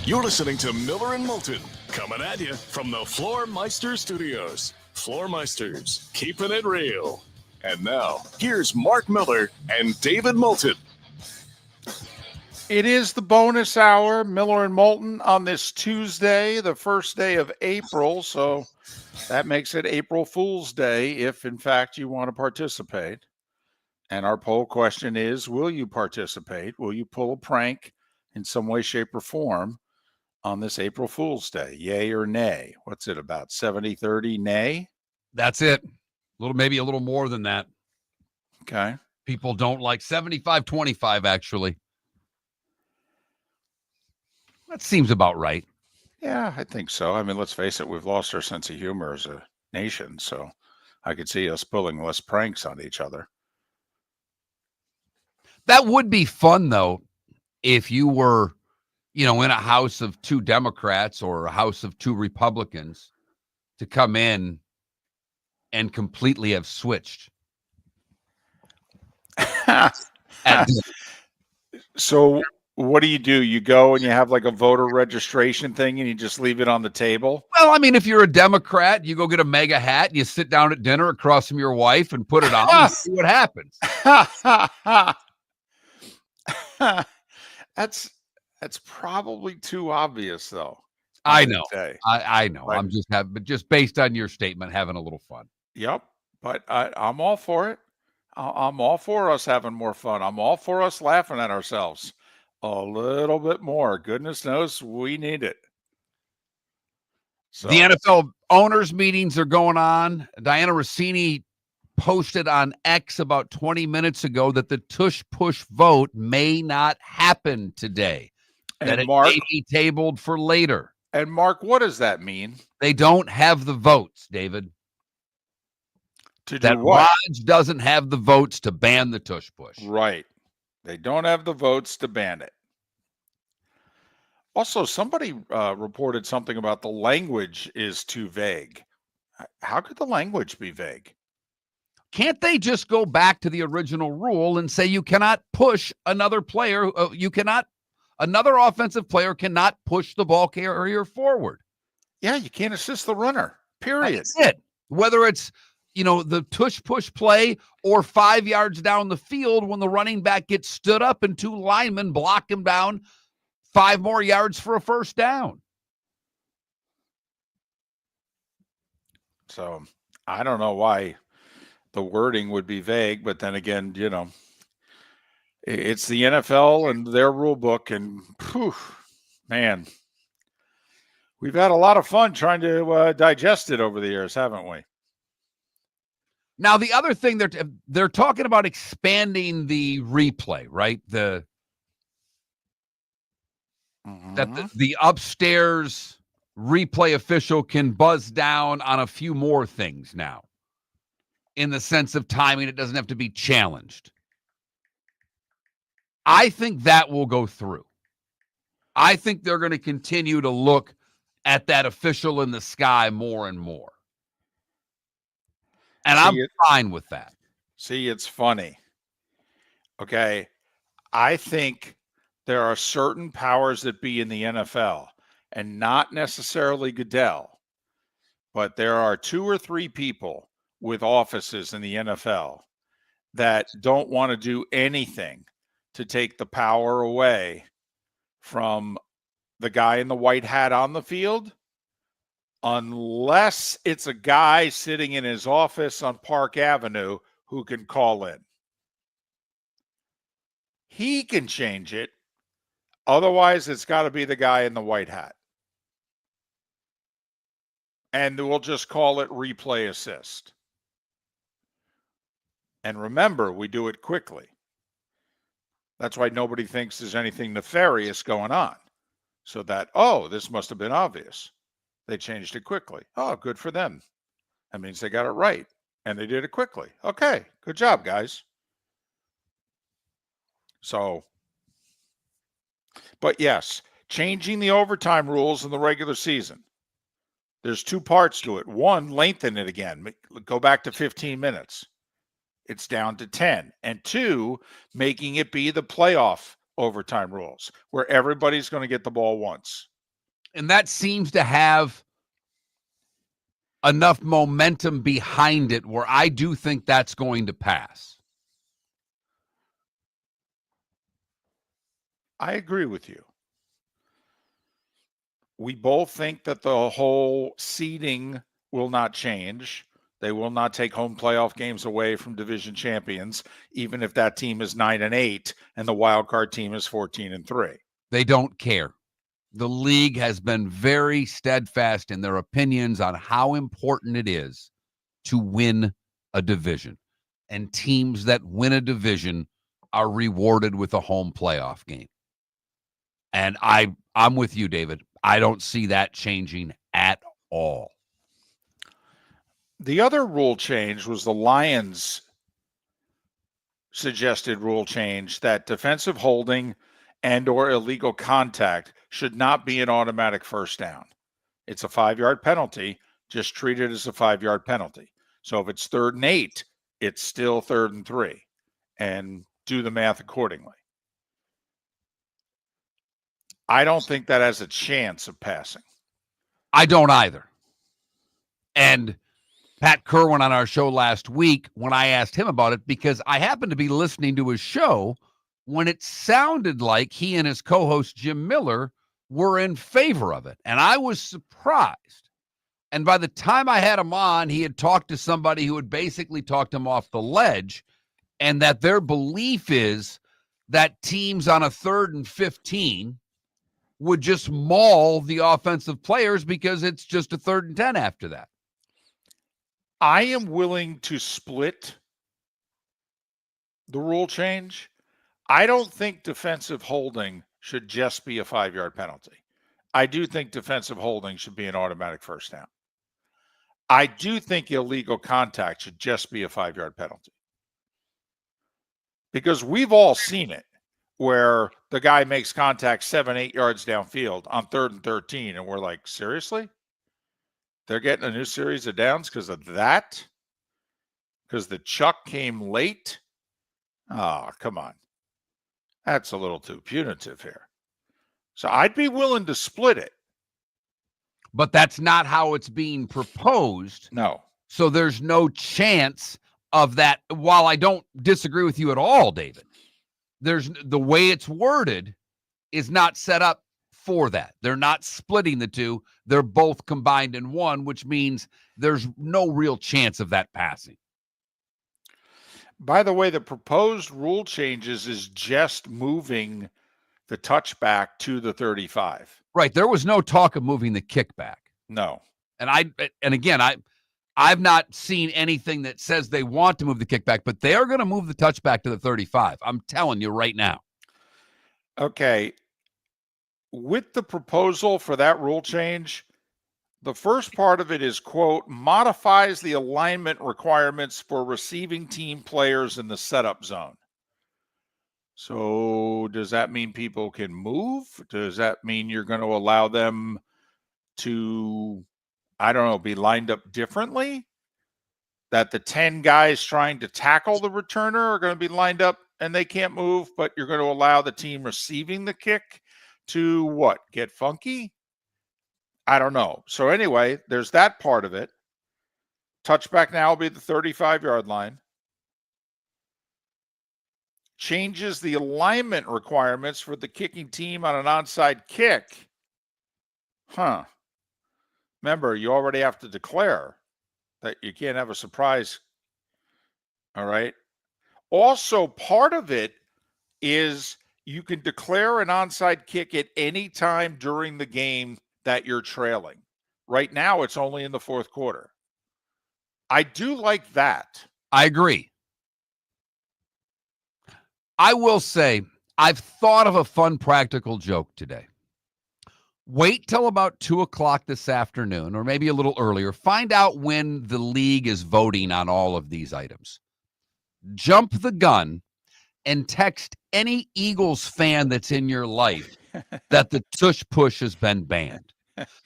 You're listening to Miller and Moulton, coming at you from the Floor Meister Studios. Floor Meisters, keeping it real. And now, here's Mark Miller and David Moulton. It is the bonus hour, Miller and Moulton, on this Tuesday, the first day of April. So that makes it April Fool's Day if, in fact, you want to participate. And our poll question is, will you participate? Will you pull a prank in some way, shape, or form on this April Fool's Day? Yay or nay? What's it about? 70-30 nay? That's it. Maybe a little more than that. Okay. People don't like 75-25, actually. That seems about right. Yeah, I think so. I mean, let's face it, we've lost our sense of humor as a nation. So I could see us pulling less pranks on each other. That would be fun, though, if you were, in a house of 2 Democrats or a house of 2 Republicans to come in and completely have switched. So what do? You go and you have like a voter registration thing and you just leave it on the table? Well, I mean, if you're a Democrat, you go get a mega hat and you sit down at dinner across from your wife and put it on and see what happens. That's probably too obvious, though. I know. I know. But, I'm just based on your statement, having a little fun. Yep. But I'm all for it. I'm all for us having more fun. I'm all for us laughing at ourselves a little bit more. Goodness knows we need it. So. The NFL owners meetings are going on. Diana Rossini posted on X about 20 minutes ago that the tush-push vote may not happen today. That it may be tabled for later. And Mark, what does that mean? They don't have the votes, David. To do what? Raj doesn't have the votes to ban the tush-push. Right. They don't have the votes to ban it. Also, somebody reported something about the language is too vague. How could the language be vague? Can't they just go back to the original rule and say you cannot push another player? Another offensive player cannot push the ball carrier forward. Yeah, you can't assist the runner, period. That's it. Whether it's, the tush-push play or 5 yards down the field when the running back gets stood up and 2 linemen block him down 5 more yards for a first down. So I don't know why the wording would be vague, but then again, it's the NFL and their rule book, and man, we've had a lot of fun trying to digest it over the years, haven't we? Now, the other thing they're talking about expanding the replay, right? That the upstairs replay official can buzz down on a few more things now. In the sense of timing, it doesn't have to be challenged. I think that will go through. I think they're going to continue to look at that official in the sky more and more. And I'm fine with that. See, it's funny. Okay. I think there are certain powers that be in the NFL, and not necessarily Goodell, but there are 2 or 3 people with offices in the NFL that don't want to do anything to take the power away from the guy in the white hat on the field, unless it's a guy sitting in his office on Park Avenue who can call in. He can change it. Otherwise, it's got to be the guy in the white hat. And we'll just call it replay assist. And remember, we do it quickly. That's why nobody thinks there's anything nefarious going on. So that, this must have been obvious. They changed it quickly. Oh, good for them. That means they got it right. And they did it quickly. Okay, good job, guys. So, but yes, changing the overtime rules in the regular season. There's 2 parts to it. 1, lengthen it again. Go back to 15 minutes. It's down to 10. And 2, making it be the playoff overtime rules where everybody's going to get the ball once. And that seems to have enough momentum behind it where I do think that's going to pass. I agree with you. We both think that the whole seeding will not change. They will not take home playoff games away from division champions, even if that team is 9-8 and the wild card team is 14-3. They don't care. The league has been very steadfast in their opinions on how important it is to win a division. And teams that win a division are rewarded with a home playoff game. And I'm with you, David. I don't see that changing at all. The other rule change was the Lions suggested rule change that defensive holding and or illegal contact should not be an automatic first down. It's a 5-yard penalty. Just treat it as a 5-yard penalty. So if it's 3rd and 8, it's still 3rd and 3, and do the math accordingly. I don't think that has a chance of passing. I don't either. And Pat Kerwin on our show last week, when I asked him about it, because I happened to be listening to his show when it sounded like he and his co-host Jim Miller were in favor of it. And I was surprised. And by the time I had him on, he had talked to somebody who had basically talked him off the ledge, and that their belief is that teams on a 3rd and 15 would just maul the offensive players because it's just a 3rd and 10 after that. I am willing to split the rule change. I don't think defensive holding should just be a 5-yard penalty. I do think defensive holding should be an automatic first down. I do think illegal contact should just be a 5-yard penalty. Because we've all seen it where the guy makes contact 7-8 yards downfield on 3rd and 13, and we're like, seriously? They're getting a new series of downs because of that? Because the chuck came late? Oh, come on. That's a little too punitive here. So I'd be willing to split it. But that's not how it's being proposed. No. So there's no chance of that. While I don't disagree with you at all, David, there's the way it's worded is not set up for that. They're not splitting the two. They're both combined in one, which means there's no real chance of that passing. By the way, the proposed rule changes is just moving the touchback to the 35. Right. There was no talk of moving the kickback. No. And again, I've not seen anything that says they want to move the kickback, but they are going to move the touchback to the 35. I'm telling you right now. Okay. With the proposal for that rule change, the first part of it is, quote, modifies the alignment requirements for receiving team players in the setup zone. So does that mean people can move? Does that mean you're going to allow them to, I don't know, be lined up differently? That the 10 guys trying to tackle the returner are going to be lined up and they can't move, but you're going to allow the team receiving the kick to what? Get funky? I don't know. So anyway, there's that part of it. Touchback now will be the 35-yard line. Changes the alignment requirements for the kicking team on an onside kick. Huh. Remember, you already have to declare that you can't have a surprise. All right. Also, part of it is you can declare an onside kick at any time during the game that you're trailing. Right now, it's only in the fourth quarter. I do like that. I agree. I will say, I've thought of a fun practical joke today. Wait till about 2 o'clock this afternoon, or maybe a little earlier. Find out when the league is voting on all of these items. Jump the gun and text any Eagles fan that's in your life that the tush push has been banned.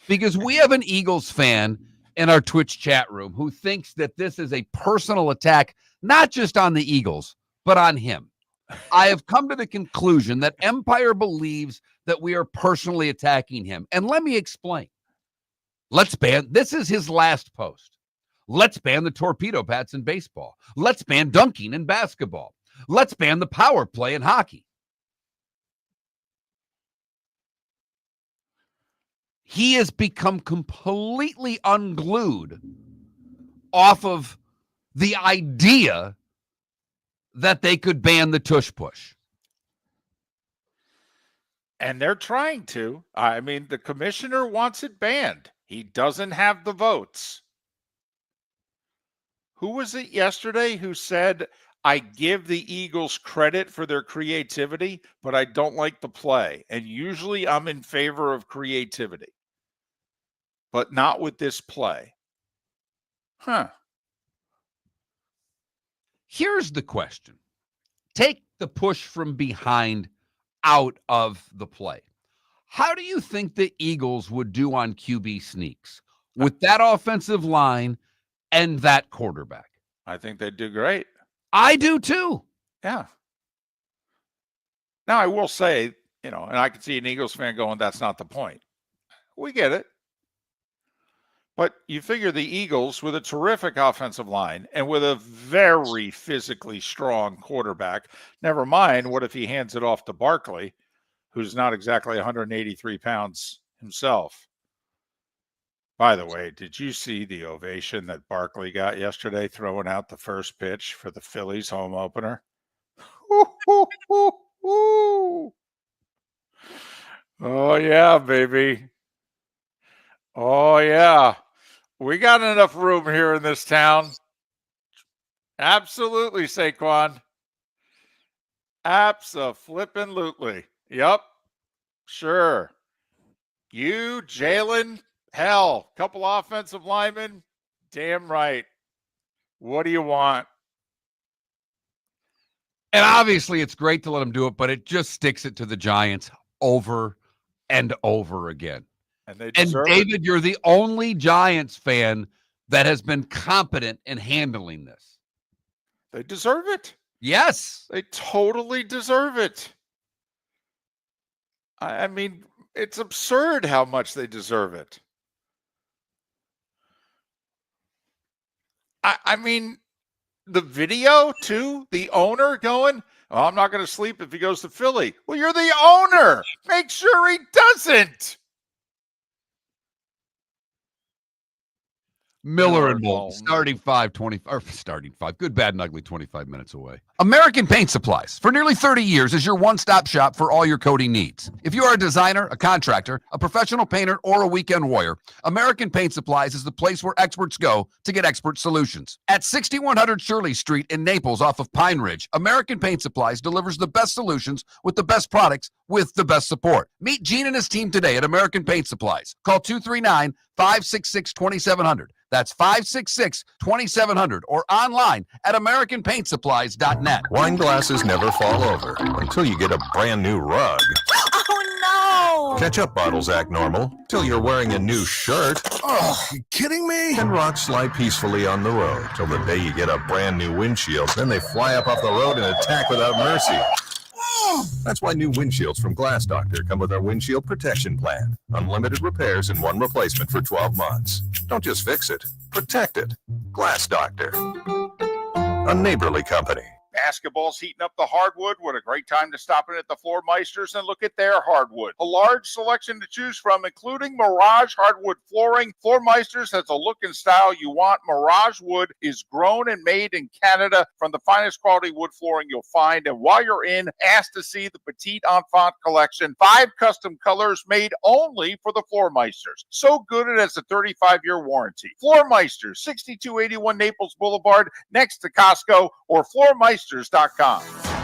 Because we have an Eagles fan in our Twitch chat room who thinks that this is a personal attack, not just on the Eagles, but on him. I have come to the conclusion that Empire believes that we are personally attacking him. And let me explain. This is his last post. Let's ban the torpedo bats in baseball. Let's ban dunking in basketball. Let's ban the power play in hockey. He has become completely unglued off of the idea that they could ban the tush push. And they're trying to. I mean, the commissioner wants it banned. He doesn't have the votes. Who was it yesterday who said, I give the Eagles credit for their creativity, but I don't like the play. And usually I'm in favor of creativity, but not with this play. Huh. Here's the question. Take the push from behind out of the play. How do you think the Eagles would do on QB sneaks with that offensive line and that quarterback? I think they'd do great. I do too. Yeah. Now, I will say, and I can see an Eagles fan going, that's not the point. We get it. But you figure the Eagles, with a terrific offensive line and with a very physically strong quarterback, never mind, what if he hands it off to Barkley, who's not exactly 183 pounds himself? By the way, did you see the ovation that Barkley got yesterday throwing out the first pitch for the Phillies home opener? Oh, yeah, baby. Oh, yeah. We got enough room here in this town. Absolutely, Saquon. Abso-flippin'-lutely. Yep. Sure. You, Jalen, hell, couple offensive linemen. Damn right. What do you want? And obviously it's great to let them do it, but it just sticks it to the Giants over and over again. And they And deserve David, it. you're the only Giants fan that has been competent in handling this. They deserve it. Yes. They totally deserve it. I mean, it's absurd how much they deserve it. I mean, the video, too, the owner going, oh, I'm not going to sleep if he goes to Philly. Well, you're the owner. Make sure he doesn't. Miller and Moulton, starting 5. Good, bad, and ugly, 25 minutes away. American Paint Supplies, for nearly 30 years, is your one-stop shop for all your coating needs. If you are a designer, a contractor, a professional painter, or a weekend warrior, American Paint Supplies is the place where experts go to get expert solutions. At 6100 Shirley Street in Naples off of Pine Ridge, American Paint Supplies delivers the best solutions with the best products with the best support. Meet Gene and his team today at American Paint Supplies. Call 239-566-2700. That's 566-2700 or online at AmericanPaintSupplies.net. Wine glasses never fall over until you get a brand new rug. Oh no! Ketchup bottles act normal till you're wearing a new shirt. Oh, you kidding me? And rocks slide peacefully on the road till the day you get a brand new windshield. Then they fly up off the road and attack without mercy. That's why new windshields from Glass Doctor come with our windshield protection plan. Unlimited repairs and one replacement for 12 months. Don't just fix it, protect it. Glass Doctor. A neighborly company. Basketball's heating up the hardwood. What a great time to stop in at the Floor Meisters and look at their hardwood. A large selection to choose from, including Mirage hardwood flooring. Floor Meisters has a look and style you want. Mirage wood is grown and made in Canada from the finest quality wood flooring you'll find. And while you're in, ask to see the Petite Enfant collection. 5 custom colors made only for the Floor Meisters. So good it has a 35-year warranty. Floor Meisters, 6281 Naples Boulevard, next to Costco, or floormeisters.com.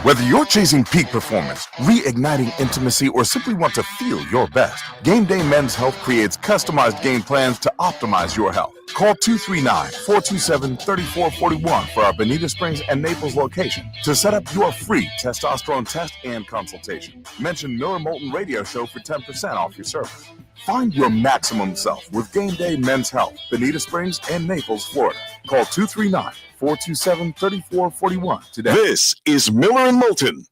Whether you're chasing peak performance, reigniting intimacy, or simply want to feel your best, Game Day Men's Health creates customized game plans to optimize your health. Call 239-427-3441 for our Bonita Springs and Naples location to set up your free testosterone test and consultation. Mention Miller Moulton Radio Show for 10% off your service. Find your maximum self with Game Day Men's Health, Bonita Springs and Naples, Florida. Call 239-427-3441 today. This is Miller and Moulton.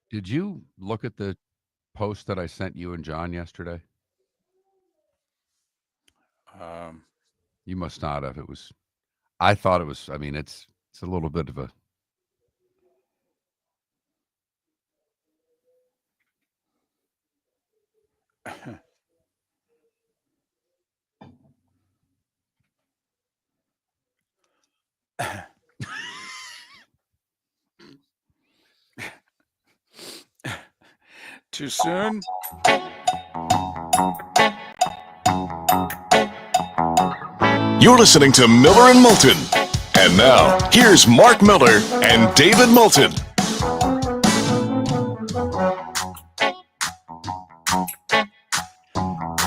Did you look at the post that I sent you and John yesterday? You must not have. I thought it was, I mean, it's a little bit of a. Too soon? You're listening to Miller and Moulton. And now, here's Mark Miller and David Moulton.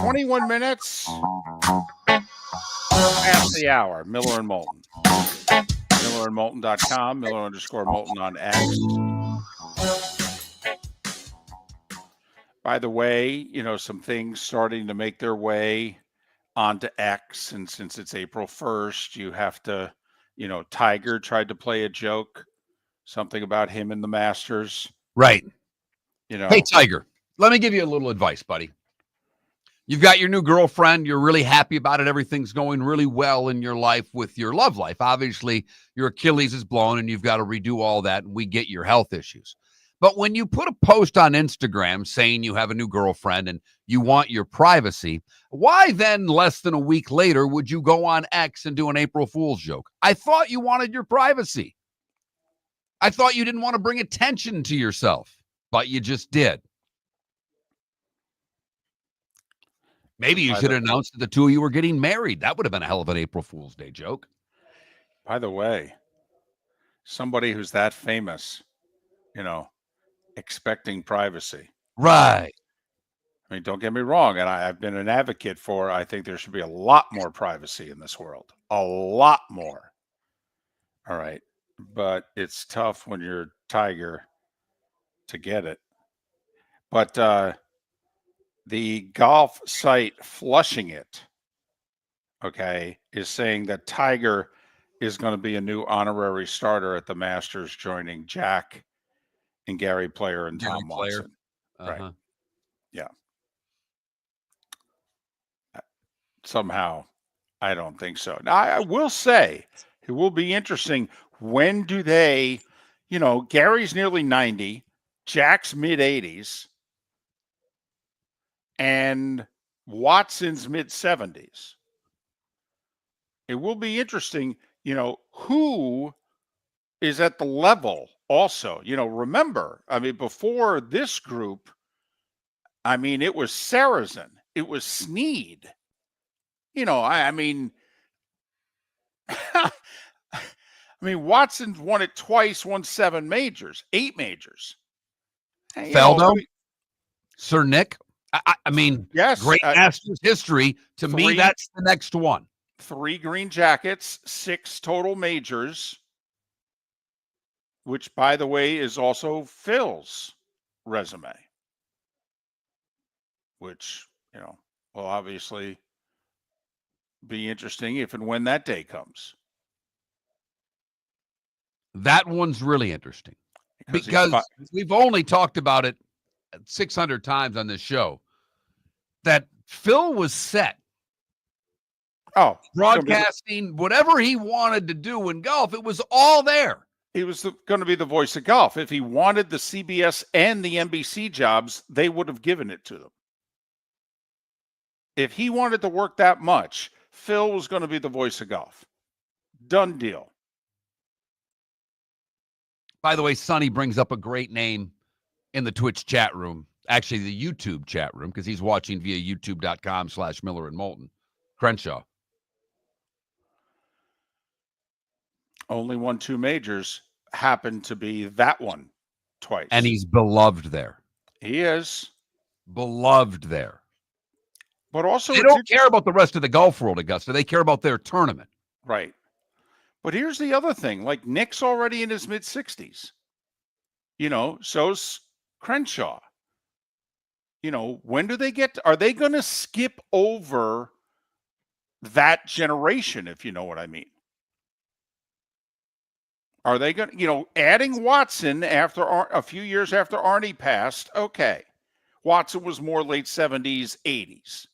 "21 minutes past the hour." Miller and Moulton. MillerandMoulton.com. Miller_Moulton on X. By the way, some things starting to make their way onto X. And since it's April 1st, you have to, Tiger tried to play a joke, something about him in the Masters. Right. Hey, Tiger, let me give you a little advice, buddy. You've got your new girlfriend. You're really happy about it. Everything's going really well in your life with your love life. Obviously, your Achilles is blown and you've got to redo all that. And we get your health issues. But when you put a post on Instagram saying you have a new girlfriend and you want your privacy, why then less than a week later would you go on X and do an April Fool's joke? I thought you wanted your privacy. I thought you didn't want to bring attention to yourself, but you just did. Maybe you should have announced that the two of you were getting married. That would have been a hell of an April Fool's Day joke. By the way, somebody who's that famous, expecting privacy. Right. I mean, don't get me wrong. And I've been an advocate for, I think there should be a lot more privacy in this world. A lot more. All right. But it's tough when you're Tiger to get it. But the golf site Flushing It, is saying that Tiger is going to be a new honorary starter at the Masters, joining Jack and Gary Player and Tom Watson. Right. Yeah. Somehow, I don't think so. Now, I will say it will be interesting. When do they, Gary's nearly 90, Jack's mid-80s, and Watson's mid-70s. It will be interesting, who is at the level also. Remember, before this group, it was Sarazen, it was Snead. Watson's won it twice, won 7 majors, 8 majors. Faldo, Sir Nick. Yes, great Masters history. To me, that's the next one. 3 green jackets, 6 total majors, which, by the way, is also Phil's resume, which, will obviously be interesting if and when that day comes. That one's really interesting because we've only talked about it 600 times on this show that Phil was set. Broadcasting, whatever he wanted to do in golf, it was all there. He was going to be the voice of golf. If he wanted the CBS and the NBC jobs, they would have given it to them. If he wanted to work that much, Phil was going to be the voice of golf. Done deal. By the way, Sonny brings up a great name in the Twitch chat room. Actually, the YouTube chat room, because he's watching via youtube.com/Miller and Moulton. Crenshaw. Only won 2 majors, happened to be that one twice. And he's beloved there. He is. Beloved there. But also, they don't care about the rest of the golf world, Augusta. They care about their tournament. Right. But here's the other thing. Like, Nick's already in his mid-60s. So's Crenshaw. When do they are they going to skip over that generation, if you know what I mean? Are they going to, adding Watson after a few years after Arnie passed? Okay. Watson was more late 70s, 80s.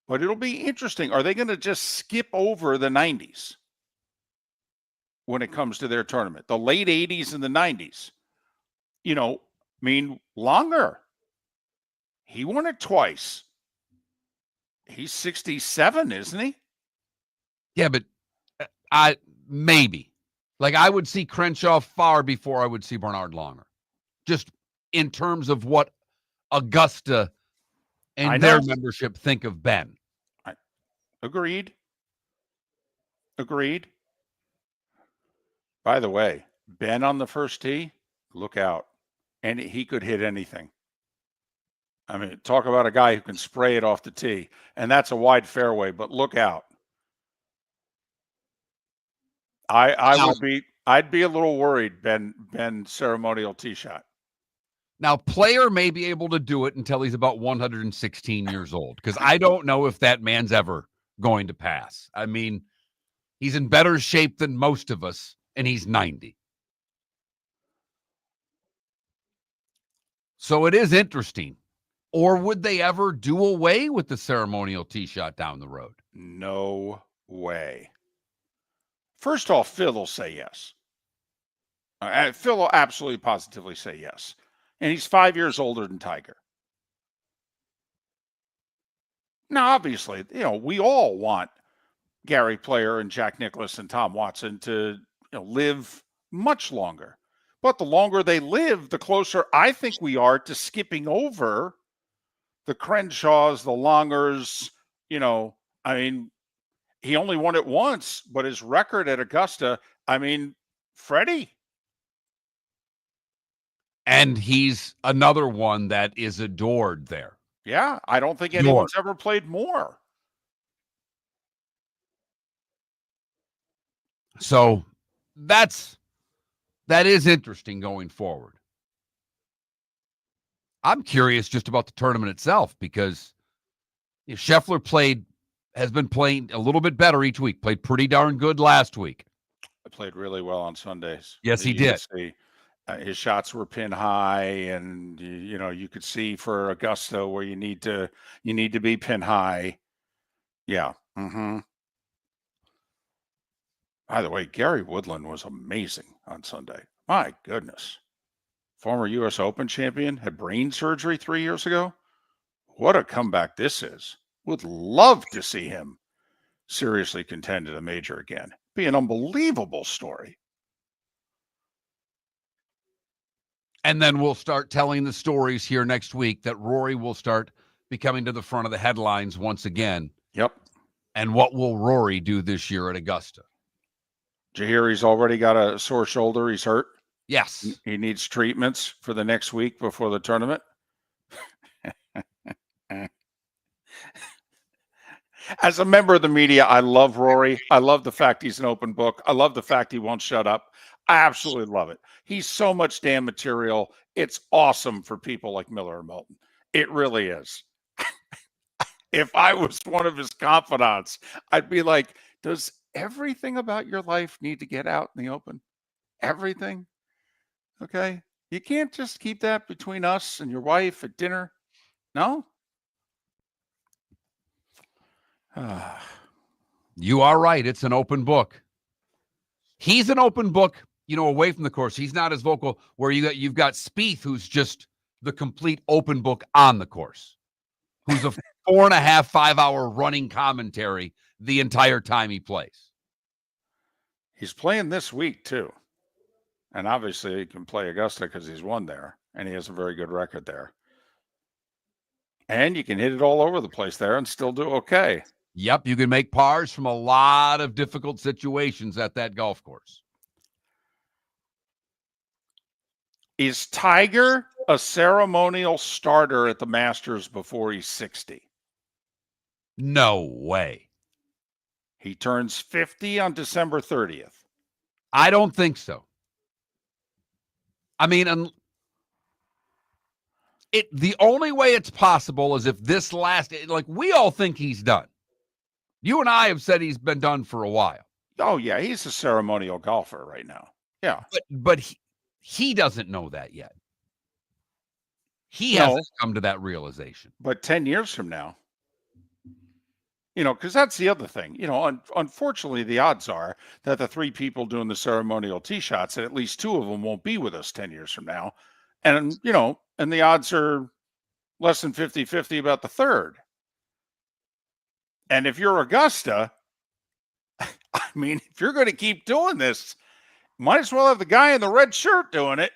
But it'll be interesting. Are they going to just skip over the 90s when it comes to their tournament? The late 80s and the 90s. Longer. He won it twice. He's 67, isn't he? Yeah, but maybe. Like, I would see Crenshaw far before I would see Bernard Longer. Just in terms of what Augusta and their membership think of Ben. Agreed. By the way, Ben on the first tee, look out. And he could hit anything. I mean, talk about a guy who can spray it off the tee. And that's a wide fairway, but look out. I'd be a little worried, Ben ceremonial tee shot. Now, Player may be able to do it until he's about 116 years old, because I don't know if that man's ever going to pass. I mean, he's in better shape than most of us, and he's 90. So it is interesting. Or would they ever do away with the ceremonial tee shot down the road? No way. First off, Phil will say yes. Phil will absolutely positively say yes. And he's 5 years older than Tiger. Now, obviously, we all want Gary Player and Jack Nicklaus and Tom Watson to live much longer. But the longer they live, the closer I think we are to skipping over the Crenshaws, the Longers. He only won it once, but his record at Augusta, Freddie. And he's another one that is adored there. Yeah, I don't think anyone's ever played more. So that is interesting going forward. I'm curious just about the tournament itself, because Scheffler has been playing a little bit better each week. Played pretty darn good last week. I played really well on Sundays. Yes, he did. His shots were pin high, and you could see for Augusta where you need to be pin high. Yeah. Mm-hmm. By the way, Gary Woodland was amazing on Sunday. My goodness. Former U.S. Open champion, had brain surgery 3 years ago. What a comeback this is. Would love to see him seriously contend at a major again. Be an unbelievable story. And then we'll start telling the stories here next week that Rory will start becoming to the front of the headlines once again. Yep. And what will Rory do this year at Augusta? Did you hear he's already got a sore shoulder? He's hurt. Yes. He needs treatments for the next week before the tournament. As a member of the media, I love Rory. I love the fact he's an open book. I love the fact he won't shut up. I absolutely love it. He's so much damn material. It's awesome for people like Miller and Moulton. It really is. If I was one of his confidants, I'd be like, does everything about your life need to get out in the open? Everything? Okay. You can't just keep that between us and your wife at dinner. No? You are right. It's an open book. He's an open book, away from the course. He's not as vocal, where you've got Spieth, who's just the complete open book on the course, who's a 4.5, 5 hour running commentary the entire time he plays. He's playing this week too. And obviously he can play Augusta because he's won there and he has a very good record there. And you can hit it all over the place there and still do okay. Yep, you can make pars from a lot of difficult situations at that golf course. Is Tiger a ceremonial starter at the Masters before he's 60? No way. He turns 50 on December 30th. I don't think so. I mean, the only way it's possible is if this we all think he's done. You and I have said he's been done for a while. Oh yeah, he's a ceremonial golfer right now. Yeah. But he doesn't know that yet. He hasn't come to that realization. But 10 years from now, because that's the other thing. Unfortunately, the odds are that the three people doing the ceremonial tee shots, and at least two of them won't be with us 10 years from now. And, and the odds are less than 50-50 about the third. And if you're Augusta, I mean, if you're going to keep doing this, might as well have the guy in the red shirt doing it.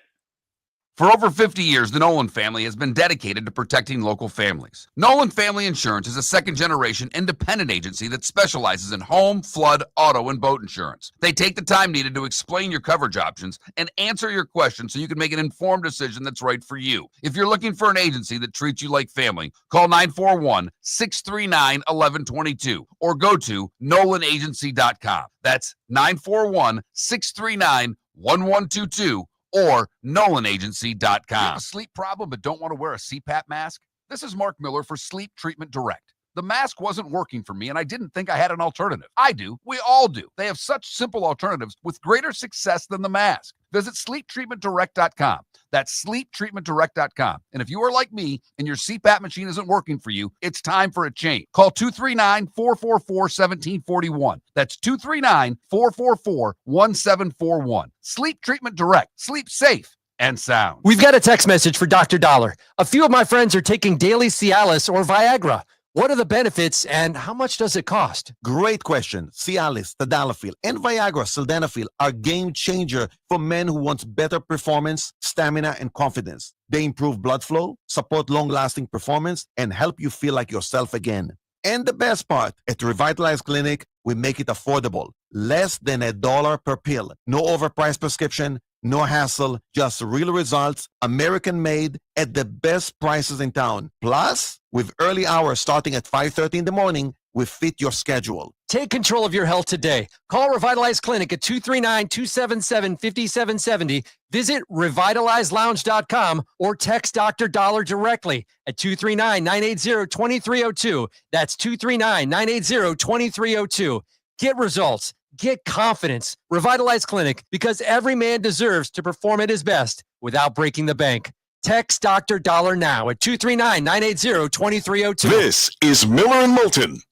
For over 50 years, the Nolan family has been dedicated to protecting local families. Nolan Family Insurance is a second-generation independent agency that specializes in home, flood, auto, and boat insurance. They take the time needed to explain your coverage options and answer your questions so you can make an informed decision that's right for you. If you're looking for an agency that treats you like family, call 941-639-1122 or go to nolanagency.com. That's 941-639-1122 or nolanagency.com. You have a sleep problem but don't want to wear a CPAP mask? This is Mark Miller for Sleep Treatment Direct. The mask wasn't working for me, and I didn't think I had an alternative. I do. We all do. They have such simple alternatives with greater success than the mask. Visit sleeptreatmentdirect.com. That's sleeptreatmentdirect.com. And if you are like me and your CPAP machine isn't working for you, it's time for a change. Call 239-444-1741. That's 239-444-1741. Sleep Treatment Direct. Sleep safe and sound. We've got a text message for Dr. Dollar. A few of my friends are taking daily Cialis or Viagra. What are the benefits and how much does it cost? Great question. Cialis, tadalafil, and Viagra, sildenafil are game changer for men who want better performance, stamina, and confidence. They improve blood flow, support long-lasting performance, and help you feel like yourself again. And the best part, at Revitalize Clinic, we make it affordable. Less than $1 per pill. No overpriced prescription, no hassle, just real results, American-made, at the best prices in town. Plus, with early hours starting at 5:30 in the morning, we fit your schedule. Take control of your health today. Call Revitalize Clinic at 239-277-5770. Visit revitalizelounge.com or text Dr. Dollar directly at 239-980-2302. That's 239-980-2302. Get results. Get confidence. Revitalize Clinic, because every man deserves to perform at his best without breaking the bank. Text Dr. Dollar now at 239-980-2302. This is Miller and Moulton.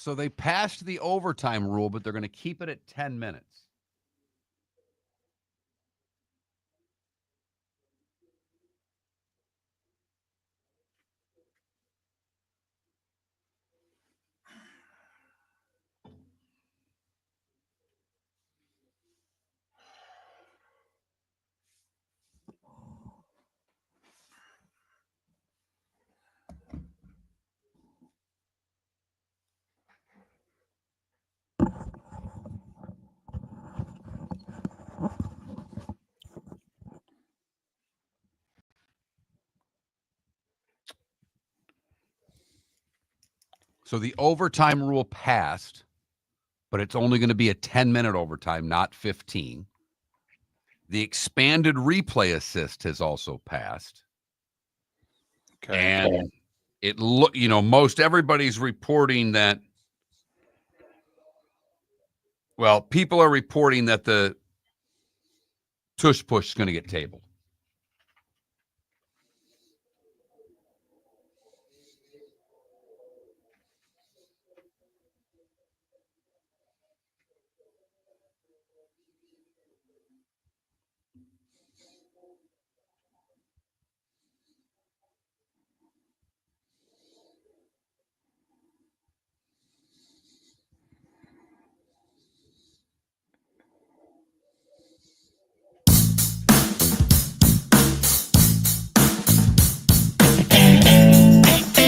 So they passed the overtime rule, but they're going to keep it at 10 minutes. So the overtime rule passed, but it's only going to be a 10-minute overtime, not 15. The expanded replay assist has also passed. Okay. And it look, most everybody's reporting that. Well, people are reporting that the tush push is going to get tabled.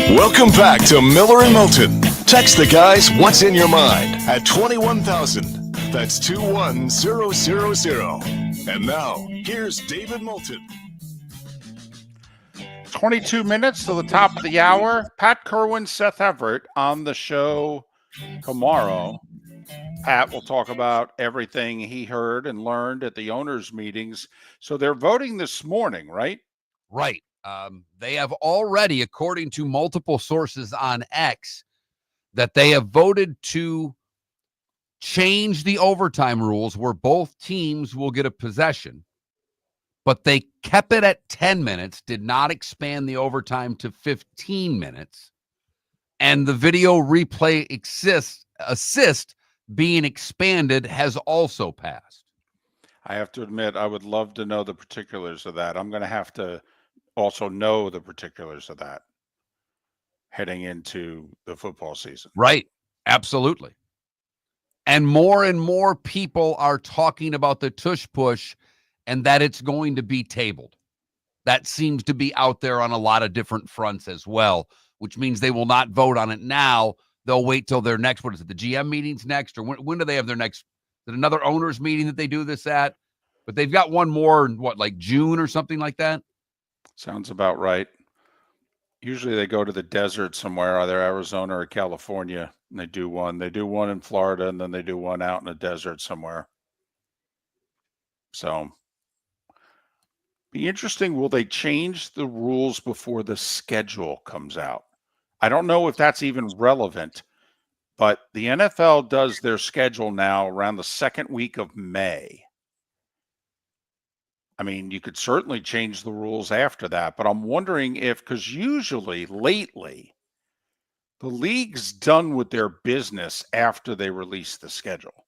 Welcome back to Miller and Moulton. Text the guys what's in your mind at 21,000. That's 21000. And now, here's David Moulton. 22 minutes to the top of the hour. Pat Kerwin, Seth Everett on the show tomorrow. Pat will talk about everything he heard and learned at the owners' meetings. So they're voting this morning, right? Right. They have already, according to multiple sources on X, that they have voted to change the overtime rules where both teams will get a possession, but they kept it at 10 minutes, did not expand the overtime to 15 minutes, and the video replay assist being expanded has also passed. I have to admit, I would love to know the particulars of that. I'm going to have to also know the particulars of that heading into the football season. Right. Absolutely. And more people are talking about the tush push and that it's going to be tabled. That seems to be out there on a lot of different fronts as well, which means they will not vote on it now. They'll wait till their next, what is it, the GM meeting's next? Or when do they have their next? Is it another owners meeting that they do this at? But they've got one more in like June or something like that? Sounds about right. Usually they go to the desert somewhere, either Arizona or California, and they do one. They do one in Florida, and then they do one out in the desert somewhere. So, be interesting. Will they change the rules before the schedule comes out? I don't know if that's even relevant, but the NFL does their schedule now around the second week of May. I mean, you could certainly change the rules after that, but I'm wondering if, because usually lately, the league's done with their business after they release the schedule.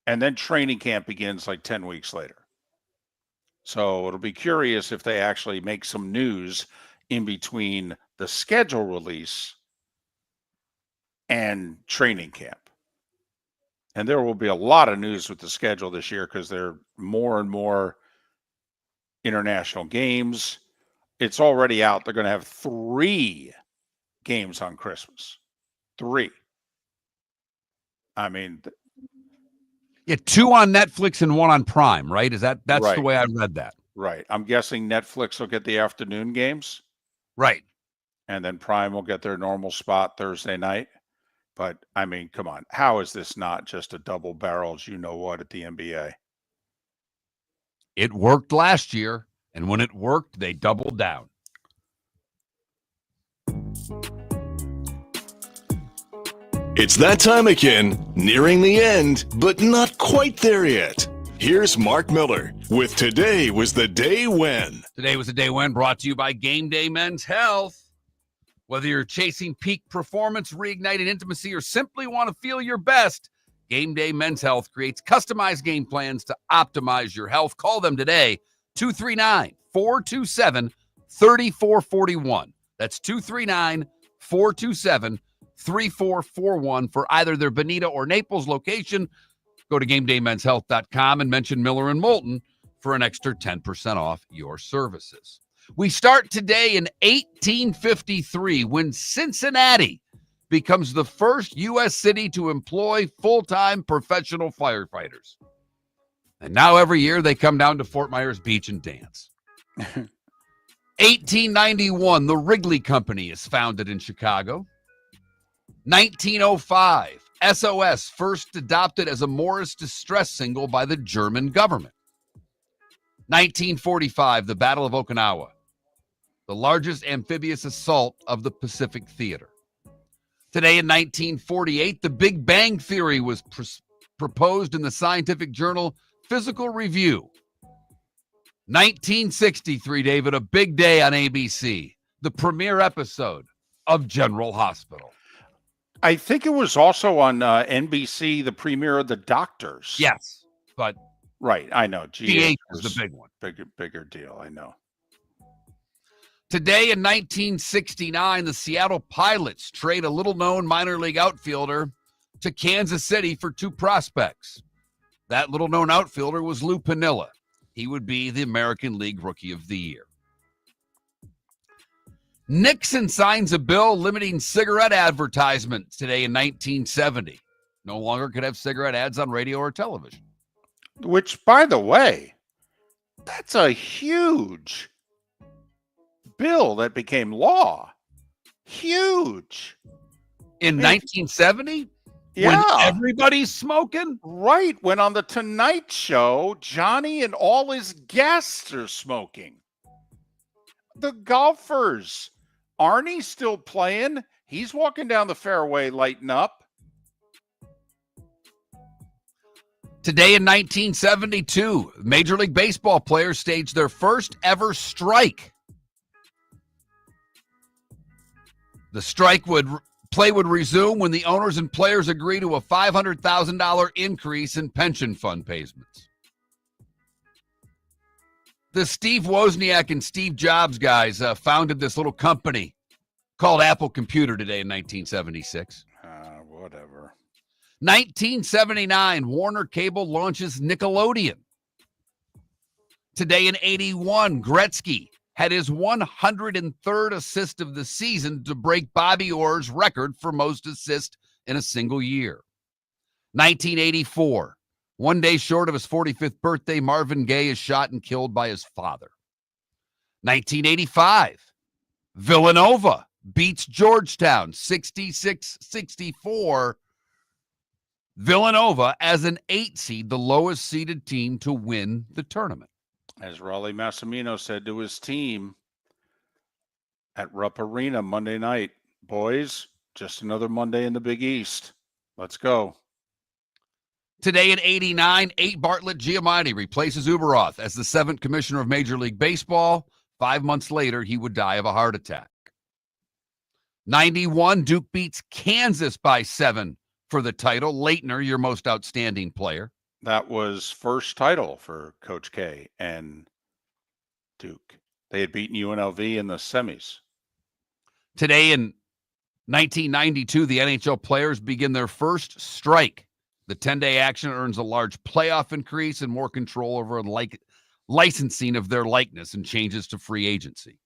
And then training camp begins like 10 weeks later. So it'll be curious if they actually make some news in between the schedule release and training camp. And there will be a lot of news with the schedule this year because there are more and more international games. It's already out. They're going to have 3 games on Christmas. 3. I mean, yeah, 2 on Netflix and 1 on Prime, right? That's right. The way I read that. Right. I'm guessing Netflix will get the afternoon games. Right. And then Prime will get their normal spot Thursday night. But, I mean, come on. How is this not just a double barrels you-know-what at the NBA? It worked last year, and when it worked, they doubled down. It's that time again, nearing the end, but not quite there yet. Here's Mark Miller with Today Was the Day When. Today was the day when, brought to you by Game Day Men's Health. Whether you're chasing peak performance, reigniting intimacy, or simply want to feel your best, Game Day Men's Health creates customized game plans to optimize your health. Call them today, 239-427-3441. That's 239-427-3441 for either their Bonita or Naples location. Go to GameDayMen'sHealth.com and mention Miller and Moulton for an extra 10% off your services. We start today in 1853 when Cincinnati becomes the first U.S. city to employ full-time professional firefighters. And now every year they come down to Fort Myers Beach and dance. 1891, the Wrigley Company is founded in Chicago. 1905, SOS first adopted as a Morris distress single by the German government. 1945, the Battle of Okinawa, the largest amphibious assault of the Pacific Theater. Today in 1948, the Big Bang Theory was proposed in the scientific journal Physical Review. 1963, David, a big day on ABC, the premiere episode of General Hospital. I think it was also on NBC, the premiere of The Doctors. Yes, but right, I know. GH was the big one. Bigger deal, I know. Today in 1969, the Seattle Pilots trade a little-known minor league outfielder to Kansas City for 2 prospects. That little-known outfielder was Lou Piniella. He would be the American League Rookie of the Year. Nixon signs a bill limiting cigarette advertisements today in 1970. No longer could have cigarette ads on radio or television. Which, by the way, that's a huge bill that became law. Huge. In 1970? Yeah. When everybody's smoking? Right. When on the Tonight Show, Johnny and all his guests are smoking. The golfers. Arnie's still playing. He's walking down the fairway lighting up. Today in 1972, Major League Baseball players staged their first ever strike. The strike would resume when the owners and players agree to a $500,000 increase in pension fund payments. The Steve Wozniak and Steve Jobs guys founded this little company called Apple Computer today in 1976. Whatever. 1979, Warner Cable launches Nickelodeon. Today in 81, Gretzky had his 103rd assist of the season to break Bobby Orr's record for most assists in a single year. 1984, one day short of his 45th birthday, Marvin Gaye is shot and killed by his father. 1985, Villanova beats Georgetown 66-64. Villanova as an 8 seed, the lowest seeded team to win the tournament. As Raleigh Massimino said to his team at Rupp Arena Monday night, boys, just another Monday in the Big East. Let's go. Today in 89, 8 Bartlett Giamatti replaces Uberoth as the 7th commissioner of Major League Baseball. 5 months later, he would die of a heart attack. 91, Duke beats Kansas by 7 for the title. Leitner, your most outstanding player. That was first title for Coach K and Duke. They had beaten UNLV in the semis. Today in 1992, the NHL players begin their first strike. The 10-day action earns a large playoff increase and more control over licensing of their likeness and changes to free agency.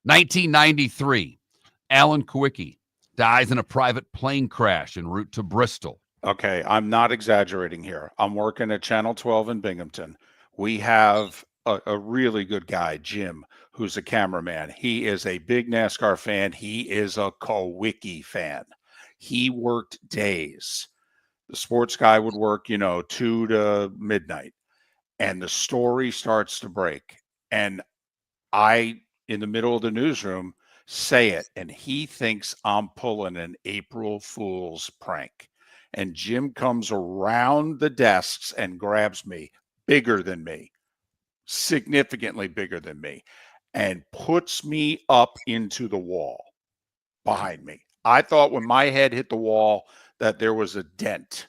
1993, Alan Kwiecki dies in a private plane crash en route to Bristol. Okay, I'm not exaggerating here. I'm working at Channel 12 in Binghamton. We have a really good guy, Jim, who's a cameraman. He is a big NASCAR fan. He is a Kwiecki fan. He worked days. The sports guy would work, 2 to midnight. And the story starts to break. And I, in the middle of the newsroom, say it. And he thinks I'm pulling an April Fool's prank. And Jim comes around the desks and grabs me, bigger than me, significantly bigger than me, and puts me up into the wall. behind me. I thought when my head hit the wall that there was a dent.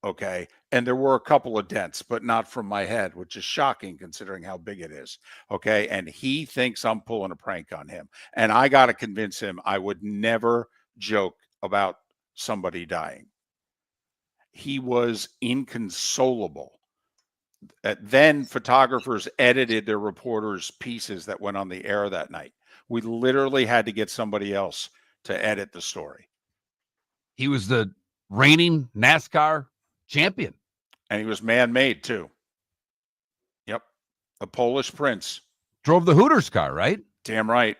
Okay. And there were a couple of dents, but not from my head, which is shocking considering how big it is. Okay. And he thinks I'm pulling a prank on him. And I got to convince him I would never joke about somebody dying. He was inconsolable. Then photographers edited their reporters' pieces that went on the air that night. We literally had to get somebody else to edit the story. He was the reigning NASCAR champion. And he was man-made too. Yep. The Polish prince. Drove the Hooters car, right? Damn right.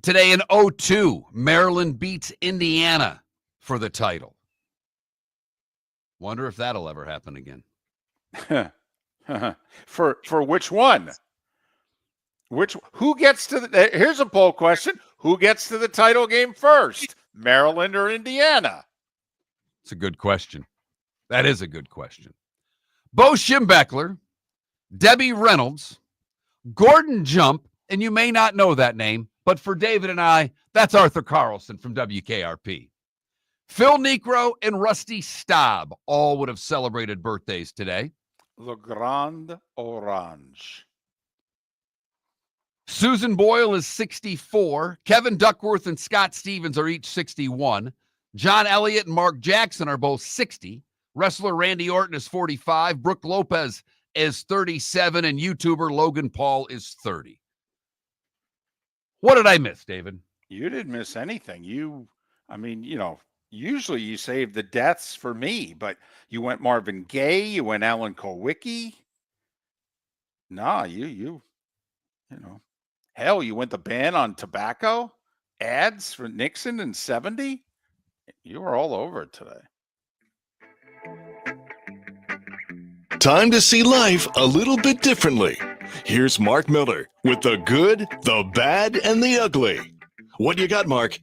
Today in 2002, Maryland beats Indiana for the title. Wonder if that'll ever happen again. For which one? Who gets to the here's a poll question. Who gets to the title game first? Maryland or Indiana? It's a good question. That is a good question. Bo Schembechler, Debbie Reynolds, Gordon Jump, and you may not know that name, but for David and I, that's Arthur Carlson from WKRP. Phil Necro and Rusty Staub all would have celebrated birthdays today. Le Grand Orange. Susan Boyle is 64. Kevin Duckworth and Scott Stevens are each 61. John Elliott and Mark Jackson are both 60. Wrestler Randy Orton is 45. Brooke Lopez is 37. And YouTuber Logan Paul is 30. What did I miss, David? You didn't miss anything. Usually you save the deaths for me, but you went Marvin Gaye, you went Alan Kowicki. Nah, you hell, you went the ban on tobacco ads for Nixon in 70. You were all over it today. Time to see life a little bit differently. Here's Mark Miller with the good, the bad, and the ugly. What you got, Mark?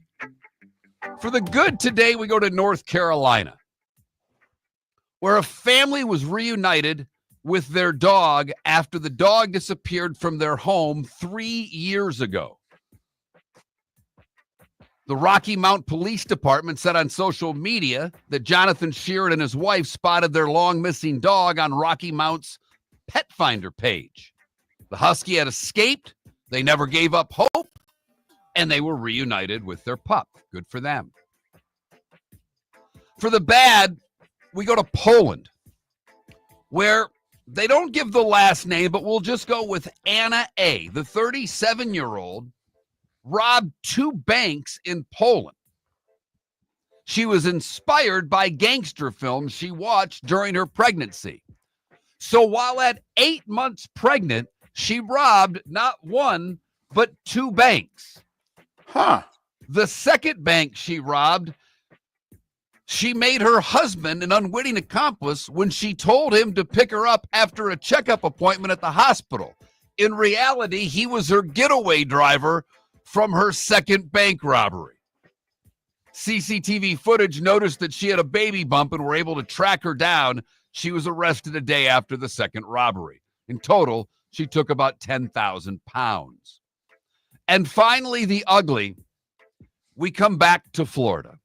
For the good today, we go to North Carolina, where a family was reunited with their dog after the dog disappeared from their home 3 years ago. The Rocky Mount Police Department said on social media that Jonathan Sheeran and his wife spotted their long-missing dog on Rocky Mount's Pet Finder page. The husky had escaped, they never gave up hope, and they were reunited with their pup. Good for them. For the bad, we go to Poland, where they don't give the last name, but we'll just go with Anna A., the 37-year-old, robbed 2 banks in Poland. She was inspired by gangster films she watched during her pregnancy. So while at 8 months pregnant, she robbed not 1, but 2 banks. Huh. The second bank she robbed, she made her husband an unwitting accomplice when she told him to pick her up after a checkup appointment at the hospital. In reality, he was her getaway driver from her second bank robbery. CCTV footage noticed that she had a baby bump and were able to track her down. She was arrested a day after the second robbery. In total, she took about 10,000 pounds. And finally, the ugly. We come back to Florida.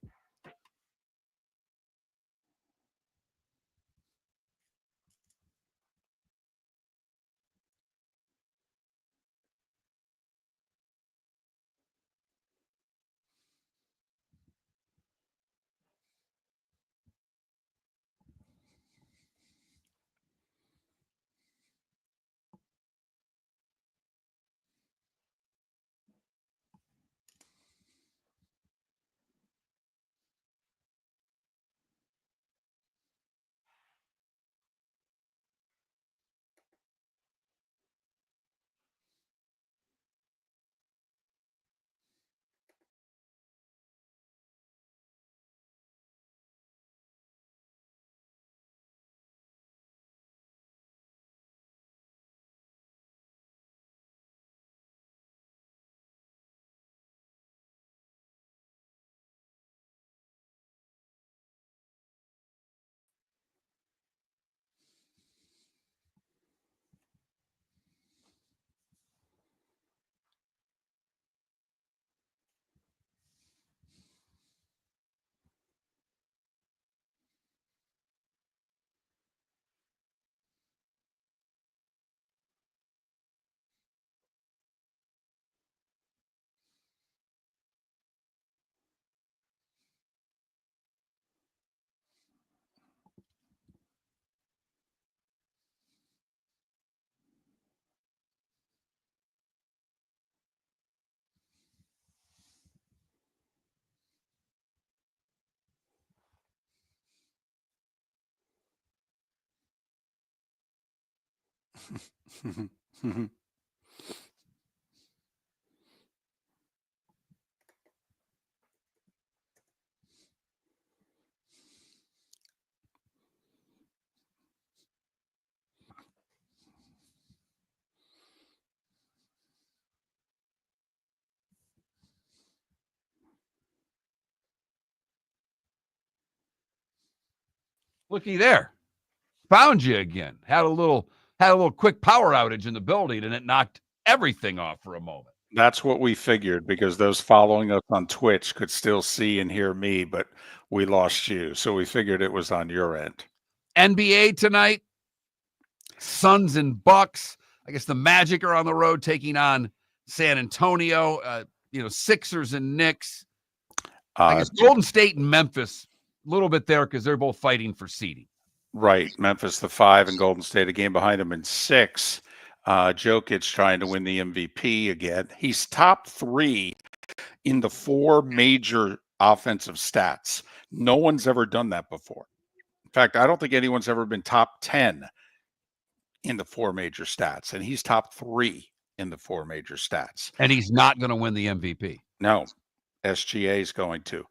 Looky there. Found you again. Had a little quick power outage in the building, and it knocked everything off for a moment. That's what we figured, because those following us on Twitch could still see and hear me, but we lost you. So we figured it was on your end. NBA tonight, Suns and Bucks. I guess the Magic are on the road taking on San Antonio. Sixers and Knicks. I guess Golden State and Memphis, a little bit there because they're both fighting for seeding. Right. Memphis, the 5, and Golden State, a game behind them in 6. Jokic trying to win the MVP again. He's top 3 in the 4 major offensive stats. No one's ever done that before. In fact, I don't think anyone's ever been top 10 in the 4 major stats, and he's top 3 in the 4 major stats. And he's not going to win the MVP. No. SGA is going to.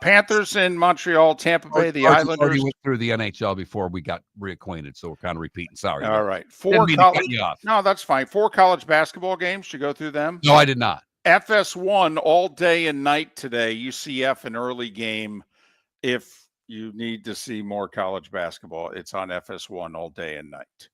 Panthers in Montreal, Tampa Bay, the Islanders. We went through the NHL before we got reacquainted, so we're kind of repeating. Sorry. All right. No, that's fine. 4 college basketball games. Did you go through them? No, I did not. FS1 all day and night today. UCF an early game. If you need to see more college basketball, it's on FS1 all day and night.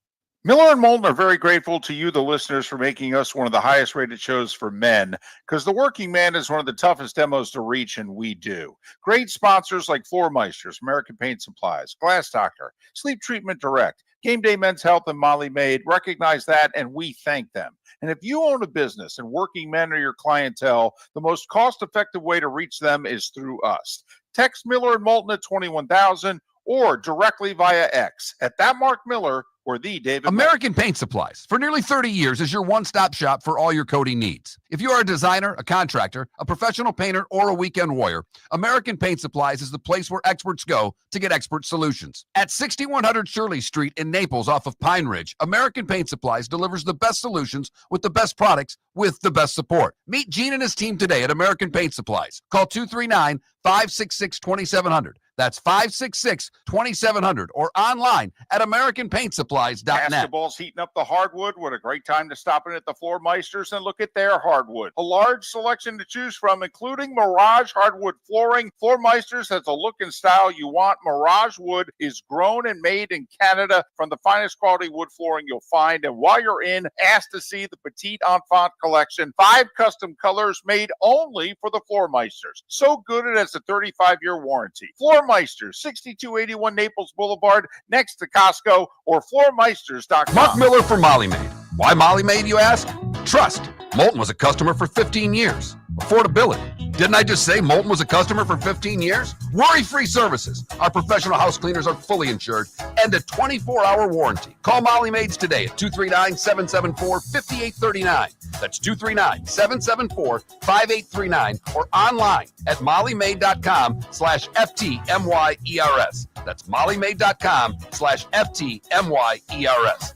Miller and Moulton are very grateful to you, the listeners, for making us one of the highest rated shows for men, because the working man is one of the toughest demos to reach, and we do. Great sponsors like Floor Meisters, American Paint Supplies, Glass Doctor, Sleep Treatment Direct, Game Day Men's Health, and Molly Maid recognize that, and we thank them. And if you own a business and working men are your clientele, the most cost-effective way to reach them is through us. Text Miller and Moulton at 21,000 or directly via X at that Mark Miller or the David. American Paint Supplies, for nearly 30 years, is your one-stop shop for all your coating needs. If you are a designer, a contractor, a professional painter, or a weekend warrior, American Paint Supplies is the place where experts go to get expert solutions. At 6100 Shirley Street in Naples off of Pine Ridge, American Paint Supplies delivers the best solutions with the best products with the best support. Meet Gene and his team today at American Paint Supplies. Call 239-566-2700. That's 566-2700 or online at AmericanPaintSupplies.net. Basketball's heating up the hardwood. What a great time to stop in at the Floor Meisters and look at their hardwood. A large selection to choose from, including Mirage hardwood flooring. Floor Meisters has the look and style you want. Mirage wood is grown and made in Canada from the finest quality wood flooring you'll find. And while you're in, ask to see the Petite Enfant collection. 5 custom colors made only for the Floor Meisters. So good it has a 35-year warranty. Floor Meisters, 6281 Naples Boulevard, next to Costco, or floormeisters.com. Mark Miller for Molly Maid. Why Molly Maid, you ask? Trust. Moulton was a customer for 15 years. Affordability. Didn't I just say Moulton was a customer for 15 years? Worry-free services. Our professional house cleaners are fully insured and a 24-hour warranty. Call Molly Maids today at 239-774-5839. That's 239-774-5839 or online at mollymaid.com/FTMYERS. That's mollymaid.com/FTMYERS.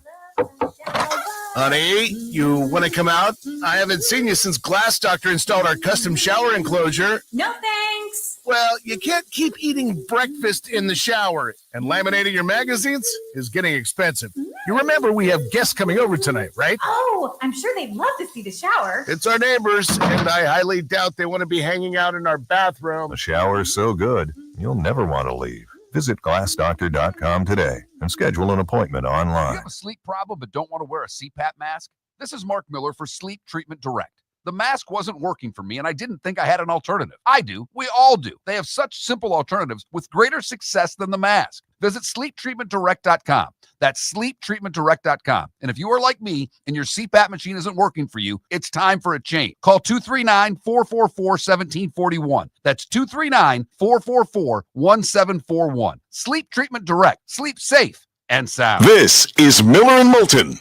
Honey, you want to come out? I haven't seen you since Glass Doctor installed our custom shower enclosure. No thanks. Well, you can't keep eating breakfast in the shower, and laminating your magazines is getting expensive. You remember we have guests coming over tonight, right? Oh, I'm sure they'd love to see the shower. It's our neighbors, and I highly doubt they want to be hanging out in our bathroom. The shower's so good, you'll never want to leave. Visit glassdoctor.com today and schedule an appointment Do online. you have a sleep problem but don't want to wear a CPAP mask? This is Mark Miller for Sleep Treatment Direct. The mask wasn't working for me, and I didn't think I had an alternative. I do. We all do. They have such simple alternatives with greater success than the mask. Visit sleeptreatmentdirect.com. That's sleeptreatmentdirect.com. And if you are like me and your CPAP machine isn't working for you, it's time for a change. Call 239-444-1741. That's 239-444-1741. Sleep Treatment Direct. Sleep safe and sound. This is Miller and Moulton